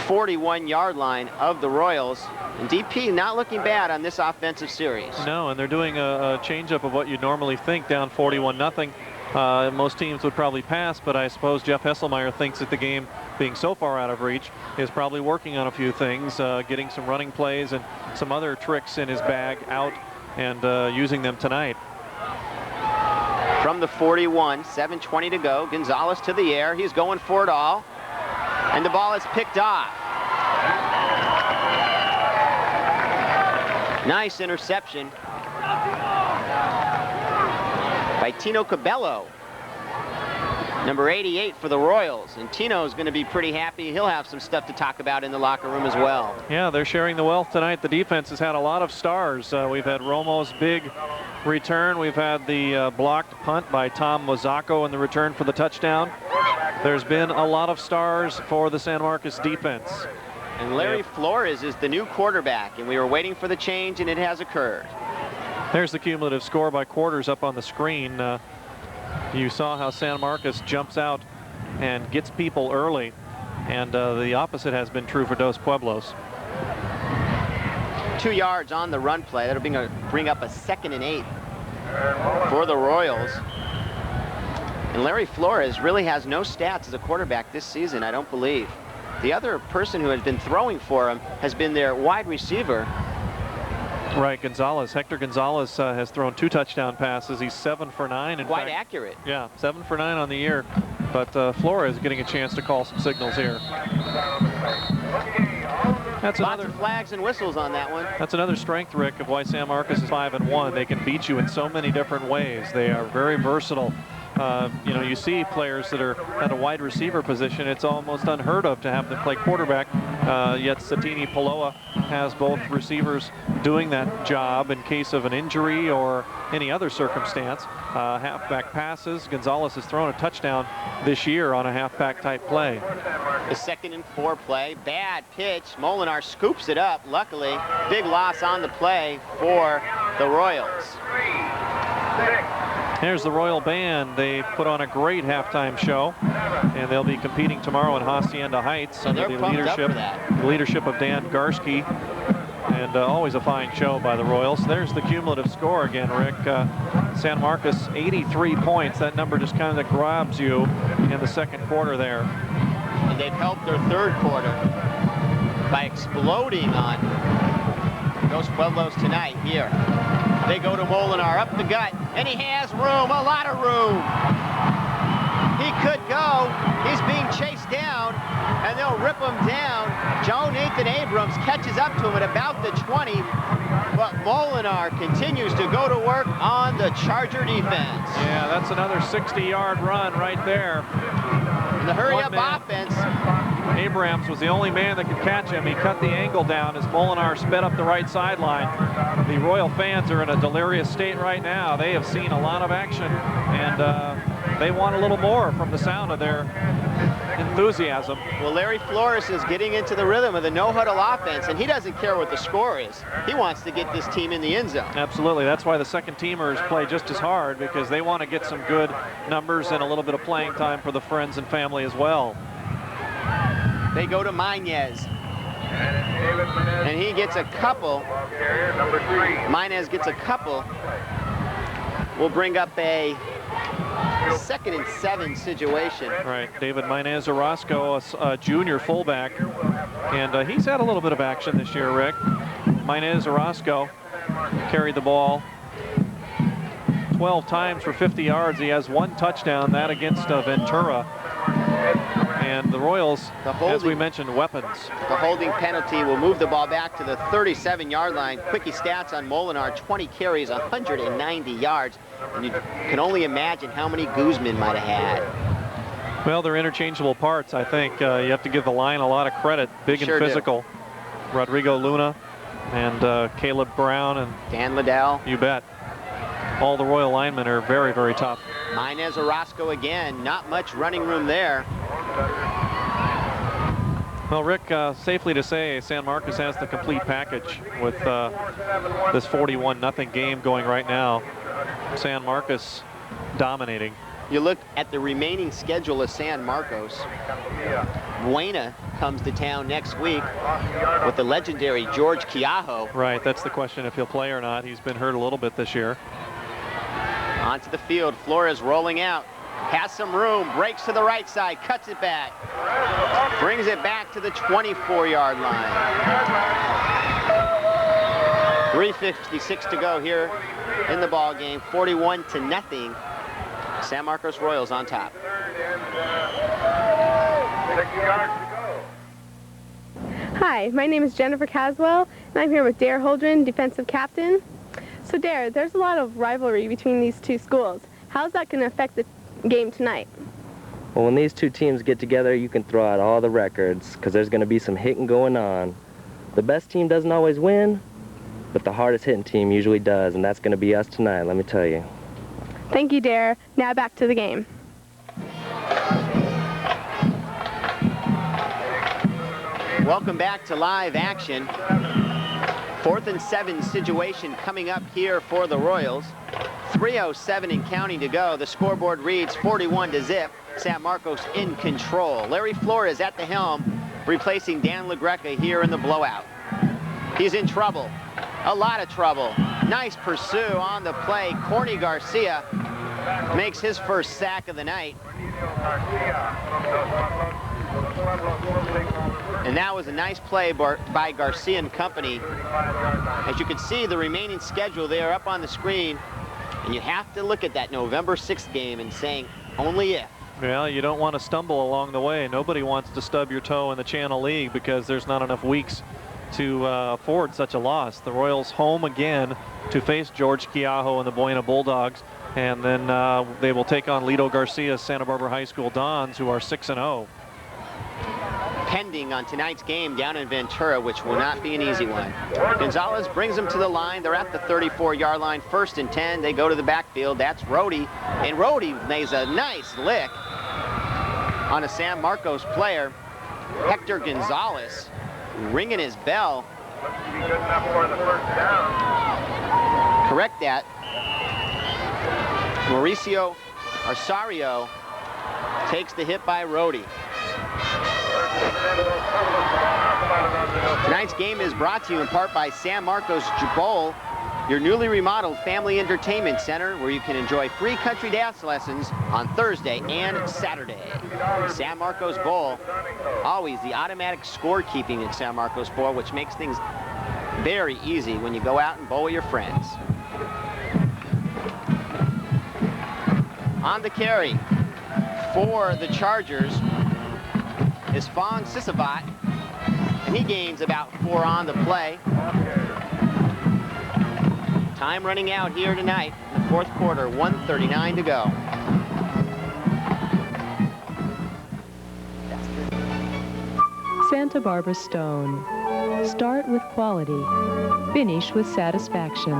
M: 41-yard line of the Royals. And DP not looking bad on this offensive series.
C: No, and they're doing a changeup of what you'd normally think down 41-0. Most teams would probably pass, but I suppose Jeff Hesselmeyer thinks that the game, being so far out of reach, is probably working on a few things, getting some running plays and some other tricks in his bag out and using them tonight.
M: From the 41, 7:20 to go. Gonzalez to the air. He's going for it all. And the ball is picked off. Nice interception by Tino Cabello, number 88 for the Royals. And Tino's going to be pretty happy. He'll have some stuff to talk about in the locker room as well.
C: Yeah, they're sharing the wealth tonight. The defense has had a lot of stars. We've had Romo's big return. We've had the blocked punt by Tom Mozzaco in the return for the touchdown. There's been a lot of stars for the San Marcos defense.
M: And Larry Flores is the new quarterback, and we were waiting for the change, and it has occurred.
C: There's the cumulative score by quarters up on the screen. You saw how San Marcos jumps out and gets people early, and the opposite has been true for Dos Pueblos.
M: 2 yards on the run play. That'll bring up a 2nd and 8 for the Royals. And Larry Flores really has no stats as a quarterback this season, I don't believe. The other person who has been throwing for him has been their wide receiver.
C: Right, Gonzalez. Hector Gonzalez has thrown 2 touchdown passes. He's 7 for 9.
M: Quite accurate.
C: Yeah, 7 for 9 on the year. But Flores getting a chance to call some signals here. That's
M: Lots of flags and whistles on that one.
C: That's another strength, Rick, of why San Marcos is 5-1. They can beat you in so many different ways. They are very versatile. You know, you see players that are at a wide receiver position. It's almost unheard of to have them play quarterback. Yet Satini Paloa has both receivers doing that job in case of an injury or any other circumstance. Halfback passes. Gonzalez has thrown a touchdown this year on a halfback type play.
M: The 2nd and 4 play. Bad pitch. Molinar scoops it up. Luckily, big loss on the play for the Royals.
C: Here's the Royal Band. They put on a great halftime show, and they'll be competing tomorrow in Hacienda Heights under the leadership of Dan Garski, and always a fine show by the Royals. There's the cumulative score again, Rick. San Marcos 83 points. That number just kind of grabs you in the 2nd quarter there.
M: And they've helped their 3rd quarter. by exploding on Dos Pueblos tonight here. They go to Molinar up the gut, and he has room, a lot of room. He could go. He's being chased down, and they'll rip him down. Joe Nathan Abrams catches up to him at about the 20, but Molinar continues to go to work on the Charger defense.
C: Yeah, that's another 60-yard run right there.
M: In the hurry-up offense.
C: Abrams was the only man that could catch him. He cut the angle down as Molinar sped up the right sideline. The Royal fans are in a delirious state right now. They have seen a lot of action, and they want a little more from the sound of their enthusiasm.
M: Well, Larry Flores is getting into the rhythm of the no-huddle offense, and he doesn't care what the score is. He wants to get this team in the end zone.
C: Absolutely. That's why the second-teamers play just as hard, because they want to get some good numbers and a little bit of playing time for the friends and family as well.
M: They go to Maynez, and he gets a couple. Maynez gets a couple. We'll bring up a 2nd and 7 situation.
C: Right, David Maynez Orozco, a junior fullback, and he's had a little bit of action this year, Rick. Maynez Orozco carried the ball 12 times for 50 yards. He has 1 touchdown, that against Ventura. And the Royals, as we mentioned, weapons.
M: The holding penalty will move the ball back to the 37-yard line. Quickie stats on Molinar, 20 carries, 190 yards. And you can only imagine how many Guzman might have had.
C: Well, they're interchangeable parts, I think. You have to give the line a lot of credit. Big and physical. Rodrigo Luna and Caleb Brown and
M: Dan Liddell.
C: You bet. All the Royal linemen are very, very tough.
M: Maynez Orozco again. Not much running room there.
C: Well, Rick, safely to say San Marcos has the complete package with this 41-0 game going right now. San Marcos dominating.
M: You look at the remaining schedule of San Marcos. Buena comes to town next week with the legendary George Quiajo.
C: Right, that's the question, if he'll play or not. He's been hurt a little bit this year.
M: Onto the field, Flores rolling out. Has some room, breaks to the right side, cuts it back. Brings it back to the 24-yard line. 3:56 to go here in the ball game. 41-0. San Marcos Royals on top.
H: Hi, my name is Jennifer Caswell, and I'm here with Dare Holdren, defensive captain. So Dare, there's a lot of rivalry between these two schools. How's that going to affect the game tonight?
F: Well, when these two teams get together, you can throw out all the records, because there's going to be some hitting going on. The best team doesn't always win, but the hardest hitting team usually does, and that's going to be us tonight, let me tell you.
H: Thank you, Dare. Now back to the game.
M: Welcome back to live action. 4th and 7 situation coming up here for the Royals. 3:07 and counting to go. The scoreboard reads 41-0. San Marcos in control. Larry Flores at the helm, replacing Dan LaGreca here in the blowout. He's in trouble, a lot of trouble. Nice pursue on the play. Corny Garcia makes his first sack of the night. And that was a nice play by Garcia and company. As you can see, the remaining schedule there up on the screen, and you have to look at that November 6th game and saying, only if.
C: Well, you don't want to stumble along the way. Nobody wants to stub your toe in the Channel League because there's not enough weeks to afford such a loss. The Royals home again to face George Quiajo and the Buena Bulldogs, and then they will take on Lido Garcia's Santa Barbara High School Dons, who are 6-0.
M: Pending on tonight's game down in Ventura, which will not be an easy one. Gonzalez brings them to the line. They're at the 34-yard line, 1st and 10. They go to the backfield. That's Rohde, and Rohde makes a nice lick on a San Marcos player. Hector Gonzalez ringing his bell. Correct that. Mauricio Arsario takes the hit by Rohde. Tonight's game is brought to you in part by San Marcos Bowl. your newly remodeled family entertainment center where you can enjoy free country dance lessons on Thursday and Saturday. San Marcos Bowl, always the automatic scorekeeping at San Marcos Bowl, which makes things very easy when you go out and bowl with your friends. On the carry for the Chargers is Fong Sisavat, and he gains about 4 on the play. Time running out here tonight in the fourth quarter, 1:39 to go.
V: Santa Barbara Stone. Start with quality. Finish with satisfaction.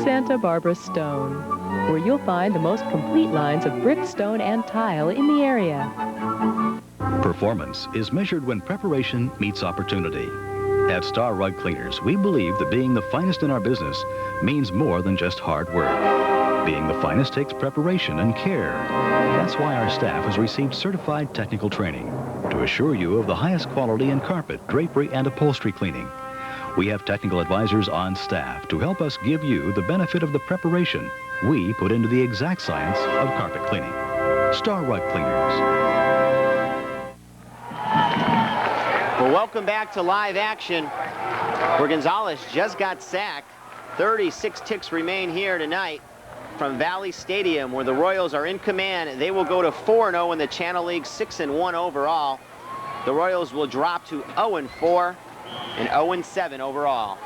V: Santa Barbara Stone, where you'll find the most complete lines of brick, stone, and tile in the area.
X: Performance is measured when preparation meets opportunity. At Star Rug Cleaners, we believe that being the finest in our business means more than just hard work. Being the finest takes preparation and care. That's why our staff has received certified technical training to assure you of the highest quality in carpet, drapery, and upholstery cleaning. We have technical advisors on staff to help us give you the benefit of the preparation we put into the exact science of carpet cleaning. Star Rug Cleaners.
M: Well, welcome back to live action, where Gonzalez just got sacked. 36 ticks remain here tonight from Valley Stadium, where the Royals are in command. They will go to 4-0 in the Channel League, 6-1 overall. The Royals will drop to 0-4 and 0-7 overall.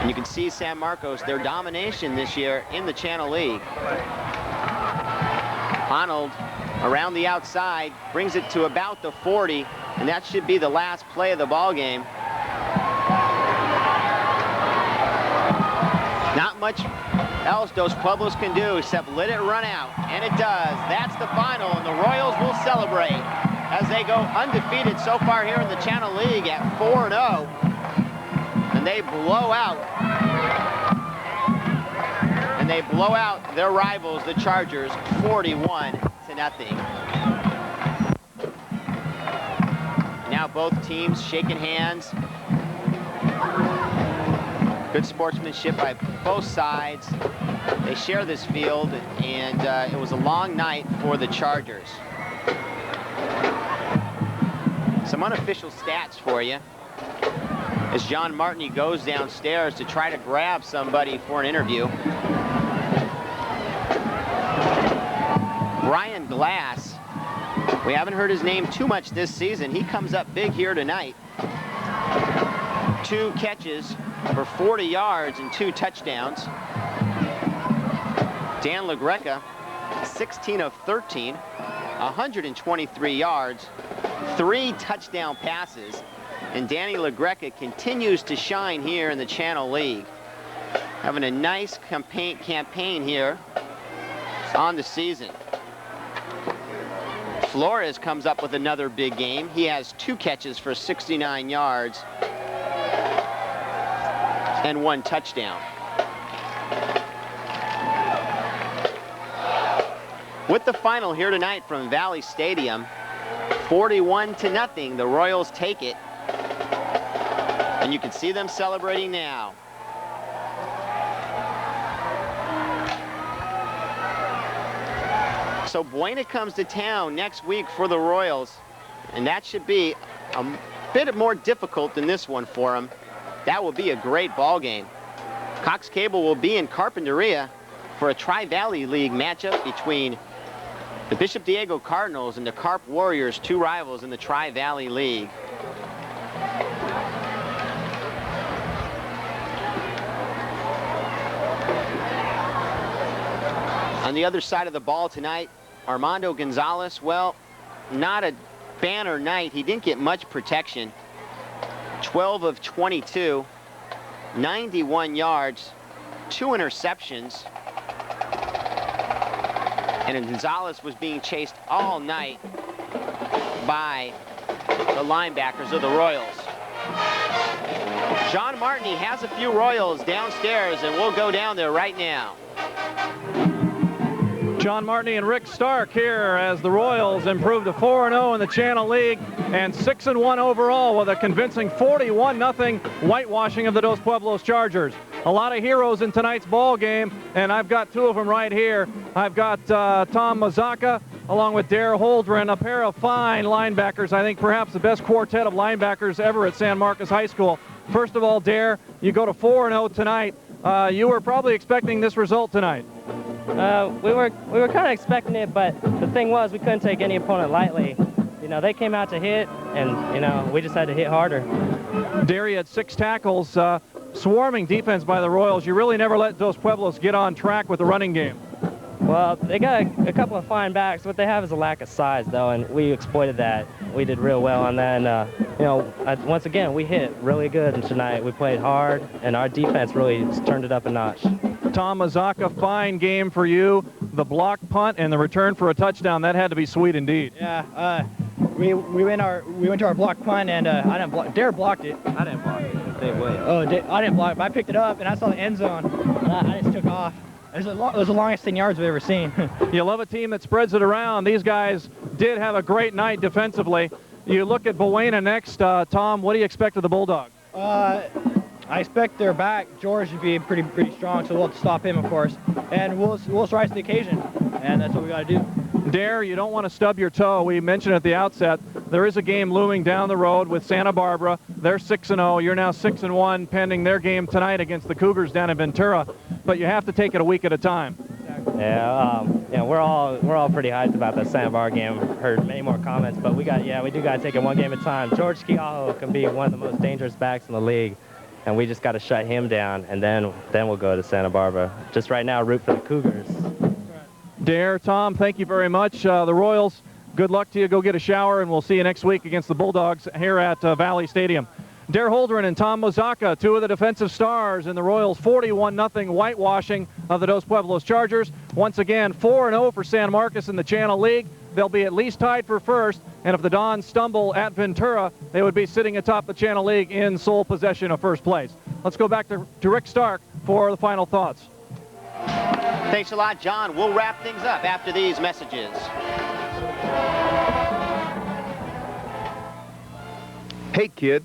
M: And you can see San Marcos, their domination this year in the Channel League. Honnold around the outside, brings it to about the 40, and that should be the last play of the ball game. Not much else Dos Pueblos can do except let it run out, and it does. That's the final, and the Royals will celebrate as they go undefeated so far here in the Channel League at 4-0, and they blow out. And they blow out their rivals, the Chargers, 41-0. Now both teams shaking hands. Good sportsmanship by both sides. They share this field, and it was a long night for the Chargers. Some unofficial stats for you. As John Martin goes downstairs to try to grab somebody for an interview. Brian Glass, we haven't heard his name too much this season. He comes up big here tonight. 2 catches for 40 yards and 2 touchdowns. Dan LaGreca, 16 of 13, 123 yards, 3 touchdown passes. And Danny LaGreca continues to shine here in the Channel League. Having a nice campaign here on the season. Flores comes up with another big game. He has 2 catches for 69 yards and 1 touchdown. With the final here tonight from Valley Stadium, 41-0, the Royals take it. And you can see them celebrating now. So Buena comes to town next week for the Royals, and that should be a bit more difficult than this one for them. That will be a great ball game. Cox Cable will be in Carpinteria for a Tri-Valley League matchup between the Bishop Diego Cardinals and the Carp Warriors, 2 rivals in the Tri-Valley League. On the other side of the ball tonight, Armando Gonzalez, well, not a banner night. He didn't get much protection. 12 of 22, 91 yards, 2 interceptions. And Gonzalez was being chased all night by the linebackers of the Royals. John Martin has a few Royals downstairs, and we'll go down there right now.
C: John Martin and Rick Stark here as the Royals improve to 4-0 in the Channel League and 6-1 overall with a convincing 41-0 whitewashing of the Dos Pueblos Chargers. A lot of heroes in tonight's ball game, and I've got two of them right here. I've got Tom Mazaka along with Dare Holdren, a pair of fine linebackers. I think perhaps the best quartet of linebackers ever at San Marcos High School. First of all, Dare, you go to 4-0 tonight. You were probably expecting this result tonight.
A: We were kind of expecting it, but the thing was we couldn't take any opponent lightly. You know, they came out to hit, and, you know, we just had to hit harder.
C: Derry had 6 tackles, swarming defense by the Royals. You really never let Dos Pueblos get on track with the running game.
A: Well, they got a couple of fine backs. What they have is a lack of size, though, and we exploited that. We did real well, and then, you know, once again, we hit really good tonight. We played hard, and our defense really turned it up a notch.
C: Tom Mazaka, fine game for you. The block punt and the return for a touchdown, that had to be sweet indeed.
P: Yeah, we went to our block punt, and I didn't block. Dare blocked it. I didn't block it. Dave Williams. Oh, I didn't block it, but I picked it up, and I saw the end zone. And I just took off. It was the longest 10 yards we've ever seen.
C: You love a team that spreads it around. These guys did have a great night defensively. You look at Buena next. Tom, what do you expect of the Bulldogs?
P: I expect their back, George, to be pretty strong, so we'll have to stop him, of course. And we'll rise to the occasion, and that's what we got to do.
C: Dare, you don't want to stub your toe. We mentioned at the outset, there is a game looming down the road with Santa Barbara. They're 6-0. You're now 6-1, pending their game tonight against the Cougars down in Ventura. But you have to take it a week at a time.
A: Yeah, we're all pretty hyped about the Santa Barbara game. Heard many more comments, but we do got to take it one game at a time. George Skiaho can be one of the most dangerous backs in the league, and we just got to shut him down, and then we'll go to Santa Barbara. Just right now, root for the Cougars.
C: Dare, Tom, thank you very much. The Royals, good luck to you. Go get a shower, and we'll see you next week against the Bulldogs here at Valley Stadium. Dare Holdren and Tom Mazaka, two of the defensive stars in the Royals' 41-0 whitewashing of the Dos Pueblos Chargers. Once again, 4-0 for San Marcos in the Channel League. They'll be at least tied for first, and if the Dons stumble at Ventura, they would be sitting atop the Channel League in sole possession of first place. Let's go back to Rick Stark for the final thoughts.
M: Thanks a lot, John. We'll wrap things up after these messages.
Q: Hey, kid.